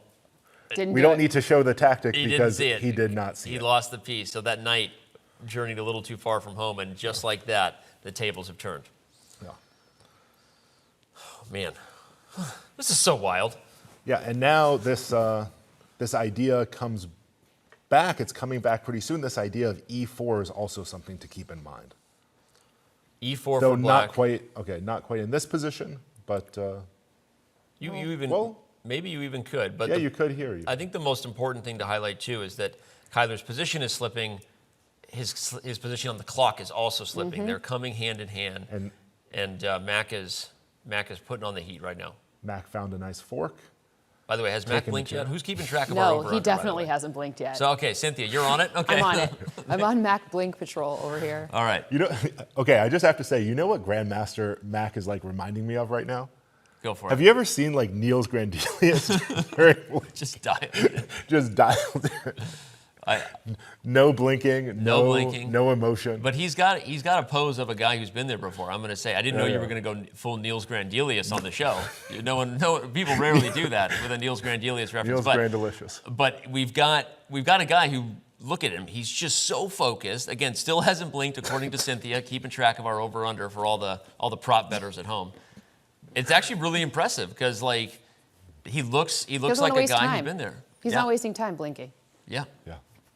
we don't need to show the tactic because he did not see it. He lost the piece, so that knight journeyed a little too far from home, and just like that, the tables have turned. Yeah. Oh, man, this is so wild. Yeah, and now this idea comes back. It's coming back pretty soon. This idea of E4 is also something to keep in mind. E4 for Though black. not quite in this position, but maybe you even could. But yeah, you could here. I think the most important thing to highlight too is that Kyler's position is slipping. His position on the clock is also slipping. They're coming hand in hand, and Mac is putting on the heat right now. Mac found a nice fork. By the way, has Mac blinked yet? Who's keeping track of our over? No, he definitely hasn't blinked yet. So okay, Cynthia, you're on it. Okay, I'm on it. I'm on Mac Blink Patrol over here. All right. Okay, I just have to say, you know what Grandmaster Mac is like reminding me of right now? Go for it. Have you ever seen like Niels Grandelius? Just dial. Just dialed. No blinking. No blinking. No emotion. But he's got a pose of a guy who's been there before. I'm going to say I didn't know you were going to go full Niels Grandelius on the show. People rarely do that with a Niels Grandelius reference. Niels Grandelicious. But we've got a guy who, look at him. He's just so focused. Again, still hasn't blinked according to Cynthia, keeping track of our over/under for all the prop bettors at home. It's actually really impressive because like he looks like a guy who's been there. He's not wasting time blinking. Yeah.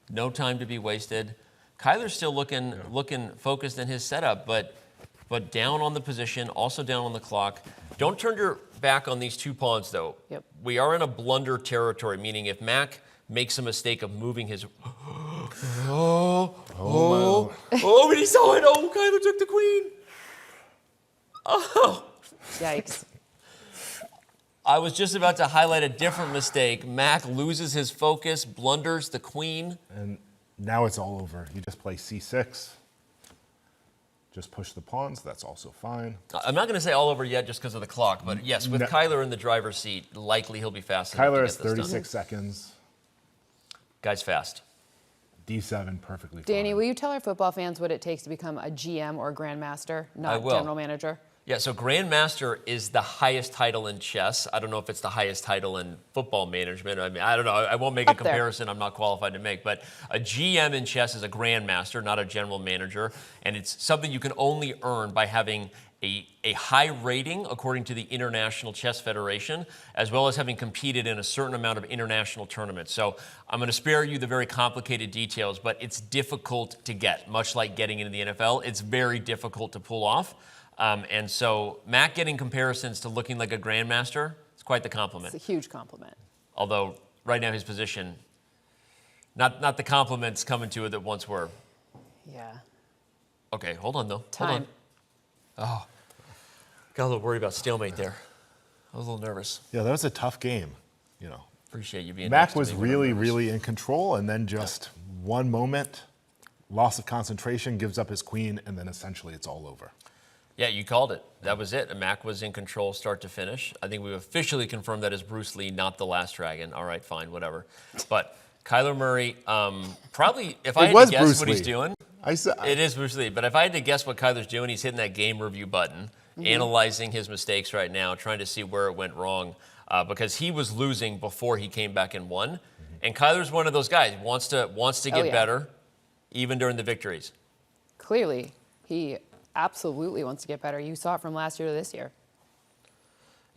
No time to be wasted. Kyler's still looking focused in his setup, but down on the position, also down on the clock. Don't turn your back on these two pawns though. Yep. We are in a blunder territory, meaning if Mac makes a mistake of moving his but he saw it. Oh, Kyler took the queen. Oh. Yikes. I was just about to highlight a different mistake. Mac loses his focus, blunders the queen. And now it's all over. You just play c6. Just push the pawns. That's also fine. I'm not going to say all over yet just because of the clock, but yes, with Kyler in the driver's seat, likely he'll be fast enough Kyler to has get this 36 done. seconds. Guy's fast. D7, perfectly Danny, fine. will you tell our football fans what it takes to become a GM or grandmaster, not general manager? Yeah, so Grandmaster is the highest title in chess. I don't know if it's the highest title in football management. I mean, I don't know. I won't make a comparison I'm not qualified to make. But a GM in chess is a Grandmaster, not a general manager. And it's something you can only earn by having a high rating according to the International Chess Federation, as well as having competed in a certain amount of international tournaments. So I'm going to spare you the very complicated details, but it's difficult to get. Much like getting into the NFL, it's very difficult to pull off. And so Mac getting comparisons to looking like a grandmaster, it's quite the compliment. It's a huge compliment. Although right now his position, not the compliments coming to it that once were. Yeah. Okay, hold on though. Time. Hold on. Oh, got a little worried about stalemate there. I was a little nervous. Yeah, that was a tough game. You know. Appreciate you being. Mac was really in control, and then just one moment, loss of concentration, gives up his queen, and then essentially it's all over. Yeah, you called it. That was it. Mac was in control start to finish. I think we've officially confirmed that as Bruce Lee, not the last dragon. All right, fine, whatever. But Kyler Murray, probably, if I had to guess what he's doing, it is Bruce Lee. But if I had to guess what Kyler's doing, he's hitting that game review button, analyzing his mistakes right now, trying to see where it went wrong, because he was losing before he came back and won. And Kyler's one of those guys, wants to get better, even during the victories. Clearly, he absolutely wants to get better. You saw it from last year to this year.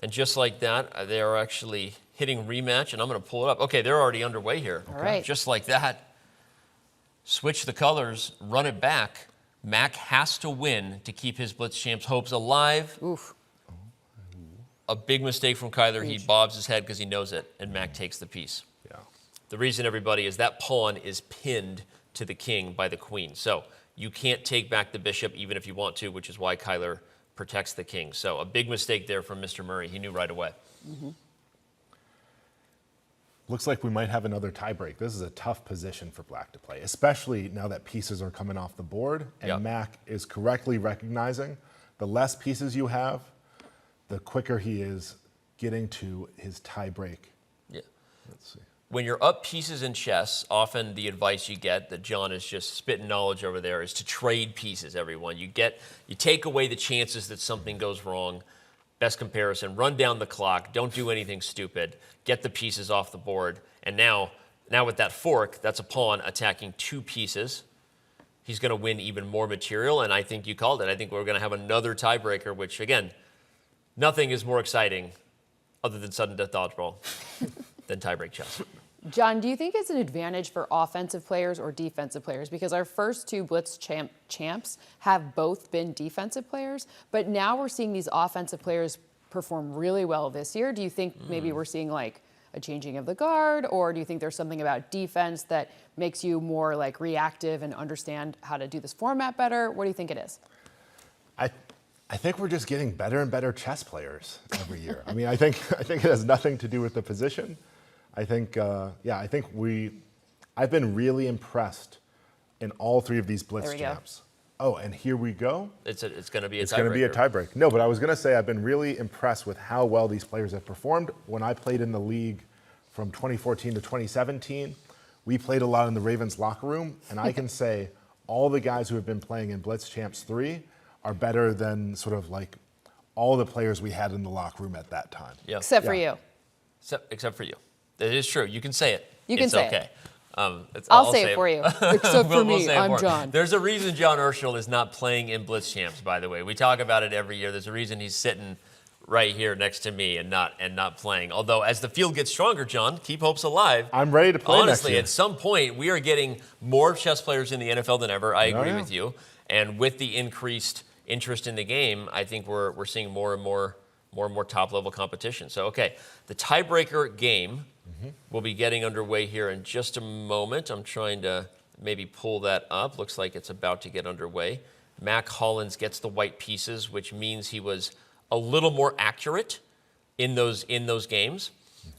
And just like that, they are actually hitting rematch, and I'm going to pull it up. Okay, they're already underway here. All right. Just like that. Switch the colors, run it back. Mac has to win to keep his BlitzChamps hopes alive. Oof. A big mistake from Kyler. He bobs his head because he knows it, and Mac takes the piece. Yeah. The reason, everybody, is that pawn is pinned to the king by the queen. So you can't take back the bishop even if you want to, which is why Kyler protects the king. So a big mistake there from Mr. Murray. He knew right away. Looks like we might have another tiebreak. This is a tough position for Black to play, especially now that pieces are coming off the board, and Mac is correctly recognizing the less pieces you have, the quicker he is getting to his tiebreak. Yeah. Let's see. When you're up pieces in chess, often the advice you get, that John is just spitting knowledge over there, is to trade pieces, everyone. You take away the chances that something goes wrong. Best comparison, run down the clock, don't do anything stupid, get the pieces off the board. And now with that fork, that's a pawn attacking two pieces. He's going to win even more material, and I think you called it. I think we're going to have another tiebreaker, which, again, nothing is more exciting other than sudden death dodgeball than tiebreak chess. John, do you think it's an advantage for offensive players or defensive players? Because our first two BlitzChamps have both been defensive players, but now we're seeing these offensive players perform really well this year. Do you think maybe we're seeing like a changing of the guard, or do you think there's something about defense that makes you more like reactive and understand how to do this format better? What do you think it is? I think we're just getting better and better chess players every year. I mean, I think it has nothing to do with the position. I think, I've been really impressed in all three of these BlitzChamps Oh, and here we go. It's going to be a tiebreaker. It's going to be a tiebreak. No, but I was going to say I've been really impressed with how well these players have performed. When I played in the league from 2014 to 2017, we played a lot in the Ravens locker room, and I can say all the guys who have been playing in BlitzChamps III are better than sort of like all the players we had in the locker room at that time. Yeah. Except for you. Except for you. It is true. You can say it. You can say okay. I'll say it for you. Except for me, I'm for John. There's a reason John Urschel is not playing in BlitzChamps, by the way. We talk about it every year. There's a reason he's sitting right here next to me and not playing. Although as the field gets stronger, John, keep hopes alive. I'm ready to play Honestly, next year. at some point, we are getting more chess players in the NFL than ever. I agree with you. And with the increased interest in the game, I think we're seeing more and more top-level competition. So, okay, the tiebreaker game will be getting underway here in just a moment. I'm trying to maybe pull that up. Looks like it's about to get underway. Mac Hollins gets the white pieces, which means he was a little more accurate in those games.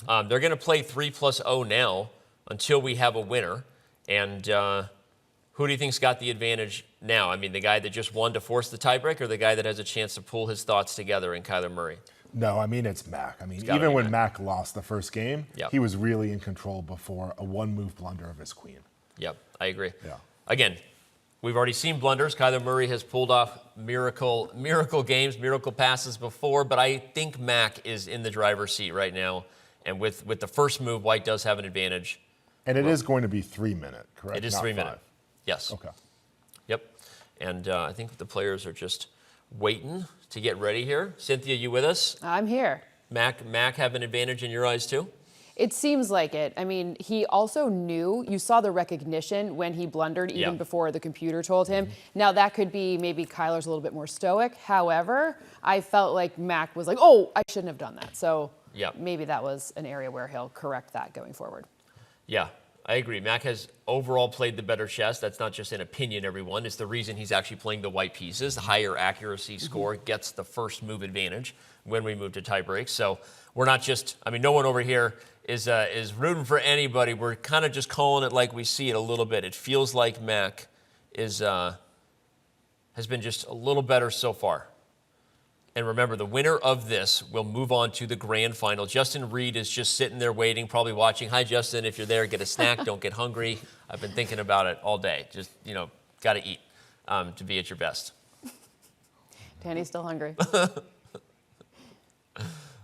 They're going to play 3+0 now until we have a winner. And who do you think's got the advantage now? I mean, the guy that just won to force the tiebreak, or the guy that has a chance to pull his thoughts together in Kyler Murray? No, I mean, it's Mac. I mean, even when Mac lost the first game, he was really in control before a one-move blunder of his queen. Yep, I agree. Yeah. Again, we've already seen blunders. Kyler Murray has pulled off miracle games, miracle passes before, but I think Mac is in the driver's seat right now. And with the first move, White does have an advantage. And it is going to be 3 minute, correct? It is Not 3 5. minute. Yes. Okay. Yep. And I think the players are just waiting to get ready here. Cynthia, you with us? I'm here. Mac have an advantage in your eyes too? It seems like it. I mean, he also knew, you saw the recognition when he blundered even before the computer told him. Now that could be maybe Kyler's a little bit more stoic. However, I felt like Mac was like, oh, I shouldn't have done that. So maybe that was an area where he'll correct that going forward. Yeah, I agree. Mac has overall played the better chess. That's not just an opinion, everyone. It's the reason he's actually playing the white pieces. The higher accuracy score gets the first move advantage when we move to tiebreak. So we're not just, I mean, no one over here is rooting for anybody. We're kind of just calling it like we see it a little bit. It feels like Mac has been just a little better so far. And remember, the winner of this will move on to the grand final. Justin Reed is just sitting there waiting, probably watching. Hi, Justin. If you're there, get a snack. Don't get hungry. I've been thinking about it all day. Just, got to eat to be at your best. Danny's still hungry.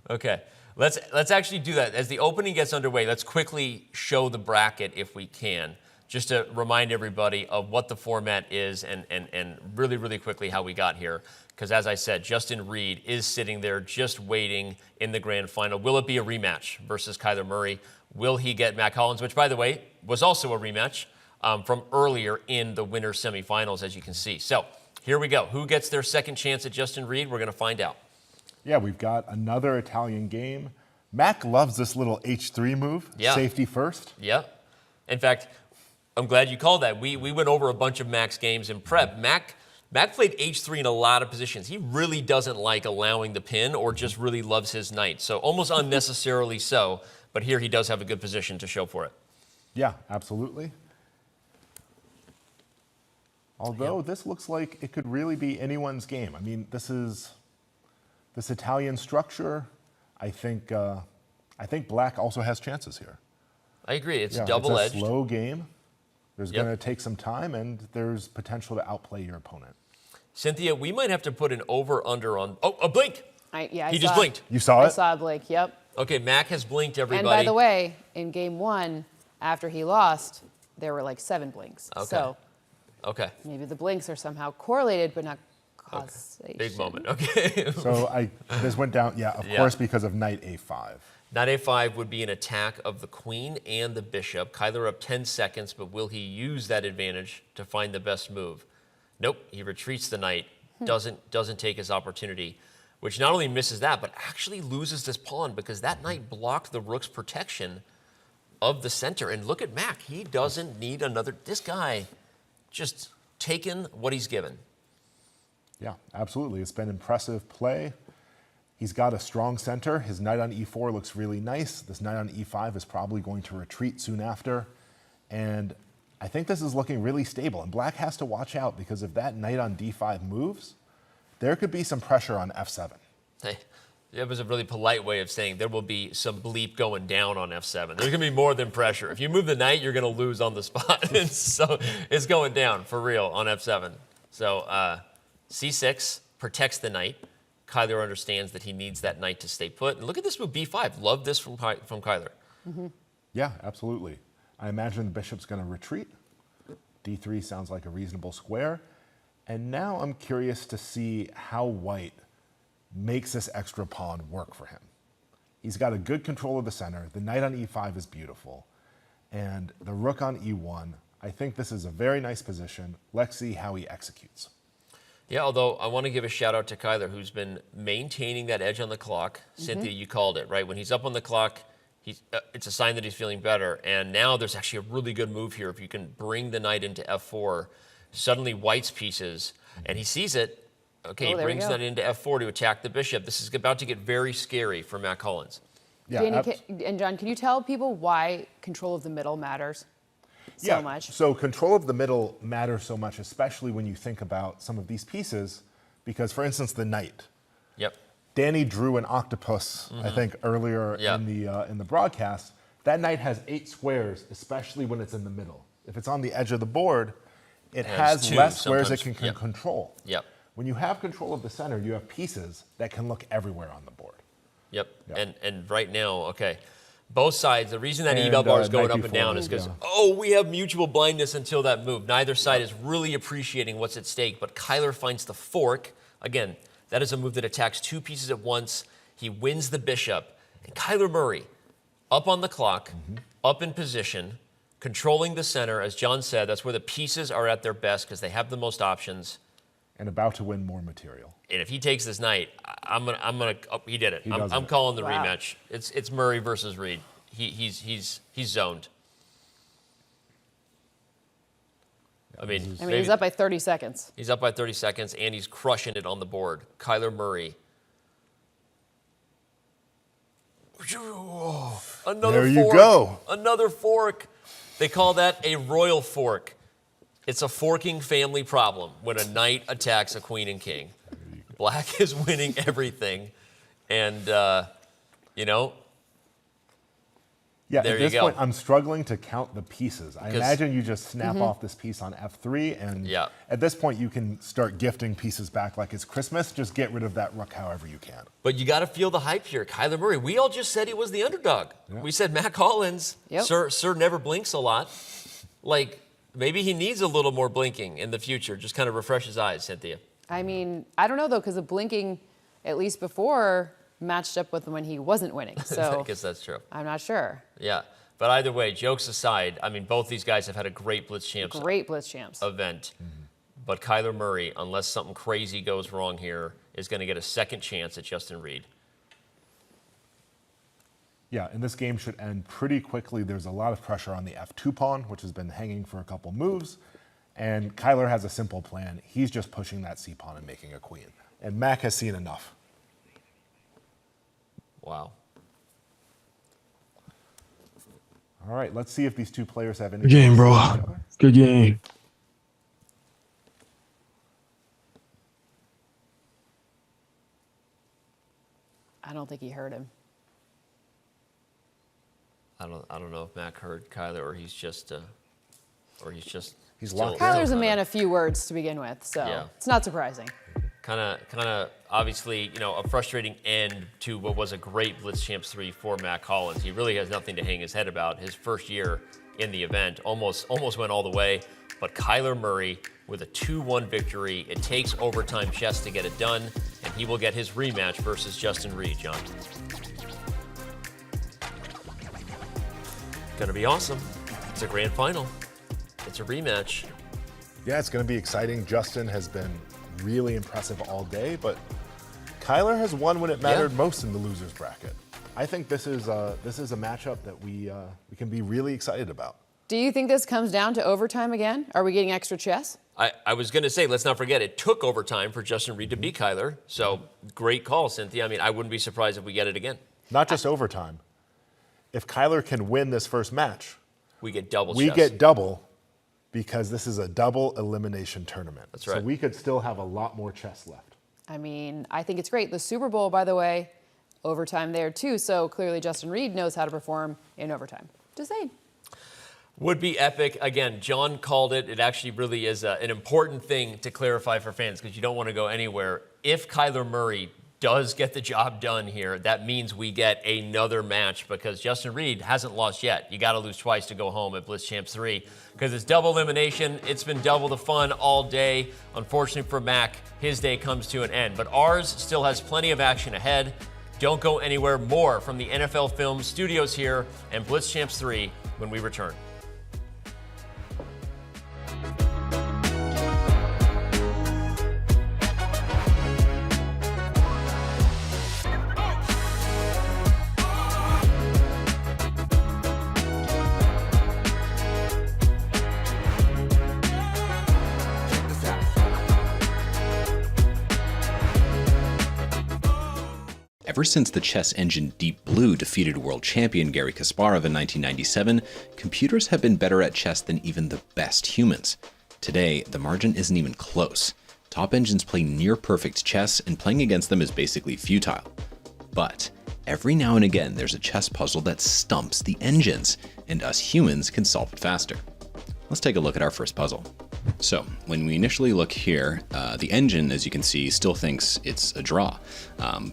Okay. Let's actually do that. As the opening gets underway, let's quickly show the bracket if we can, just to remind everybody of what the format is and really, really quickly how we got here. Because as I said, Justin Reed is sitting there just waiting in the grand final. Will it be a rematch versus Kyler Murray? Will he get Mac Hollins, which, by the way, was also a rematch from earlier in the winner's semifinals, as you can see. So here we go. Who gets their second chance at Justin Reed? We're going to find out. Yeah, we've got another Italian game. Mac loves this little H3 move, safety first. Yeah. In fact, I'm glad you called that. We went over a bunch of Mac's games in prep. Mac played H3 in a lot of positions. He really doesn't like allowing the pin or just really loves his knight. So almost unnecessarily so, but here he does have a good position to show for it. Yeah, absolutely. Although this looks like it could really be anyone's game. I mean, this Italian structure, I think Black also has chances here. I agree. It's double-edged. It's a slow game. There's going to take some time, and there's potential to outplay your opponent. Cynthia, we might have to put an over-under on... Oh, a blink! He just blinked. You saw it? I saw a blink, yep. Okay, Mac has blinked, everybody. And by the way, in game one, after he lost, there were like 7 blinks. Okay. So maybe the blinks are somehow correlated, but not causation. Okay. Big moment, okay. So this went down, of course, because of knight A5. Knight A5 would be an attack of the queen and the bishop. Kyler up 10 seconds, but will he use that advantage to find the best move? Nope, he retreats the knight, doesn't take his opportunity, which not only misses that, but actually loses this pawn because that knight blocked the rook's protection of the center. And look at Mac, he doesn't need another, this guy just taking what he's given. Yeah, absolutely. It's been impressive play. He's got a strong center. His knight on E4 looks really nice. This knight on E5 is probably going to retreat soon after. And I think this is looking really stable, and black has to watch out because if that knight on d5 moves, there could be some pressure on f7. Hey, that was a really polite way of saying there will be some bleep going down on f7. There's going to be more than pressure. If you move the knight, you're going to lose on the spot. And so it's going down for real on f7. So c6 protects the knight. Kyler understands that he needs that knight to stay put. And look at this move, b5. Love this from Kyler. Mm-hmm. Yeah, absolutely. I imagine the bishop's going to retreat. d3 sounds like a reasonable square. And now I'm curious to see how white makes this extra pawn work for him. He's got a good control of the center. The knight on e5 is beautiful. And the rook on e1, I think this is a very nice position. Let's see how he executes. Yeah, although I want to give a shout out to Kyler, who's been maintaining that edge on the clock. Cynthia, you called it, right? When he's up on the clock, it's a sign that he's feeling better. And now there's actually a really good move here. If you can bring the knight into f4, suddenly white's pieces, and he sees it. Okay, he brings that into f4 to attack the bishop. This is about to get very scary for Matt Collins. Yeah, Danny and John, can you tell people why control of the middle matters so much? So control of the middle matters so much, especially when you think about some of these pieces, because for instance, the knight. Yep. Danny drew an octopus, I think, earlier in the broadcast. That knight has 8 squares, especially when it's in the middle. If it's on the edge of the board, it has less squares it can control. Yep. When you have control of the center, you have pieces that can look everywhere on the board. Yep. And right now, okay, both sides, the reason that eval bar is going up and down is because, we have mutual blindness until that move. Neither side is really appreciating what's at stake, but Kyler finds the fork. Again, that is a move that attacks 2 pieces at once. He wins the bishop. And Kyler Murray, up on the clock, up in position, controlling the center. As John said, that's where the pieces are at their best because they have the most options. And about to win more material. And if he takes this knight, he did it. I'm calling the rematch. It's Murray versus Reed. He's zoned. I mean, he's up by 30 seconds. He's up by 30 seconds, and he's crushing it on the board. Kyler Murray. Another there fork. You go. Another fork. They call that a royal fork. It's a forking family problem when a knight attacks a queen and king. Black is winning everything. And, Yeah, there at this you go. point, I'm struggling to count the pieces. I imagine you just snap off this piece on f3, and at this point, you can start gifting pieces back like it's Christmas. Just get rid of that rook however you can. But you got to feel the hype here. Kyler Murray, we all just said he was the underdog. Yeah. We said Matt Collins, sir never blinks a lot. Like, maybe he needs a little more blinking in the future. Just kind of refresh his eyes, Cynthia. I mean, I don't know, though, because the blinking, at least before, matched up with when he wasn't winning. So I guess that's true. I'm not sure. Yeah. But either way, jokes aside, I mean, both these guys have had a great BlitzChamps event. But Kyler Murray, unless something crazy goes wrong here, is going to get a second chance at Justin Reed. Yeah, and this game should end pretty quickly. There's a lot of pressure on the f2 pawn, which has been hanging for a couple moves. And Kyler has a simple plan. He's just pushing that c pawn and making a queen. And Mac has seen enough. Wow. All right, let's see if these two players have any. Good game, bro. Good game. I don't think he heard him. I don't know if Mac heard Kyler or he's just he's locked. Kyler's a man of few words to begin with, so it's not surprising. Kind of, obviously, a frustrating end to what was a great BlitzChamps III for Matt Collins. He really has nothing to hang his head about. His first year in the event almost went all the way, but Kyler Murray with a 2-1 victory. It takes overtime chess to get it done, and he will get his rematch versus Justin Reed, John. Gonna be awesome. It's a grand final. It's a rematch. Yeah, it's gonna be exciting. Justin has been really impressive all day, but Kyler has won when it mattered most in the losers bracket. I think this is a matchup that we can be really excited about. Do you think this comes down to overtime again? Are we getting extra chess? I was going to say, let's not forget, it took overtime for Justin Reed to beat Kyler. So great call, Cynthia. I mean, I wouldn't be surprised if we get it again. Not just overtime. If Kyler can win this first match, we get double. We get double. because this is a double elimination tournament. That's right. So we could still have a lot more chess left. I mean, I think it's great. The Super Bowl, by the way, overtime there too. So clearly Justin Reed knows how to perform in overtime. Just saying. Would be epic. Again, John called it. It actually really is an important thing to clarify for fans because you don't want to go anywhere. If Kyler Murray does get the job done here, that means we get another match because Justin Reed hasn't lost yet. You got to lose twice to go home at BlitzChamps 3 because it's double elimination. It's been double the fun all day. Unfortunately for Mac, his day comes to an end, but ours still has plenty of action ahead. Don't go anywhere. More from the NFL Film Studios here and BlitzChamps 3 when we return. Ever since the chess engine Deep Blue defeated world champion Garry Kasparov in 1997, computers have been better at chess than even the best humans. Today, the margin isn't even close. Top engines play near-perfect chess, and playing against them is basically futile. But every now and again, there's a chess puzzle that stumps the engines, and us humans can solve it faster. Let's take a look at our first puzzle. So when we initially look here, the engine, as you can see, still thinks it's a draw.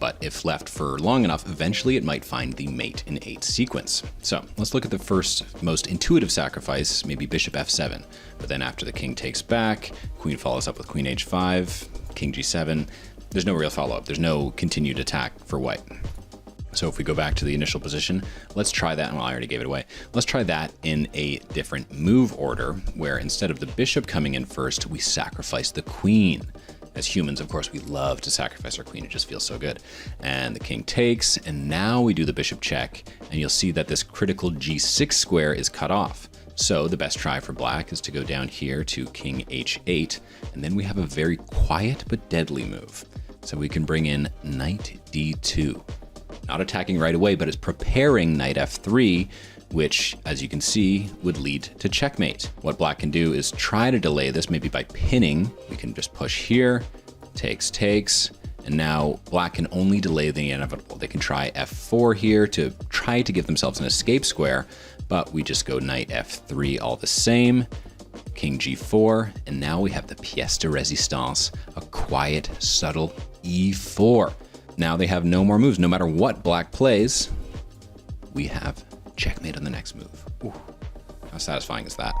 But if left for long enough, eventually it might find the mate in 8 sequence. So let's look at the first most intuitive sacrifice, maybe bishop f7. But then after the king takes back, queen follows up with queen h5, king g7. There's no real follow-up. There's no continued attack for white. So if we go back to the initial position, let's try that. Well, I already gave it away. Let's try that in a different move order, where instead of the bishop coming in first, we sacrifice the queen. As humans, of course, we love to sacrifice our queen. It just feels so good. And the king takes, and now we do the bishop check, and you'll see that this critical g6 square is cut off. So the best try for black is to go down here to king h8, and then we have a very quiet but deadly move. So we can bring in knight d2. Not attacking right away, but is preparing knight f3, which, as you can see, would lead to checkmate. What black can do is try to delay this, maybe by pinning. We can just push here, takes, and now black can only delay the inevitable. They can try f4 here to try to give themselves an escape square, but we just go knight f3 all the same, king g4, and now we have the pièce de résistance, a quiet, subtle e4. Now they have no more moves. No matter what black plays, we have checkmate on the next move. Ooh, how satisfying is that?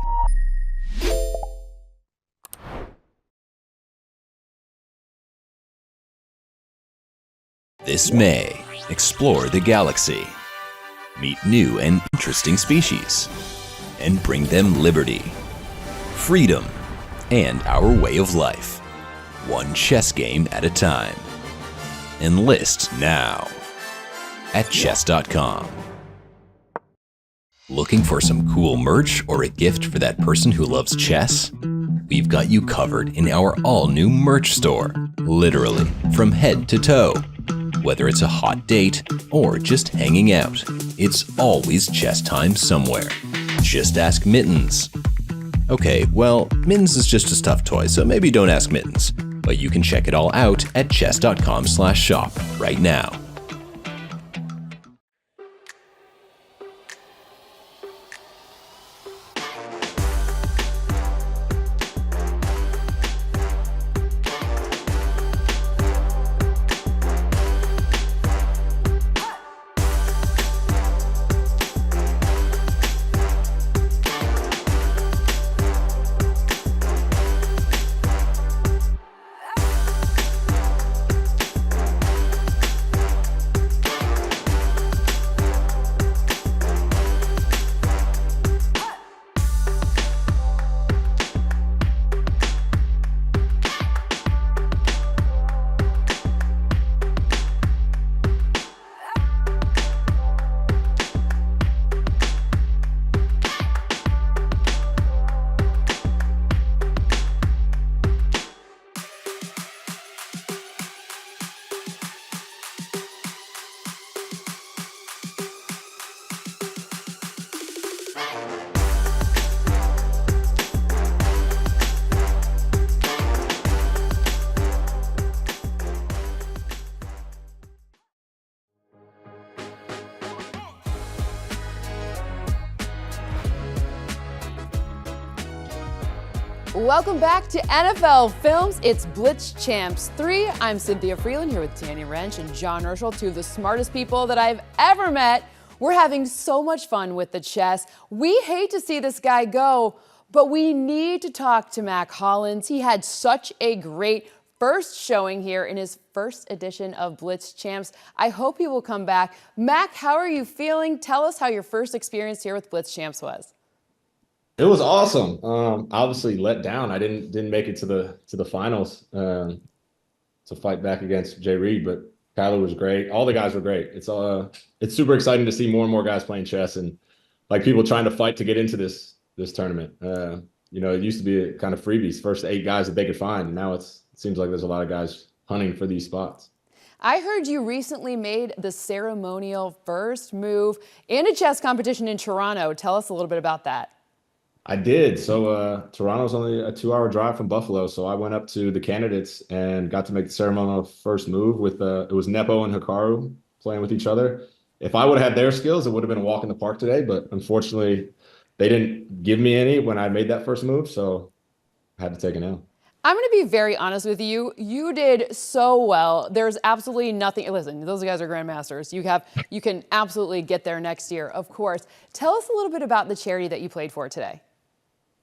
This May, explore the galaxy, meet new and interesting species, and bring them liberty, freedom, and our way of life, one chess game at a time. Enlist now at Chess.com. Looking for some cool merch or a gift for that person who loves chess? We've got you covered in our all-new merch store, literally from head to toe. Whether it's a hot date or just hanging out, it's always chess time somewhere. Just ask Mittens. Okay, well, Mittens is just a stuffed toy, so maybe don't ask Mittens. But you can check it all out at chess.com/shop right now. Welcome back to NFL Films. It's BlitzChamps III. I'm Cynthia Freeland here with Tanya Wrench and John Urschel, two of the smartest people that I've ever met. We're having so much fun with the chess. We hate to see this guy go, but we need to talk to Mac Hollins. He had such a great first showing here in his first edition of BlitzChamps. I hope he will come back. Mac, how are you feeling? Tell us how your first experience here with BlitzChamps was. It was awesome. Obviously let down. I didn't make it to the finals to fight back against Jay Reed, but Kyler was great. All the guys were great. It's super exciting to see more and more guys playing chess and like people trying to fight to get into this tournament. You know, it used to be kind of freebies, first 8 guys that they could find, and now it seems like there's a lot of guys hunting for these spots. I heard you recently made the ceremonial first move in a chess competition in Toronto. Tell us a little bit about that. I did. So Toronto's only a 2-hour drive from Buffalo. So I went up to the candidates and got to make the ceremonial first move with it was Nepo and Hikaru playing with each other. If I would have had their skills, it would have been a walk in the park today. But unfortunately, they didn't give me any when I made that first move. So I had to take it out. I'm going to be very honest with you. You did so well. There's absolutely nothing. Listen, those guys are grandmasters. You can absolutely get there next year, of course. Tell us a little bit about the charity that you played for today.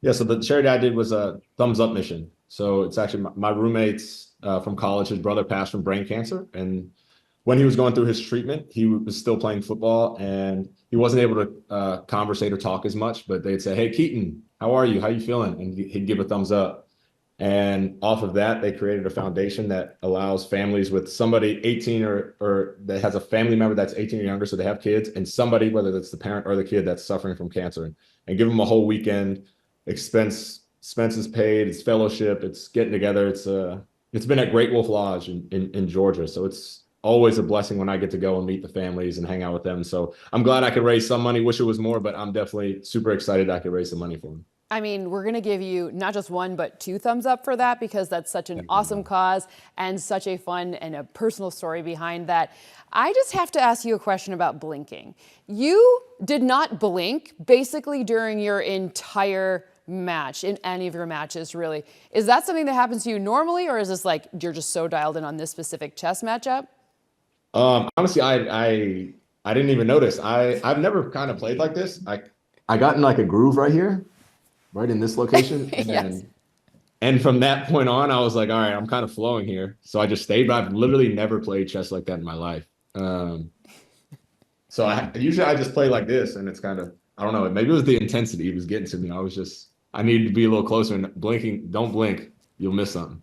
Yeah, so the charity I did was a Thumbs Up mission. So it's actually my roommate's from college. His brother passed from brain cancer. And when he was going through his treatment, he was still playing football and he wasn't able to conversate or talk as much, but they'd say, "Hey, Keaton, how are you? How you feeling?" And he'd give a thumbs up. And off of that, they created a foundation that allows families with somebody 18 or that has a family member that's 18 or younger, so they have kids, and somebody, whether that's the parent or the kid, that's suffering from cancer, and give them a whole weekend, expenses paid, it's fellowship, it's getting together. It's been at Great Wolf Lodge in Georgia. So it's always a blessing when I get to go and meet the families and hang out with them. So I'm glad I could raise some money. Wish it was more, but I'm definitely super excited I could raise some money for them. I mean, we're going to give you not just 1, but 2 thumbs up for that because that's such an awesome cause and such a fun and a personal story behind that. I just have to ask you a question about blinking. You did not blink basically during your entire match, in any of your matches, really. Is that something that happens to you normally, or is this like you're just so dialed in on this specific chess matchup? Honestly, I didn't even notice. I've never kind of played like this. I got in like a groove right here. Right in this location. Yes. And from that point on, I was like, all right, I'm kind of flowing here. So I just stayed, but I've literally never played chess like that in my life. So usually I just play like this and it's kind of, I don't know, maybe it was the intensity it was getting to me. I needed to be a little closer and blinking. Don't blink, you'll miss something.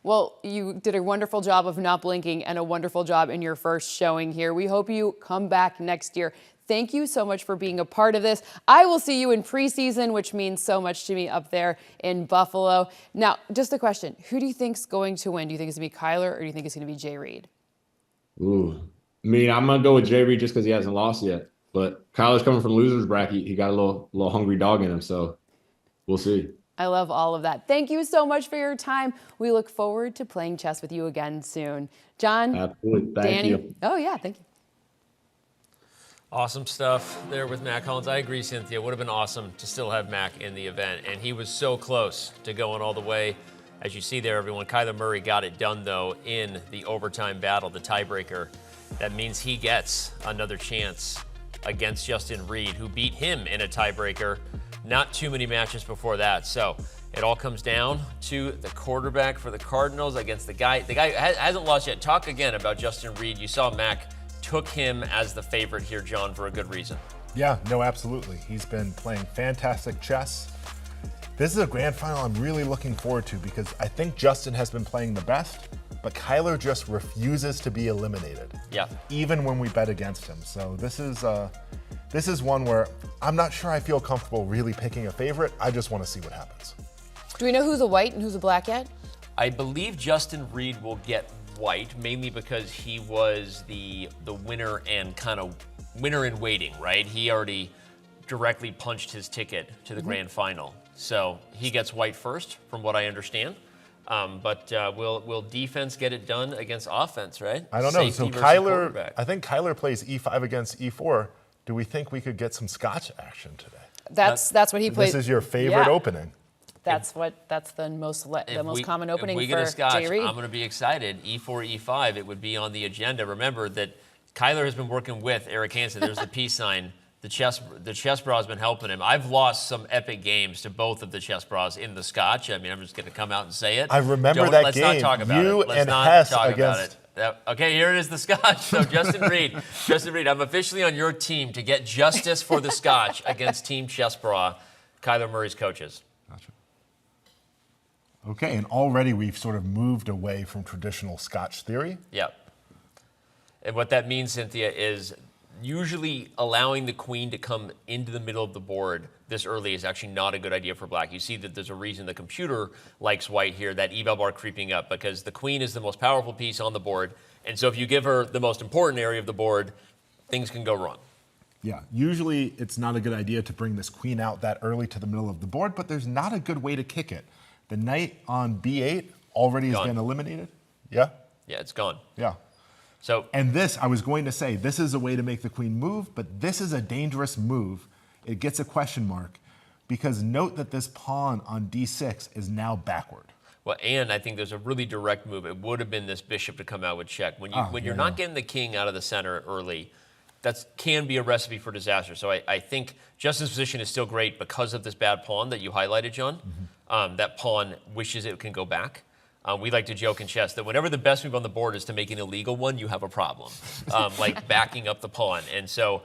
Well, you did a wonderful job of not blinking and a wonderful job in your first showing here. We hope you come back next year. Thank you so much for being a part of this. I will see you in preseason, which means so much to me up there in Buffalo. Now, just a question. Who do you think's going to win? Do you think it's going to be Kyler or do you think it's going to be Jay Reed? Ooh, I mean, I'm going to go with Jay Reed just because he hasn't lost yet. But Kyler's coming from loser's bracket. He got a little hungry dog in him, so we'll see. I love all of that. Thank you so much for your time. We look forward to playing chess with you again soon. John, absolutely. Thank Danny. you. Oh, yeah, thank you. Awesome stuff there with Mac Hollins. I agree, Cynthia. Would have been awesome to still have Mac in the event. And he was so close to going all the way. As you see there, everyone, Kyler Murray got it done, though, in the overtime battle, the tiebreaker. That means he gets another chance against Justin Reed, who beat him in a tiebreaker not too many matches before that. So it all comes down to the quarterback for the Cardinals against the guy. The guy hasn't lost yet. Talk again about Justin Reed. You saw Mac took him as the favorite here, John, for a good reason. Yeah, no, absolutely. He's been playing fantastic chess. This is a grand final I'm really looking forward to because I think Justin has been playing the best, but Kyler just refuses to be eliminated. Yeah. Even when we bet against him. So this is one where I'm not sure I feel comfortable really picking a favorite. I just want to see what happens. Do we know who's a white and who's a black yet? I believe Justin Reed will get white, mainly because he was the winner and kind of winner in waiting, right? He already directly punched his ticket to the grand final. So he gets white first, from what I understand. But will defense get it done against offense, right? I don't know. Safety So versus Kyler, quarterback. I think Kyler plays E5 against E4. Do we think we could get some Scotch action today? That's what he plays. This is your favorite opening. That's the most common opening if we for get a Scotch, Jay Reed. I'm going to be excited. E4, E5, it would be on the agenda. Remember that Kyler has been working with Eric Hansen. There's the peace sign. The chess bra has been helping him. I've lost some epic games to both of the chess bras in the Scotch. I mean, I'm just going to come out and say it. I remember that let's game. Not talk about You it. Let's and not Hess talk against. about it. Okay, here it is, the Scotch. So Justin Reed, I'm officially on your team to get justice for the Scotch against Team Chess Bra, Kyler Murray's coaches. Gotcha. Okay, and already we've sort of moved away from traditional Scotch theory. Yep. And what that means, Cynthia, is usually allowing the queen to come into the middle of the board this early is actually not a good idea for black. You see that there's a reason the computer likes white here, that eval bar creeping up, because the queen is the most powerful piece on the board. And so if you give her the most important area of the board, things can go wrong. Yeah, usually it's not a good idea to bring this queen out that early to the middle of the board, but there's not a good way to kick it. The knight on b8 already has been eliminated. Yeah? Yeah, it's gone. Yeah. So, and this, I was going to say, this is a way to make the queen move, but this is a dangerous move. It gets a question mark because note that this pawn on d6 is now backward. Well, and I think there's a really direct move. It would have been this bishop to come out with check. When you're not getting the king out of the center early, that can be a recipe for disaster. So I think Justin's position is still great because of this bad pawn that you highlighted, John. That pawn wishes it can go back. We like to joke in chess that whenever the best move on the board is to make an illegal one, you have a problem, like backing up the pawn. And so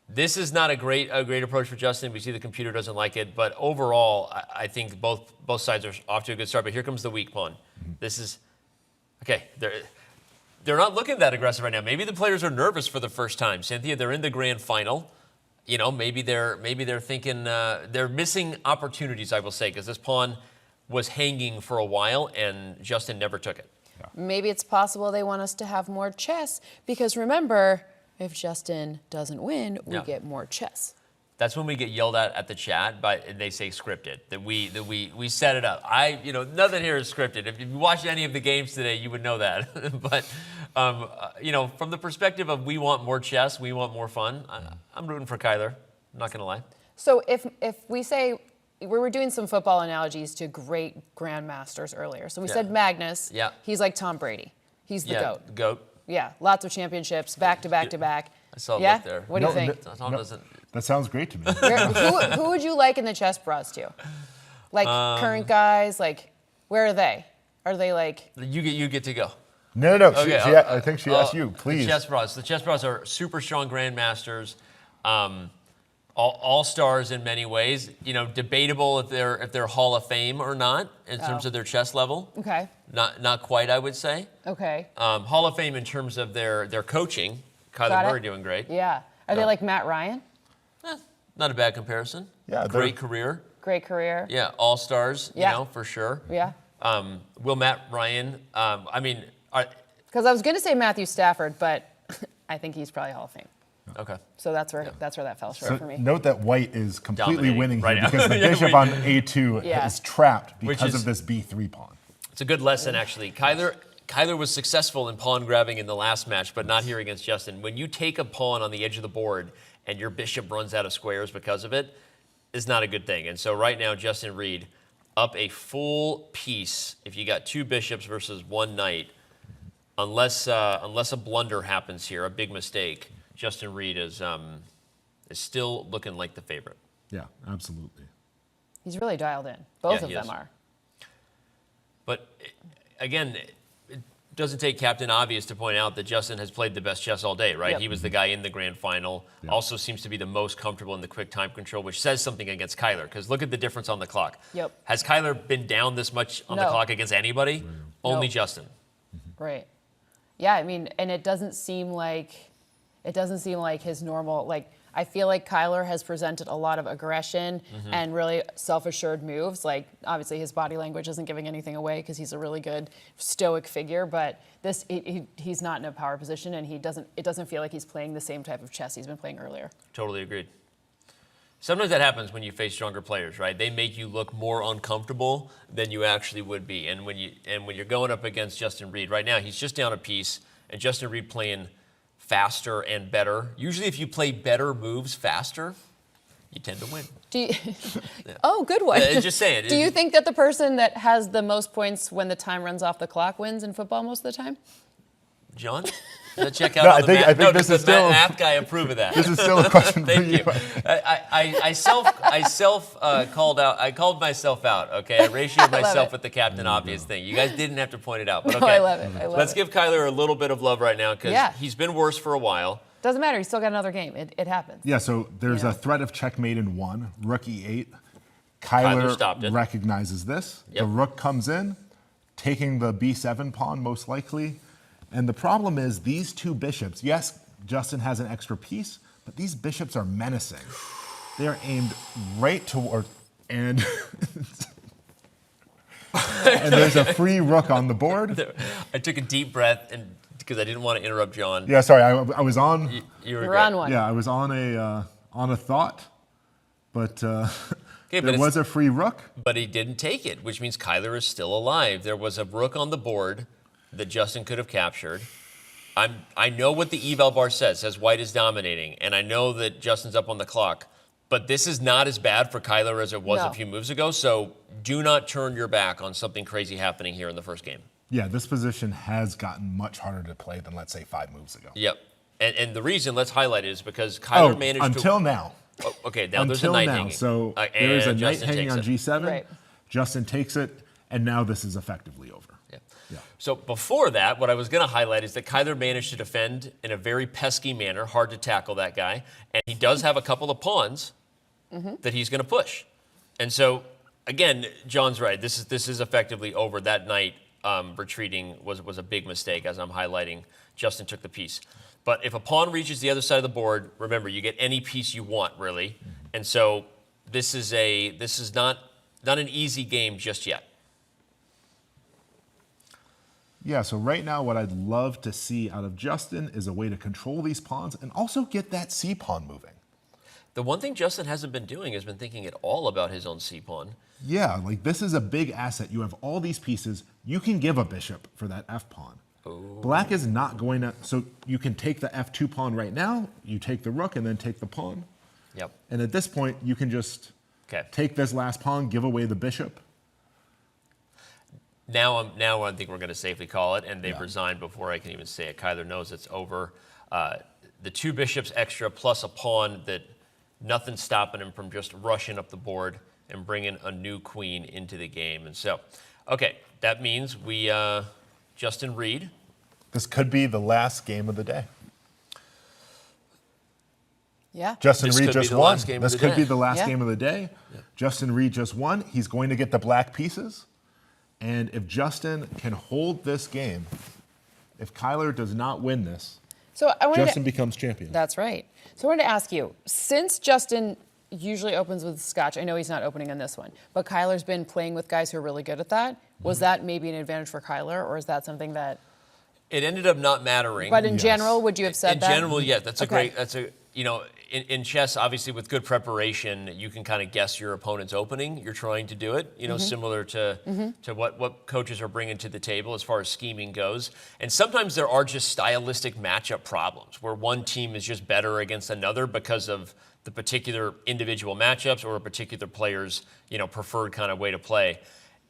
this is not a great approach for Justin. We see the computer doesn't like it, but overall, I think both sides are off to a good start. But here comes the weak pawn. This is okay. They're not looking that aggressive right now. Maybe the players are nervous for the first time. Cynthia, they're in the grand final. You know, maybe they're thinking they're missing opportunities. I will say, because this pawn was hanging for a while, and Justin never took it. Yeah. Maybe it's possible they want us to have more chess, because remember, if Justin doesn't win, we get more chess. That's when we get yelled at the chat, but they say scripted, that we set it up. Nothing here is scripted. If you watched any of the games today, you would know that. But, from the perspective of we want more chess, we want more fun, I'm rooting for Kyler. I'm not going to lie. So if we say, we were doing some football analogies to great grandmasters earlier. So we said Magnus. Yeah. He's like Tom Brady. He's the GOAT. The GOAT. Yeah, lots of championships, back to back to back. I saw it up there. What do you think? That sounds great to me. Who would you like in the chess bras too? Like current guys, like where are they? Are they like? You get to go. No. Okay, I think she asked you. Please. The chess bras are super strong grandmasters. All stars in many ways. Debatable if they're Hall of Fame or not in terms of their chess level. Okay. Not quite, I would say. Okay. Hall of Fame in terms of their coaching. Kyler Murray doing great. Yeah. Are they like Matt Ryan? Not a bad comparison. Yeah. Great career. Great career. Yeah. All stars. Yeah. For sure. Yeah. Will Matt Ryan? Because I was going to say Matthew Stafford, but I think he's probably Hall of Fame. Okay. So that's where that fell short for me. Note that white is completely winning here right because the bishop on a2 is trapped because of this b3 pawn. It's a good lesson, actually. Kyler was successful in pawn grabbing in the last match, but not here against Justin. When you take a pawn on the edge of the board and your bishop runs out of squares because of it, is not a good thing. And so right now, Justin Reed up a full piece if you got two bishops versus one knight, unless a blunder happens here, a big mistake. Justin Reed is still looking like the favorite. Yeah, absolutely. He's really dialed in. Both of them are. But again, it doesn't take Captain Obvious to point out that Justin has played the best chess all day, right? Yep. He was the guy in the grand final. Yep. Also seems to be the most comfortable in the quick time control, which says something against Kyler, because look at the difference on the clock. Yep. Has Kyler been down this much on the clock against anybody? Only Justin. Right. Yeah, I mean, and it doesn't seem like his normal, I feel like Kyler has presented a lot of aggression and really self-assured moves. Like, obviously his body language isn't giving anything away because he's a really good stoic figure, but he's not in a power position, and it doesn't feel like he's playing the same type of chess he's been playing earlier. Totally agreed. Sometimes that happens when you face stronger players, right? They make you look more uncomfortable than you actually would be. And when you're going up against Justin Reed, right now he's just down a piece, and Justin Reed playing faster and better. Usually if you play better moves faster, you tend to win. Do you, Oh, good one. Just saying. Do you think that the person that has the most points when the time runs off the clock wins in football most of the time? John? Let's check out No, all I the think- math. I think No, this does is the still- math guy approve of that? This is still a question for Thank you. you. I called myself out, okay? I ratioed myself with the Captain Obvious thing. You guys didn't have to point it out, but okay. No, I love it. I love Let's it. give Kyler a little bit of love right now because Yeah. he's been worse for a while. Doesn't matter. He's still got another game. It happens. Yeah, so there's You know. a threat of checkmate in 1, rook e8. Kyler stopped it. recognizes this. Yep. The rook comes in, taking the b7 pawn most likely. And the problem is these two bishops, yes, Justin has an extra piece, but these bishops are menacing. They are aimed right toward, and and there's a free rook on the board. I took a deep breath and because I didn't want to interrupt John. Yeah, sorry, I was on. You were We're great. on one. Yeah, I was on a thought, but Okay, but there it's- was a free rook. But he didn't take it, which means Kyler is still alive. There was a rook on the board that Justin could have captured. I know what the eval bar says white is dominating, and I know that Justin's up on the clock. But this is not as bad for Kyler as it was No. a few moves ago. So do not turn your back on something crazy happening here in the first game. Yeah, this position has gotten much harder to play than, let's say, 5 moves ago. Yep. And the reason, let's highlight it, is because Kyler managed until to. now. Oh, okay, now there's a Until knight now. hanging. So And there's a knight Justin hanging takes on it. G7. Right. Justin takes it, and now this is effectively over. Yeah. Yeah. So before that, what I was going to highlight is that Kyler managed to defend in a very pesky manner, hard to tackle that guy, and he does have a couple of pawns that he's going to push. And so, again, John's right. This is effectively over. That knight retreating was a big mistake, as I'm highlighting. Justin took the piece. But if a pawn reaches the other side of the board, remember, you get any piece you want, really. And so this is not an easy game just yet. Yeah, so right now what I'd love to see out of Justin is a way to control these pawns and also get that C pawn moving. The one thing Justin hasn't been doing has been thinking at all about his own C pawn. Yeah, like this is a big asset. You have all these pieces. You can give a bishop for that F pawn. Black is not going to, so you can take the F2 pawn right now, you take the rook and then take the pawn. Yep. And at this point, you can just take this last pawn, give away the bishop. Now I think we're going to safely call it, and they've resigned before I can even say it. Kyler knows it's over. The 2 bishops extra plus a pawn that nothing's stopping him from just rushing up the board and bringing a new queen into the game. And so, okay, that means we, Justin Reed. This could be the last game of the day. Yeah. Justin This Reed could be just the won. last game of This the could day. be the last Yeah. game of the day. Justin Reed just won. He's going to get the black pieces. And if Justin can hold this game, if Kyler does not win this, So I wanted Justin to, becomes champion. That's right. So I wanted to ask you, since Justin usually opens with Scotch, I know he's not opening on this one, but Kyler's been playing with guys who are really good at that. Was that maybe an advantage for Kyler, or is that something that? It ended up not mattering. But in general, would you have said that? In general, yeah, that's a Okay. great, in chess, obviously with good preparation, you can kind of guess your opponent's opening. You're trying to do it, similar to what coaches are bringing to the table as far as scheming goes. And sometimes there are just stylistic matchup problems where one team is just better against another because of the particular individual matchups or a particular player's, preferred kind of way to play.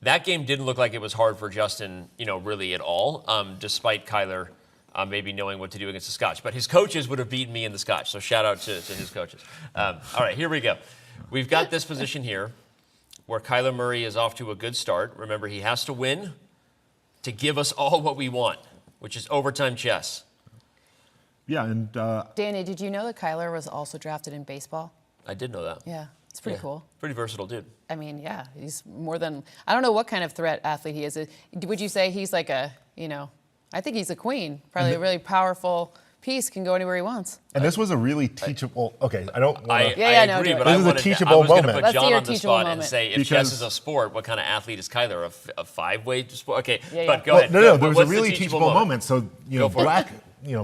That game didn't look like it was hard for Justin, really at all, despite Kyler maybe knowing what to do against the Scotch. But his coaches would have beaten me in the Scotch, so shout out to his coaches. All right, here we go. We've got this position here where Kyler Murray is off to a good start. Remember, he has to win to give us all what we want, which is overtime chess. Yeah, and Danny, did you know that Kyler was also drafted in baseball? I did know that. Yeah, it's pretty cool. Pretty versatile dude. I mean, yeah, he's more than, I don't know what kind of threat athlete he is. Would you say he's like a, I think he's a queen, probably a really powerful piece, can go anywhere he wants. and this was a really teachable. Okay, I don't. I Wanna, Yeah, no, agree, do it. but This I is a wanted teachable I was going to moment. put Let's see John your on the teachable spot and moment. say, if Because- chess is a sport, what kind of athlete is Kyler? A 5-way sport? Okay, Yeah, but yeah. go well, ahead. no, Go. there was What's a the really teachable moment. So Go for it. Black,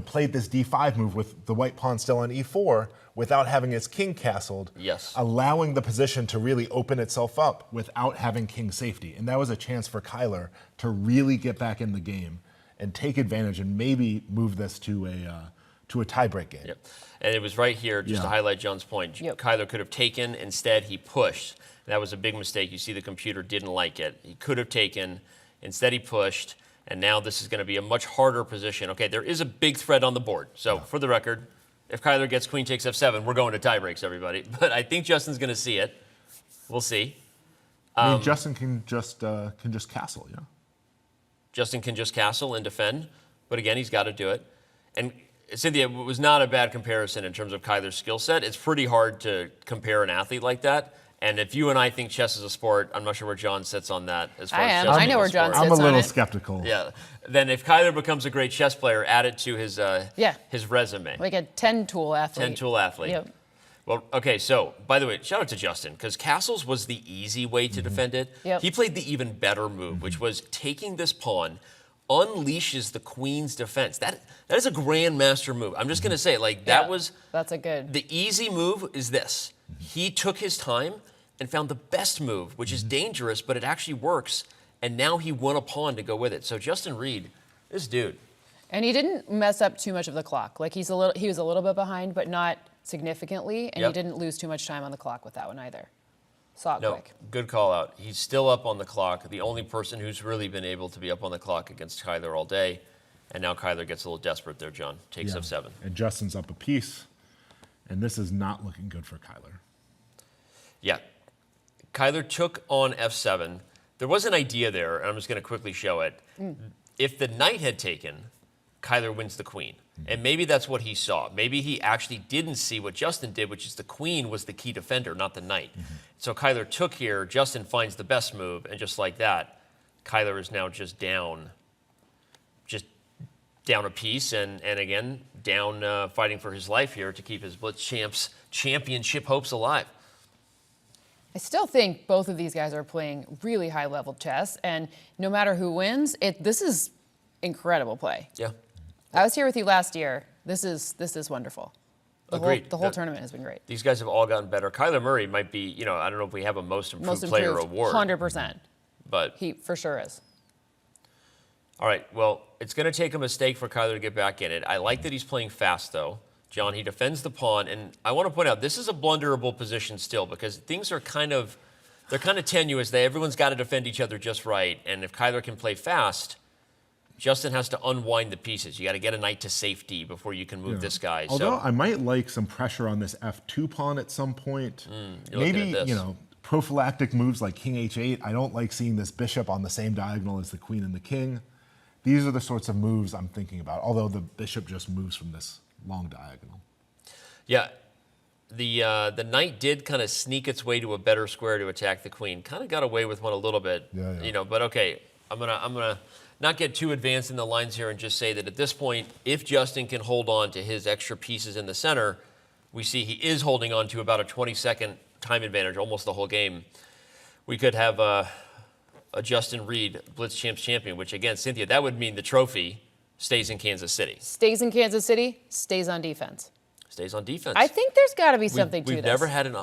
played this D5 move with the white pawn still on E4 without having his king castled. Yes. Allowing the position to really open itself up without having king safety, and that was a chance for Kyler to really get back in the game and take advantage and maybe move this to to a tiebreak game. Yep. And it was right here, just to highlight John's point. Kyler could have taken, instead he pushed. That was a big mistake. You see the computer didn't like it. He could have taken, instead he pushed, and now this is going to be a much harder position. Okay, there is a big threat on the board. So for the record, if Kyler gets queen takes f7, we're going to tie breaks, everybody. But I think Justin's going to see it. We'll see. I mean, Justin can just castle, yeah. Justin can just castle and defend, but again, he's got to do it. And Cynthia, it was not a bad comparison in terms of Kyler's skill set. It's pretty hard to compare an athlete like that. And if you and I think chess is a sport, I'm not sure where John sits on that. As far as chess I know where John sits on it. I'm a little skeptical. Yeah. Then if Kyler becomes a great chess player, add it to his resume. Like a 10-tool athlete. 10-tool athlete. Yep. Well, okay, so, by the way, shout out to Justin, because castles was the easy way to defend it. Yep. He played the even better move, which was taking this pawn, unleashes the queen's defense. That is a grandmaster move. I'm just going to say, like, that was... That's a good... The easy move is this. He took his time and found the best move, which is dangerous, but it actually works, and now he won a pawn to go with it. So Justin Reed, this dude... And he didn't mess up too much of the clock. Like, he was a little bit behind, but not significantly, and he didn't lose too much time on the clock with that one either. Saw it quick. Good call out. He's still up on the clock, the only person who's really been able to be up on the clock against Kyler all day. And now Kyler gets a little desperate there, John. Takes f7. And Justin's up a piece, and this is not looking good for Kyler. Yeah. Kyler took on f7. There was an idea there, and I'm just going to quickly show it. If the knight had taken, Kyler wins the queen. And maybe that's what he saw. Maybe he actually didn't see what Justin did, which is the queen was the key defender, not the knight. So Kyler took here. Justin finds the best move, and just like that, Kyler is now just down a piece, and again, down fighting for his life here to keep his BlitzChamps championship hopes alive. I still think both of these guys are playing really high-level chess, and no matter who wins, this is incredible play. Yeah. I was here with you last year. This is wonderful. Agreed. The whole tournament has been great. These guys have all gotten better. Kyler Murray might be, I don't know if we have a most improved player award. 100%. But he for sure is. All right, well, it's going to take a mistake for Kyler to get back in it. I like that he's playing fast, though. John, he defends the pawn, and I want to point out, this is a blunderable position still, because things are they're kind of tenuous. Everyone's got to defend each other just right, and if Kyler can play fast, Justin has to unwind the pieces. You got to get a knight to safety before you can move this guy. Although I might like some pressure on this f2 pawn at some point. Maybe, prophylactic moves like king h8. I don't like seeing this bishop on the same diagonal as the queen and the king. These are the sorts of moves I'm thinking about, although the bishop just moves from this long diagonal. Yeah, the knight did kind of sneak its way to a better square to attack the queen. Kind of got away with one a little bit, but okay, I'm gonna not get too advanced in the lines here and just say that at this point, if Justin can hold on to his extra pieces in the center, we see he is holding on to about a 20-second time advantage, almost the whole game. We could have a Justin Reed BlitzChamps champion, which again, Cynthia, that would mean the trophy stays in Kansas City. Stays in Kansas City, stays on defense. Stays on defense. I think there's got to be something to this. We've never had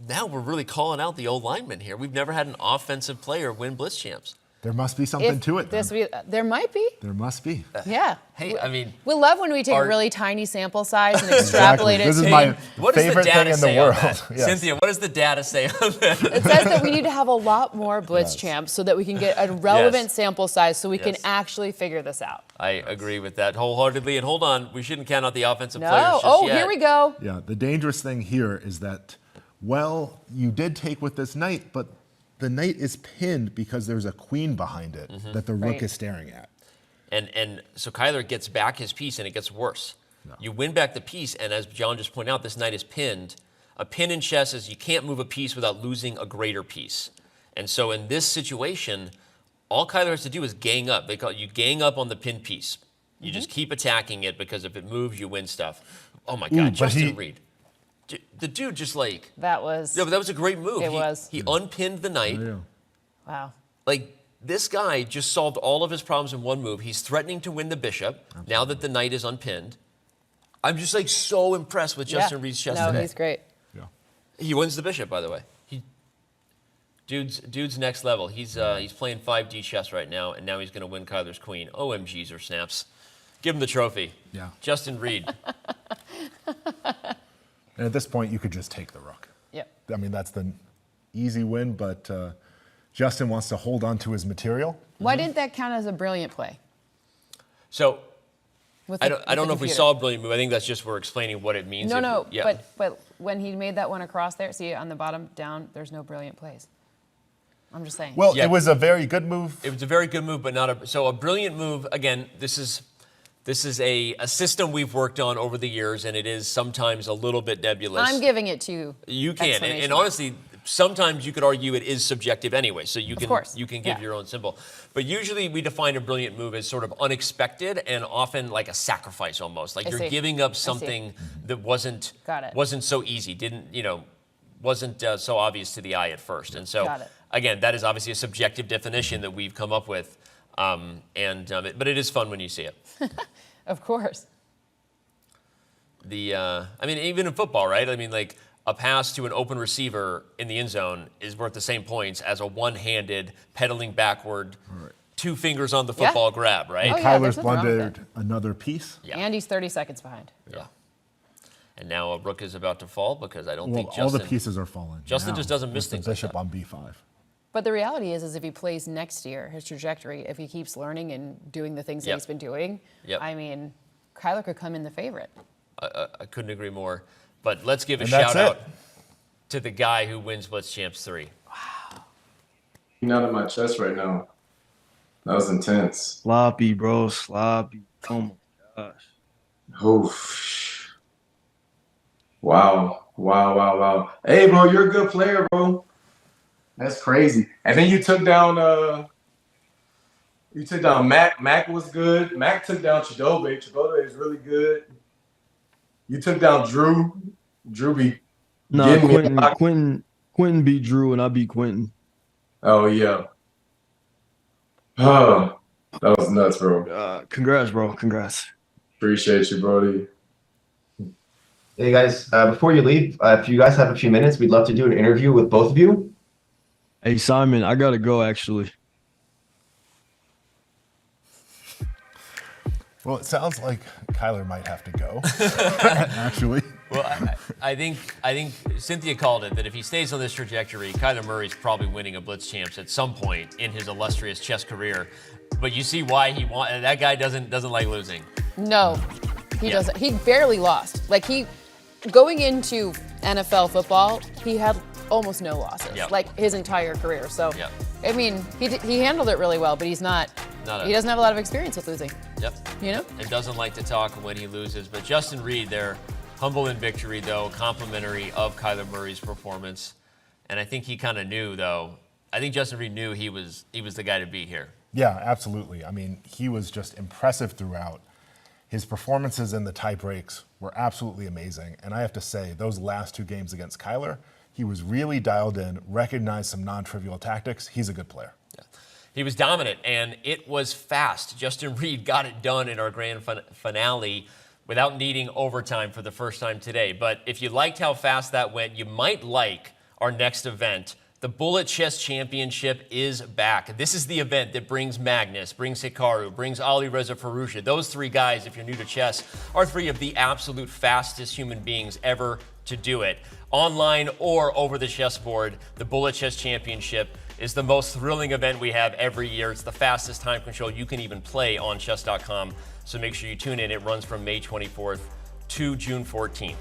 now we're really calling out the old lineman here. We've never had an offensive player win BlitzChamps. There must be something to it. There might be. There must be. Yeah. Hey, I mean, we love when we take a really tiny sample size and extrapolate it. This is my favorite thing in the world. Yes. Cynthia, what does the data say on that? It says that we need to have a lot more BlitzChamps so that we can get a relevant sample size so we can actually figure this out. I agree with that wholeheartedly. And hold on, we shouldn't count out the offensive players just yet. Here we go. Yeah, the dangerous thing here is that, well, you did take with this knight, but the knight is pinned because there's a queen behind it that the rook is staring at. And so Kyler gets back his piece, and it gets worse. No. You win back the piece, and as John just pointed out, this knight is pinned. A pin in chess is you can't move a piece without losing a greater piece. And so in this situation, all Kyler has to do is gang up. They call it, you gang up on the pinned piece. You just keep attacking it, because if it moves, you win stuff. Oh my God, Justin Reed. The dude just like... That was... Yeah, but that was a great move. It was. He unpinned the knight. Wow. Like, this guy just solved all of his problems in one move. He's threatening to win the bishop now that the knight is unpinned. I'm just like so impressed with Justin Reed's chess today. No, he's great. Yeah. He wins the bishop, by the way. Dude's next level. He's playing 5D chess right now, and now he's going to win Kyler's queen. OMGs or snaps. Give him the trophy. Yeah. Justin Reed. And at this point, you could just take the rook. Yep. I mean, that's the easy win, but Justin wants to hold on to his material. Why didn't that count as a brilliant play? So With I the- don't know with if we the saw a brilliant move. I think that's just we're explaining what it means. No, Yeah. but when he made that one across there, see on the bottom down, there's no brilliant plays. I'm just saying. Well, Yeah. it was a very good move. It was a very good move, but not a so a brilliant move. Again, this is a system we've worked on over the years, and it is sometimes a little bit nebulous. I'm giving it to You can, and exclamation honestly, sometimes you could argue it is subjective anyway. So you course. can give Yeah. your own symbol, but usually we define a brilliant move as sort of unexpected and often like a sacrifice almost. Like I you're see. giving up I see. something that wasn't Got it. wasn't so easy. Wasn't so obvious to the eye at first, and so Got it. again, that is obviously a subjective definition that we've come up with, but it is fun when you see it. Of course. I mean, even in football, right? I mean, like a pass to an open receiver in the end zone is worth the same points as a one-handed pedaling backward, 2 fingers on the Yeah. football grab, right? Oh, yeah, Kyler's there's nothing wrong with blundered another piece. Yeah. And he's 30 seconds behind. Yeah. And now a rook is about to fall because I don't Well, think all Justin. the pieces are falling. Justin now, just doesn't miss with the things like bishop that. on b5. But the reality is if he plays next year, his trajectory, if he keeps learning and doing the things that Yep. he's been doing, Yep. I mean, Kyler could come in the favorite. I couldn't agree more. But let's give a And that's shout out it. to the guy who wins BlitzChamps 3. Out of my chest right now. That was intense. Sloppy, bro. Sloppy. Oh my gosh. Oof. Wow. Wow. Hey, bro, you're a good player, bro. That's crazy. And then you took down Mac. Mac was good. Mac took down Chidobe. Chidobe is really good. You took down Drue. Drue be Nah, getting me. Quentin beat Drue and I beat Quentin. Oh yeah. Oh, that was nuts, bro. Congrats, bro. Congrats. Appreciate you, Brody. Hey guys, before you leave, if you guys have a few minutes, we'd love to do an interview with both of you. Hey, Simon, I gotta go actually. Well, it sounds like Kyler might have to go, actually. Well, I think Cynthia called it that if he stays on this trajectory, Kyler Murray's probably winning a BlitzChamps at some point in his illustrious chess career. But you see why that guy doesn't like losing. No, he Yeah. doesn't. He barely lost. Like going into NFL football, he had almost no losses, Yep. like his entire career. So, Yep. I mean, he handled it really well, but he's not he doesn't have a lot of experience with losing. Yep. You know? And doesn't like to talk when he loses. But Justin Reed there, humble in victory though, complimentary of Kyler Murray's performance. And I think he kind of knew though. I think Justin Reed knew he was the guy to beat here. Yeah, absolutely. I mean, he was just impressive throughout. His performances in the tie breaks were absolutely amazing. And I have to say, those last 2 games against Kyler, he was really dialed in, recognized some non-trivial tactics. He's a good player. Yeah. He was dominant, and it was fast. Justin Reed got it done in our grand finale without needing overtime for the first time today. But if you liked how fast that went, you might like our next event. The Bullet Chess Championship is back. This is the event that brings Magnus, brings Hikaru, brings Ali Reza Farusha. Those 3 guys, if you're new to chess, are 3 of the absolute fastest human beings ever to do it. Online or over the chessboard, the Bullet Chess Championship is the most thrilling event we have every year. It's the fastest time control you can even play on Chess.com. So make sure you tune in. It runs from May 24th to June 14th.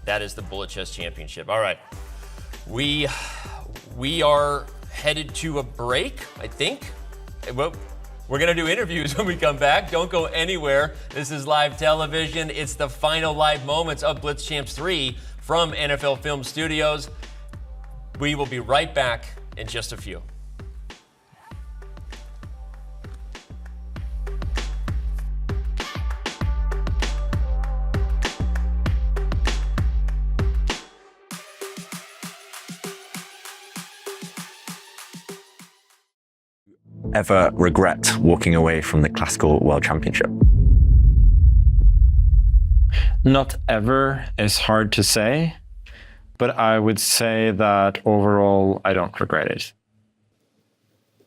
That is the Bullet Chess Championship. All right. We are headed to a break, I think. Well, we're going to do interviews when we come back. Don't go anywhere. This is live television. It's the final live moments of BlitzChamps 3 from NFL Film Studios. We will be right back in just a few. Ever regret walking away from the Classical World Championship? Not ever is hard to say, but I would say that overall, I don't regret it.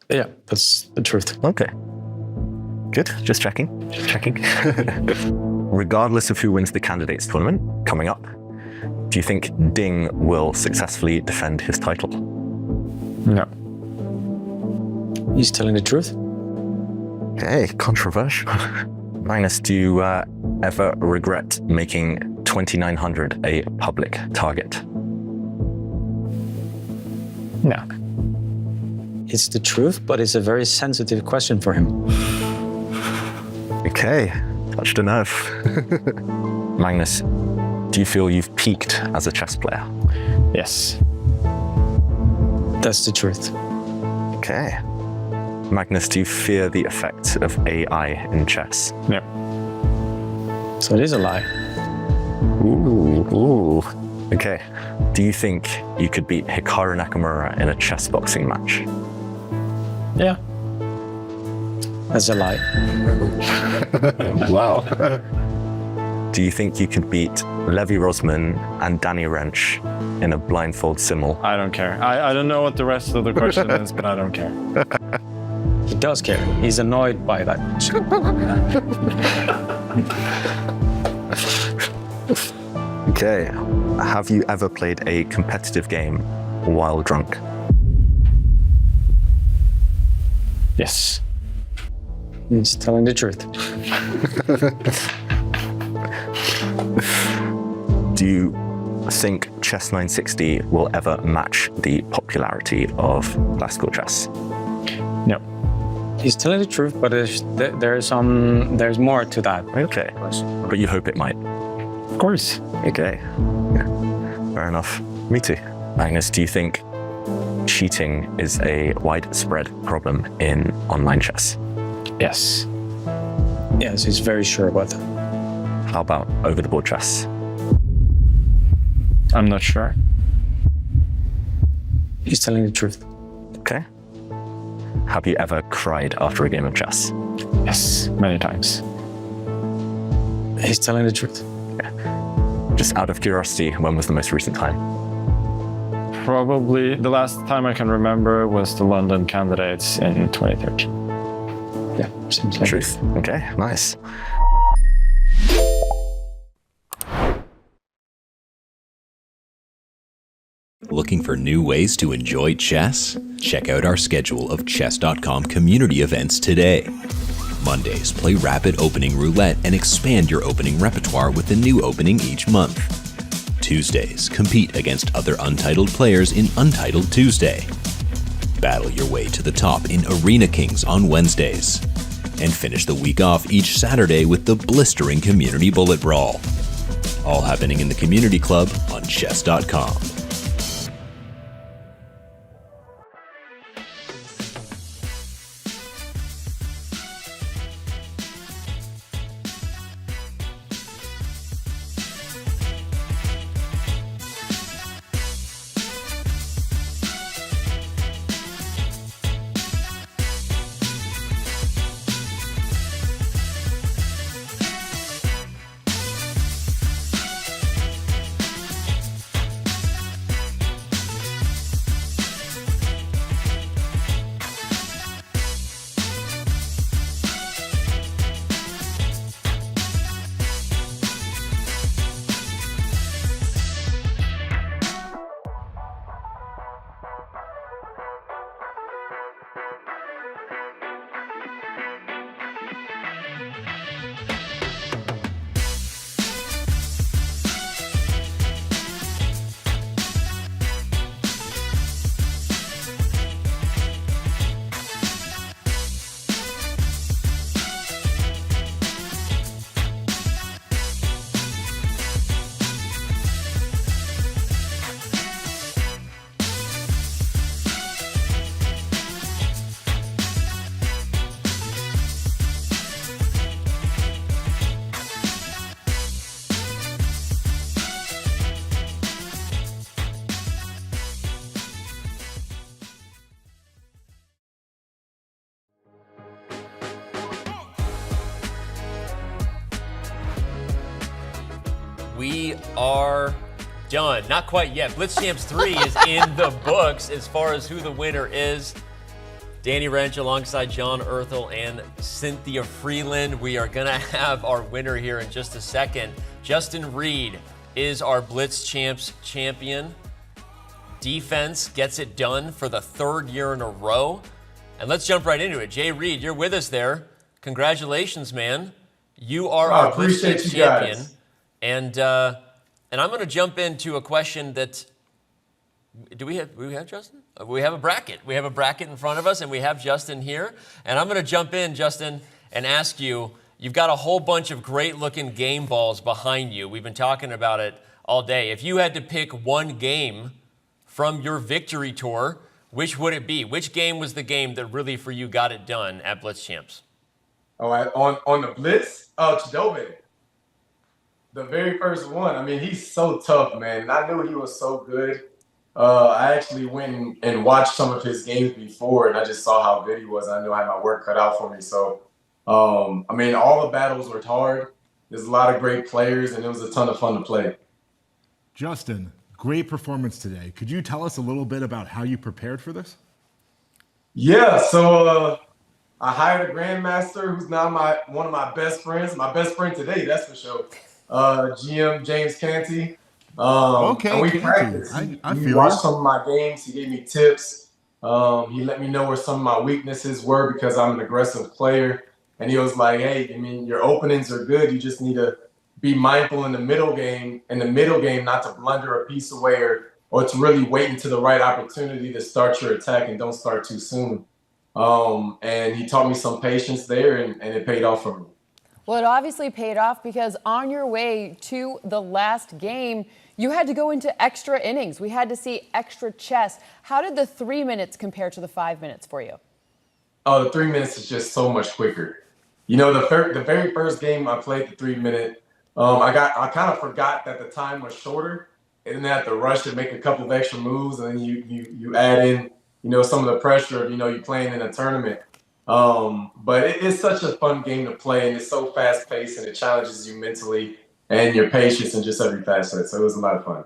Yeah, that's the truth. Okay. Good, just checking. Regardless of who wins the candidates tournament coming up, do you think Ding will successfully defend his title? No. He's telling the truth. Okay, controversial. Magnus, do you ever regret making 2900 a public target? No. It's the truth, but it's a very sensitive question for him. Okay, touched a nerve. Magnus, do you feel you've peaked as a chess player? Yes. That's the truth. Okay. Magnus, do you fear the effects of AI in chess? No. So it is a lie. Ooh. Okay. Do you think you could beat Hikaru Nakamura in a chess boxing match? Yeah. That's a lie. Wow. Do you think you could beat Levi Rosman and Danny Wrench in a blindfold simul? I don't care. I don't know what the rest of the question is, but I don't care. He does care. He's annoyed by that. Okay. Have you ever played a competitive game while drunk? Yes. He's telling the truth. Do you think Chess 960 will ever match the popularity of classical chess? No. He's telling the truth, but there's more to that. Okay. But you hope it might? Of course. Okay. Yeah. Fair enough. Me too. Magnus, do you think cheating is a widespread problem in online chess? Yes. Yes, he's very sure about that. How about over-the-board chess? I'm not sure. He's telling the truth. Okay. Have you ever cried after a game of chess? Yes, many times. He's telling the truth. Okay. Just out of curiosity, when was the most recent time? Probably the last time I can remember was the London candidates in 2013. Yeah, seems like Truth. Okay, nice. Looking for new ways to enjoy chess? Check out our schedule of Chess.com community events today. Mondays, play Rapid Opening Roulette and expand your opening repertoire with a new opening each month. Tuesdays, compete against other Untitled players in Untitled Tuesday. Battle your way to the top in Arena Kings on Wednesdays. And finish the week off each Saturday with the blistering Community Bullet Brawl. All happening in the Community Club on Chess.com. We are done. Not quite yet. BlitzChamps 3 is in the books as far as who the winner is. Danny Wrench alongside John Erthel and Cynthia Freeland. We are going to have our winner here in just a second. Justin Reed is our BlitzChamps champion. Defense gets it done for the 3rd year in a row. And let's jump right into it. Jay Reed, you're with us there. Congratulations, man. You are our BlitzChamps champion. Guys. And I'm going to jump into a question that do we have Justin? We have a bracket. We have a bracket in front of us, and we have Justin here. And I'm going to jump in, Justin, and ask you, you've got a whole bunch of great-looking game balls behind you. We've been talking about it all day. If you had to pick one game from your victory tour, which would it be? Which game was the game that really, for you, got it done at BlitzChamps? Oh, on the Blitz? Oh, Chidobe. The very first one. I mean, he's so tough, man. And I knew he was so good. I actually went and watched some of his games before, and I just saw how good he was. I knew I had my work cut out for me. So, I mean, all the battles were hard. There's a lot of great players, and it was a ton of fun to play. Justin, great performance today. Could you tell us a little bit about how you prepared for this? Yeah, so I hired a grandmaster who's now one of my best friends. My best friend today, that's for sure. GM James Canty. Okay, and we practiced. He watched some of my games. He gave me tips. He let me know where some of my weaknesses were because I'm an aggressive player. And he was like, hey, I mean, your openings are good. You just need to be mindful in the middle game, not to blunder a piece away or to really wait until the right opportunity to start your attack and don't start too soon. And he taught me some patience there, and it paid off for me. Well, it obviously paid off because on your way to the last game, you had to go into extra innings. We had to see extra chess. How did the 3 minutes compare to the 5 minutes for you? Oh, the 3 minutes is just so much quicker. You know, the very first game I played the 3 minute, I kind of forgot that the time was shorter, and then I had to rush and make a couple of extra moves, and then you add in, you know, some of the pressure of, you know, you playing in a tournament. But it's such a fun game to play, and it's so fast paced, and it challenges you mentally and your patience in just every facet. So it was a lot of fun.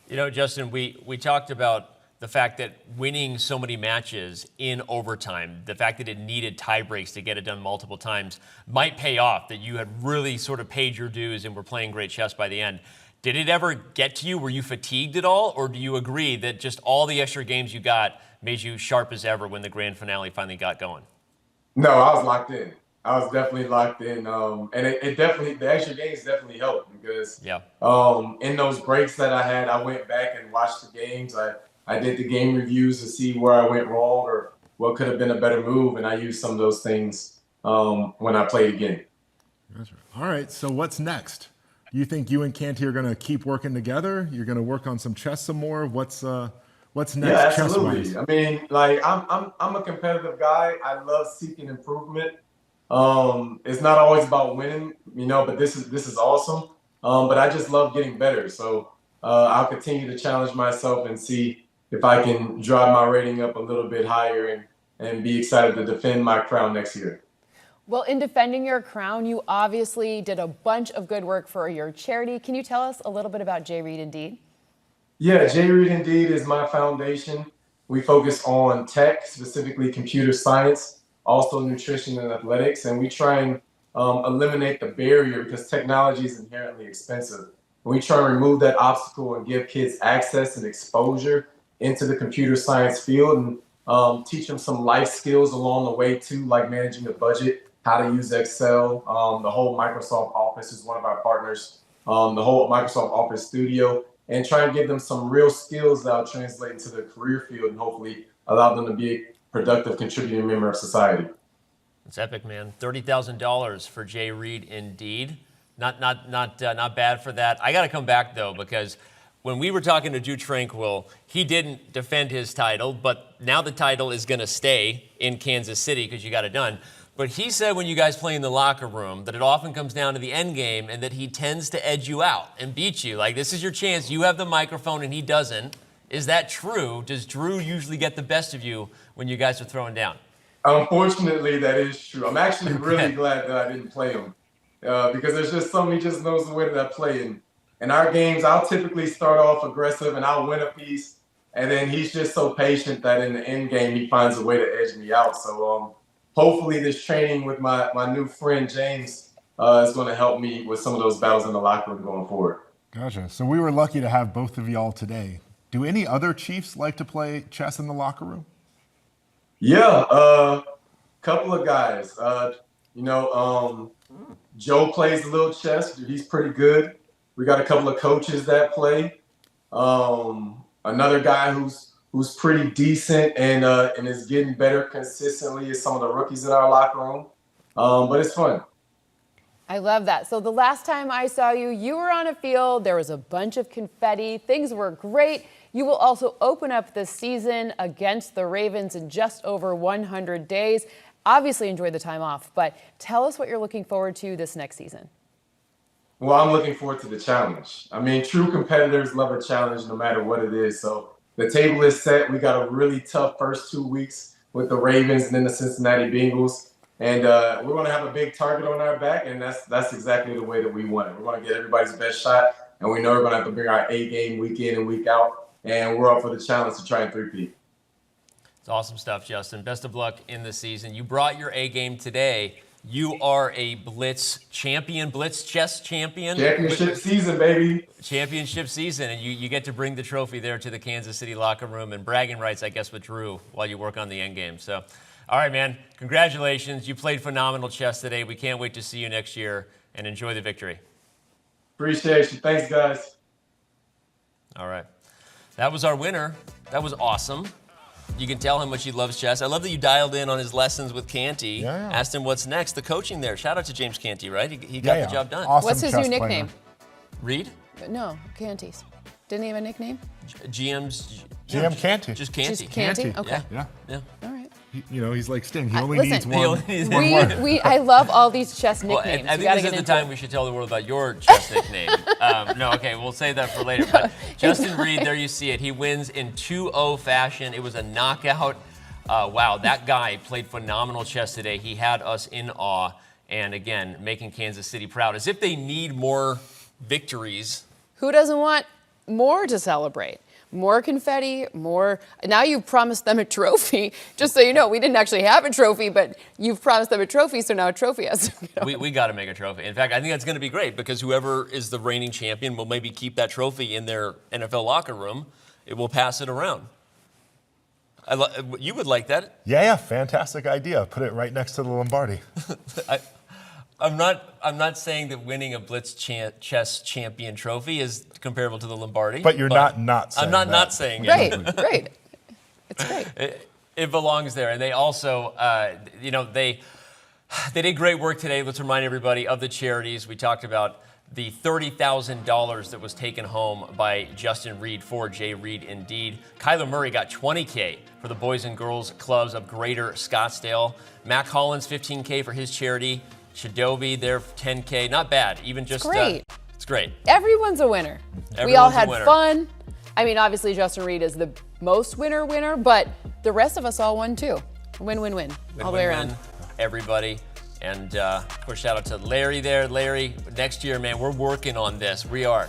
You know, Justin, we talked about the fact that winning so many matches in overtime, the fact that it needed tie breaks to get it done multiple times might pay off, that you had really sort of paid your dues and were playing great chess by the end. Did it ever get to you? Were you fatigued at all? Or do you agree that just all the extra games you got made you sharp as ever when the grand finale finally got going? No, I was locked in. I was definitely locked in. And it definitely, the extra games definitely helped because in those breaks that I had, I went back and watched the games. I did the game reviews to see where I went wrong or what could have been a better move. And I used some of those things when I played again. That's right. All right. So what's next? You think you and Canty are going to keep working together? You're going to work on some chess some more? What's next? Yeah, absolutely. I mean, like I'm a competitive guy. I love seeking improvement. It's not always about winning, you know, but this is awesome. But I just love getting better. So I'll continue to challenge myself and see if I can drive my rating up a little bit higher and be excited to defend my crown next year. Well, in defending your crown, you obviously did a bunch of good work for your charity. Can you tell us a little bit about J. Reed Indeed? Yeah, J. Reed Indeed is my foundation. We focus on tech, specifically computer science, also nutrition and athletics, and we try and eliminate the barrier because technology is inherently expensive. We try and remove that obstacle and give kids access and exposure into the computer science field and teach them some life skills along the way too, like managing a budget, how to use Excel. The whole Microsoft Office is one of our partners, the whole Microsoft Office Studio, and try and give them some real skills that will translate into their career field and hopefully allow them to be a productive, contributing member of society. It's epic, man. $30,000 for J. Reed Indeed. Not bad for that. I got to come back, though, because when we were talking to Drue Tranquill, he didn't defend his title, but now the title is going to stay in Kansas City because you got it done. But he said when you guys play in the locker room that it often comes down to the end game and that he tends to edge you out and beat you. Like, this is your chance. You have the microphone and he doesn't. Is that true? Does Drue usually get the best of you when you guys are throwing down? Unfortunately, that is true. I'm actually really glad that I didn't play him because there's just something, he just knows the way that I play. And in our games, I'll typically start off aggressive and I'll win a piece. And then he's just so patient that in the end game, he finds a way to edge me out. So hopefully this training with my new friend, James, is going to help me with some of those battles in the locker room going forward. Gotcha. So we were lucky to have both of y'all today. Do any other Chiefs like to play chess in the locker room? Yeah, couple of guys. Joe plays a little chess. He's pretty good. We got a couple of coaches that play. Another guy who's pretty decent and is getting better consistently is some of the rookies in our locker room. But it's fun. I love that. So the last time I saw you, you were on a field. There was a bunch of confetti. Things were great. You will also open up the season against the Ravens in just over 100 days. Obviously enjoyed the time off, but tell us what you're looking forward to this next season. Well, I'm looking forward to the challenge. I mean, true competitors love a challenge no matter what it is. So the table is set. We got a really tough first 2 weeks with the Ravens and then the Cincinnati Bengals. And we're going to have a big target on our back, and that's exactly the way that we want it. We're going to get everybody's best shot, and we know we're going to have to bring our A game week in and week out, and we're up for the challenge to try and three-peat. It's awesome stuff, Justin. Best of luck in the season. You brought your A game today. You are a Blitz champion, Blitz chess champion. Championship season, baby. Championship season, and you get to bring the trophy there to the Kansas City locker room and bragging rights, I guess, with Drue while you work on the end game. So, all right, man, congratulations. You played phenomenal chess today. We can't wait to see you next year, and enjoy the victory. Appreciate you. Thanks, guys. All right. That was our winner. That was awesome. You can tell how much he loves chess. I love that you dialed in on his lessons with Canty. Yeah. Asked him what's next. The coaching there. Shout out to James Canty, right? He got the job done. Awesome. What's his new nickname? Reed? No, Canty's. Didn't he have a nickname? GM Canty. Just Canty. Just Canty? Okay. Yeah. All right. He's like Sting. He only Listen, needs one. He only needs one word. I love all these chess Well, nicknames. I think this is the time we should tell the world about your chess nickname. No, okay, we'll save that for later. But Justin Reed, there you see it. He wins in 2-0 fashion. It was a knockout. Wow, that guy played phenomenal chess today. He had us in awe. And again, making Kansas City proud. As if they need more victories. Who doesn't want more to celebrate? More confetti, more. Now you've promised them a trophy. Just so you know, we didn't actually have a trophy, but you've promised them a trophy, so now a trophy has to go. We got to make a trophy. In fact, I think that's going to be great because whoever is the reigning champion will maybe keep that trophy in their NFL locker room. It will pass it around. You would like that. Yeah, fantastic idea. Put it right next to the Lombardi. I'm not saying that winning a Blitz chess champion trophy is comparable to the Lombardi. But you're not saying I'm not saying it. Right. It's great. It belongs there. And they also, they did great work today. Let's remind everybody of the charities. We talked about the $30,000 that was taken home by Justin Reed for J. Reed Indeed. Kyler Murray got $20K for the Boys and Girls Clubs of Greater Scottsdale. Mac Hollins, $15K for his charity. Chidobe, their $10K. Not bad. Even just great. It's great. Everyone's a winner. We all had fun. I mean, obviously Justin Reed is the most winner, but the rest of us all won too. Win, win, win. All the way around. Everybody. And of course, shout out to Larry there. Larry, next year, man, we're working on this. We are.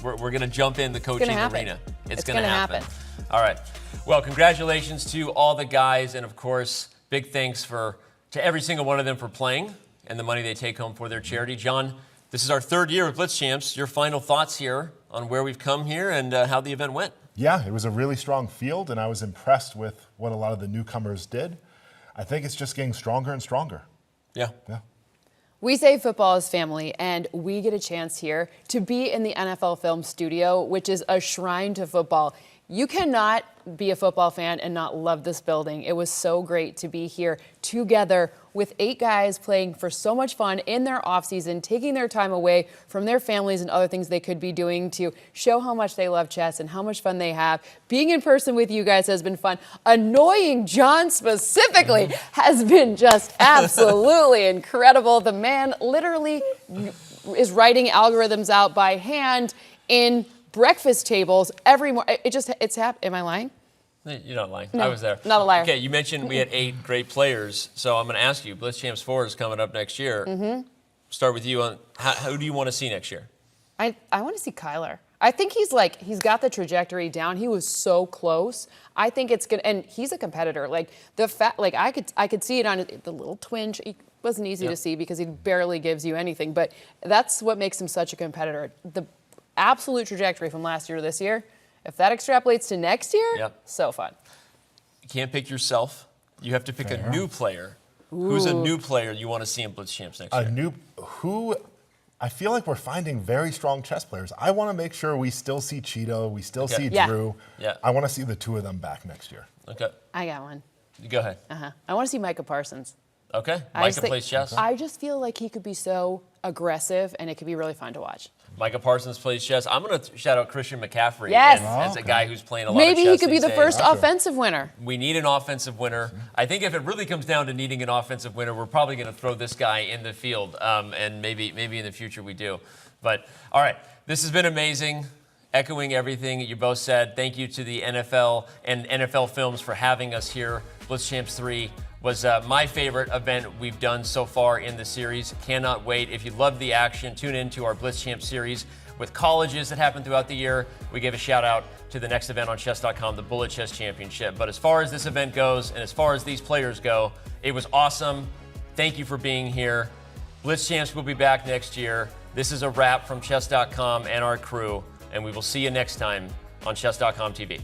We're going to jump in the coaching arena. It's going to happen. All right. Well, congratulations to all the guys. And of course, big thanks to every single one of them for playing and the money they take home for their charity. John, this is our third year of BlitzChamps. Your final thoughts here on where we've come here and how the event went. Yeah, it was a really strong field, and I was impressed with what a lot of the newcomers did. I think it's just getting stronger and stronger. Yeah. We say football is family, and we get a chance here to be in the NFL Film Studio, which is a shrine to football. You cannot be a football fan and not love this building. It was so great to be here together with 8 guys playing for so much fun in their offseason, taking their time away from their families and other things they could be doing to show how much they love chess and how much fun they have. Being in person with you guys has been fun. Annoying John specifically has been just absolutely incredible. The man literally is writing algorithms out by hand in breakfast tables every morning. It's happening. Am I lying? You're not lying. No, I was there. Not a liar. Okay, you mentioned we had 8 great players, so I'm going to ask you, BlitzChamps IV is coming up next year. Start with you on who do you want to see next year? I want to see Kyler. I think he's got the trajectory down. He was so close. I think it's gonna, and he's a competitor. Like the fact, like I could see it on the little twinge. It wasn't easy to see because he barely gives you anything, but that's what makes him such a competitor. The absolute trajectory from last year to this year, if that extrapolates to next year, so fun. You can't pick yourself. You have to pick a new player. Ooh. Who's a new player you want to see in BlitzChamps next year? I feel like we're finding very strong chess players. I want to make sure we still see Chido, we still see Drue. Yeah. I want to see the two of them back next year. Okay. I got one. You go ahead. I want to see Micah Parsons. Okay. Micah plays chess. I just feel like he could be so aggressive, and it could be really fun to watch. Micah Parsons plays chess. I'm going to shout out Christian McCaffrey as a guy who's playing a lot of chess. Maybe he could be the days. first offensive winner. We need an offensive winner. I think if it really comes down to needing an offensive winner, we're probably going to throw this guy in the field, and maybe in the future we do. But, all right, this has been amazing. Echoing everything you both said. Thank you to the NFL and NFL Films for having us here. BlitzChamps III was my favorite event we've done so far in the series. Cannot wait. If you love the action, tune in to our BlitzChamp series with colleges that happen throughout the year. We give a shout out to the next event on Chess.com, the Bullet Chess Championship. But as far as this event goes and as far as these players go, it was awesome. Thank you for being here. BlitzChamps will be back next year. This is a wrap from Chess.com and our crew, and we will see you next time on Chess.com TV.